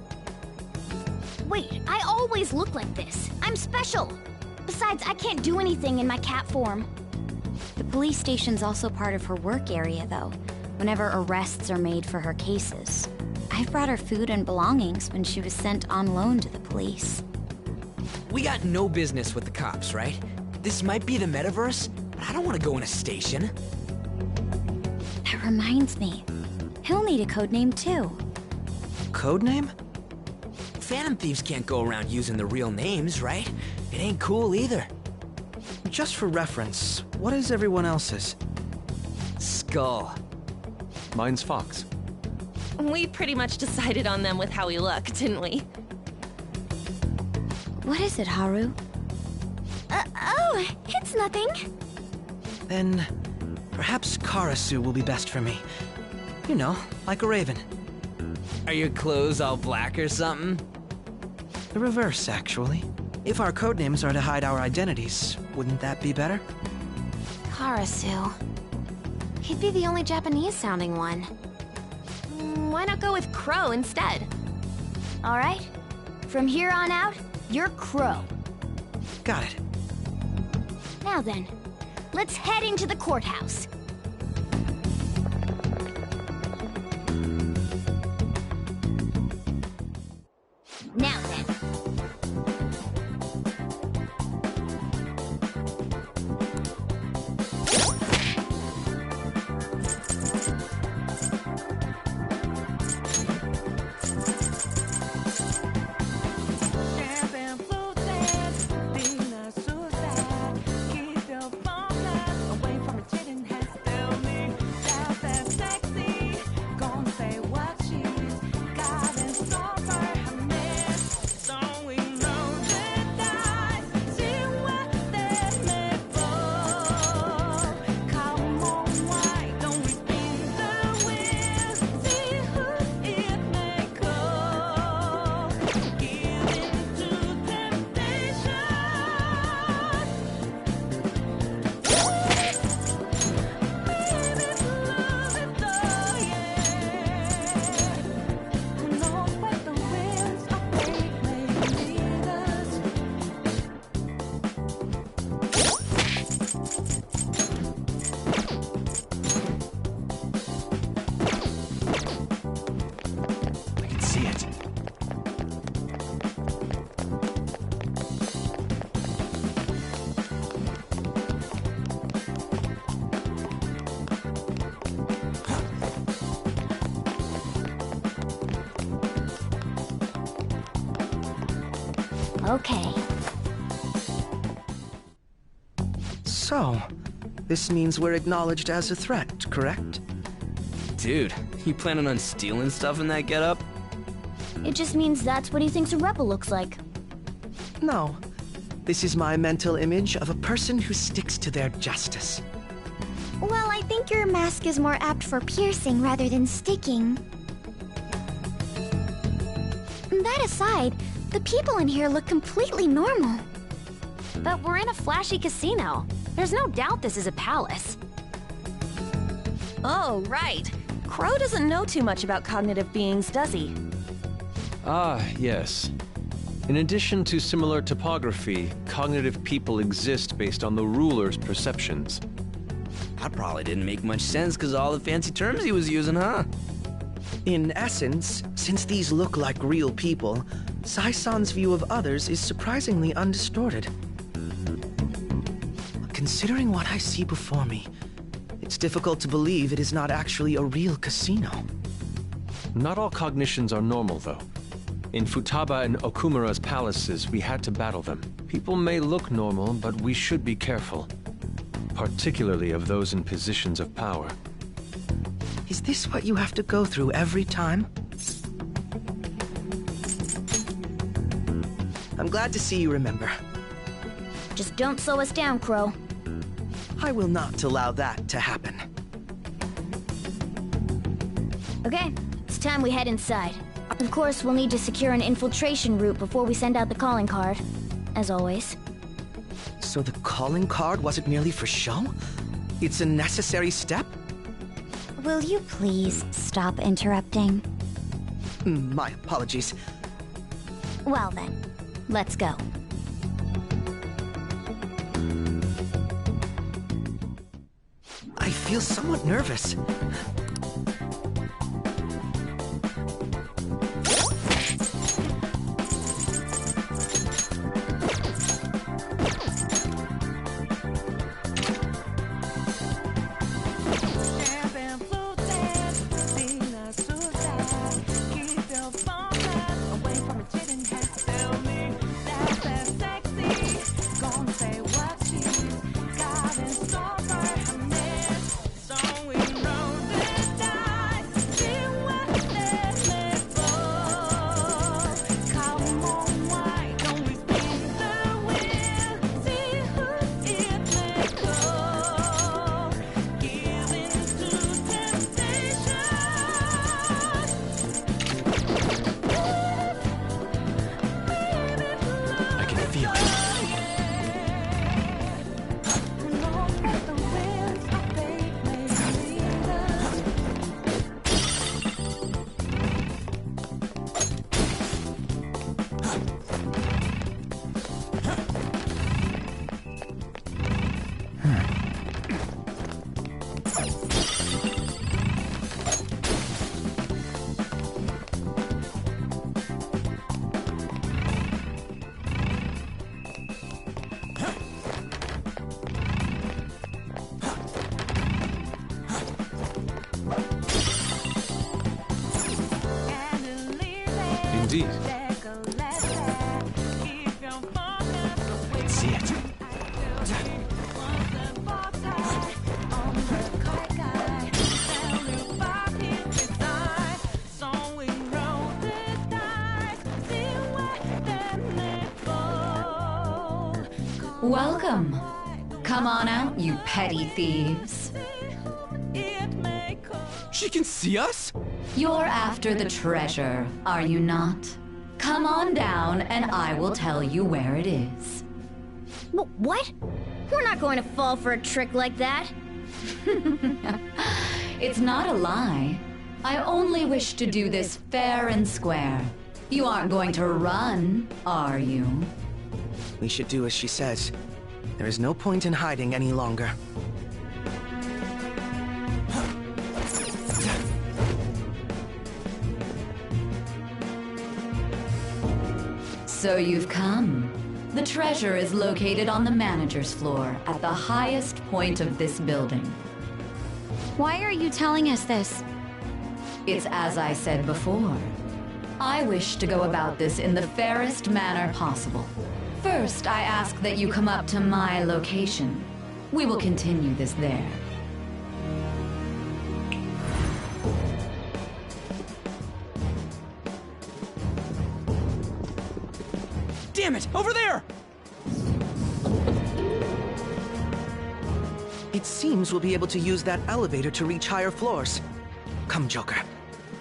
Wait, I always look like this. I'm special. Besides, I can't do anything in my cat form. The police station's also part of her work area, though, whenever arrests are made for her cases. I've brought her food and belongings when she was sent on loan to the police. We got no business with the cops, right? This might be the metaverse, but I don't want to go in a station. That reminds me. He'll need a codename, too. Codename? Phantom thieves can't go around using the real names, right? It ain't cool either. Just for reference, what is everyone else's? Skull. Mine's Fox. We pretty much decided on them with how we look, didn't we? What is it, Haru? Oh, it's nothing. Then, perhaps Karasu will be best for me. You know, like a raven. Are your clothes all black or something? The reverse, actually. If our codenames are to hide our identities, wouldn't that be better? Karasu. He'd be the only Japanese-sounding one. Why not go with Crow instead? All right. From here on out, you're Crow. Got it. Now then, let's head into the courthouse. Now then. Okay. So, this means we're acknowledged as a threat, correct? Dude, you planning on stealing stuff in that getup? It just means that's what he thinks a rebel looks like. No. This is my mental image of a person who sticks to their justice. Well, I think your mask is more apt for piercing rather than sticking. That aside, the people in here look completely normal. But we're in a flashy casino. There's no doubt this is a palace. Oh, right. Crow doesn't know too much about cognitive beings, does he? Ah, yes. In addition to similar topography, cognitive people exist based on the ruler's perceptions. That probably didn't make much sense because of all the fancy terms he was using, huh? In essence, since these look like real people, Sai-san's view of others is surprisingly undistorted. Considering what I see before me, it's difficult to believe it is not actually a real casino. Not all cognitions are normal, though. In Futaba and Okumura's palaces, we had to battle them. People may look normal, but we should be careful. Particularly of those in positions of power. Is this what you have to go through every time? I'm glad to see you remember. Just don't slow us down, Crow. I will not allow that to happen. Okay, it's time we head inside. Of course, we'll need to secure an infiltration route before we send out the calling card. As always. So the calling card wasn't merely for show? It's a necessary step? Will you please stop interrupting? My apologies. Well then, let's go. I feel somewhat nervous. indeed. See it. Welcome. Come on out, you petty thieves. She can see us? You're after the treasure, are you not? Come on down and I will tell you where it is. What? We're not going to fall for a trick like that. It's not a lie. I only wish to do this fair and square. You aren't going to run, are you? We should do as she says. There is no point in hiding any longer. So you've come. The treasure is located on the manager's floor at the highest point of this building. Why are you telling us this? It's as I said before. I wish to go about this in the fairest manner possible. First, I ask that you come up to my location. We will continue this there. Damn it! Over there! It seems we'll be able to use that elevator to reach higher floors. Come, Joker.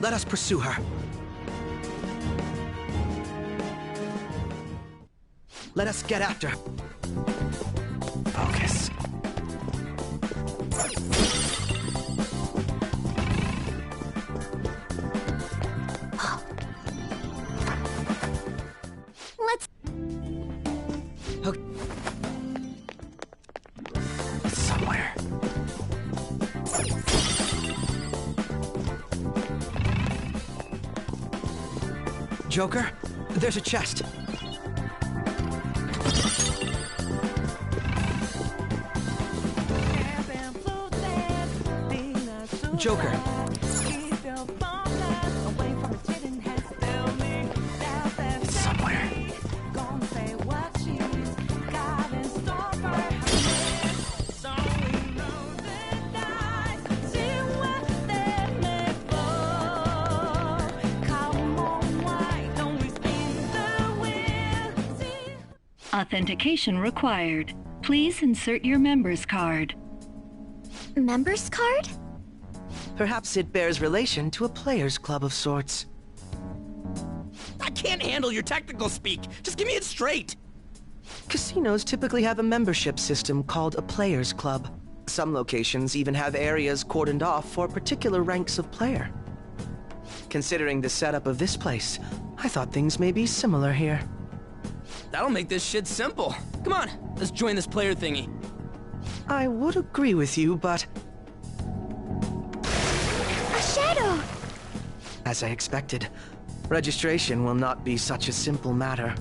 Let us pursue her. Let us get after. Focus. Let's... Somewhere. Joker, there's a chest. Joker. Somewhere. Authentication required. Please insert your member's card. Member's card? Perhaps it bears relation to a players' club of sorts. I can't handle your technical speak. Just give me it straight. Casinos typically have a membership system called a players' club. Some locations even have areas cordoned off for particular ranks of player. Considering the setup of this place, I thought things may be similar here. That'll make this shit simple. Come on, let's join this player thingy. I would agree with you, but... A shadow! As I expected, registration will not be such a simple matter.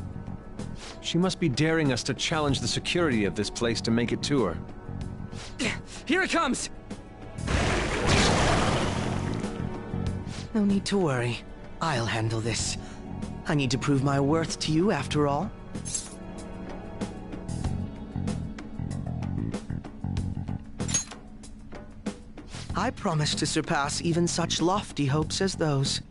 She must be daring us to challenge the security of this place to make it to her. Here it comes! No need to worry. I'll handle this. I need to prove my worth to you, after all. I promise to surpass even such lofty hopes as those.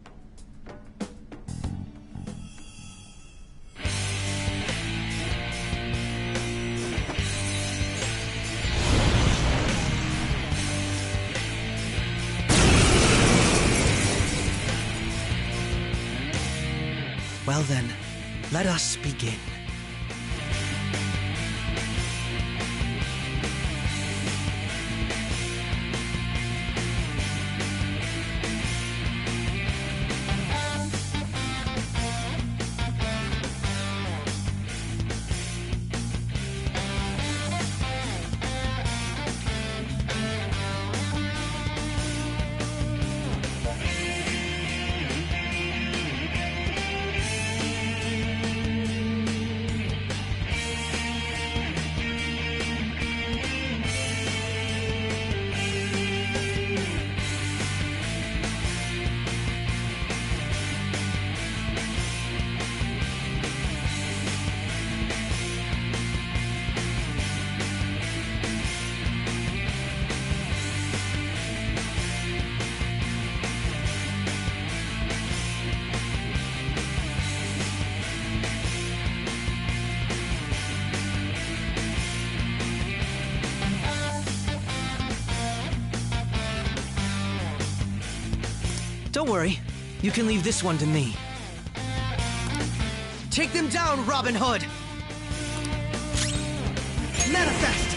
Well then, let us begin. Don't worry. You can leave this one to me. Take them down, Robin Hood! Manifest!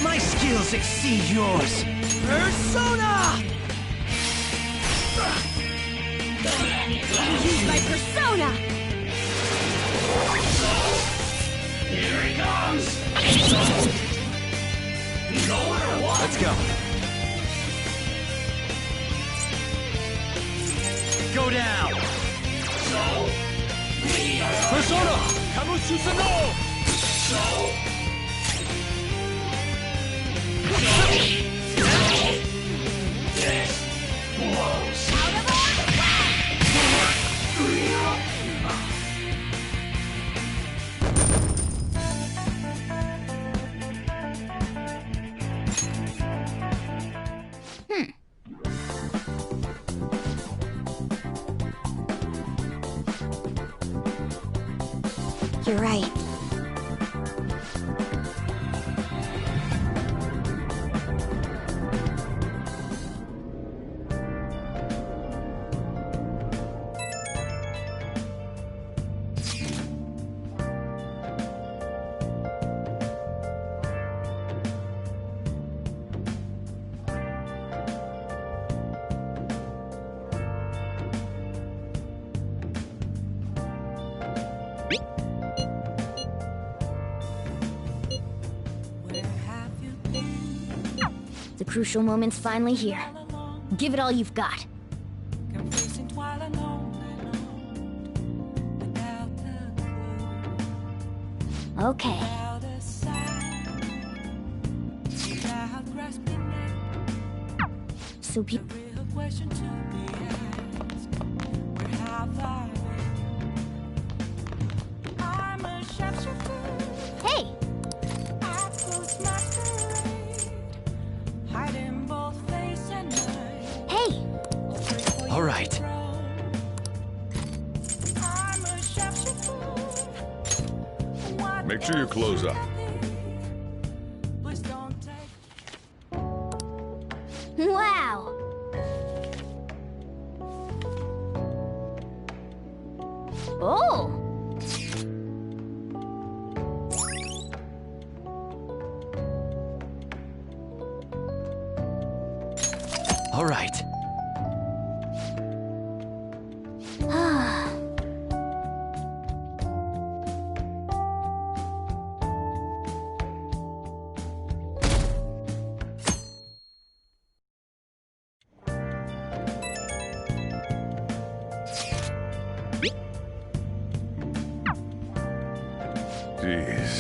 My skills exceed yours! Persona! Use my persona! Here he comes! Nowhere what? Let's go. Go down! So, we are... Persona! Kamususano! So... This blows. You're right. The crucial moment's finally here. Give it all you've got. Okay. So people... Hey! Hey! All right. Make sure you close up. Wow! Oh! All right. Jeez.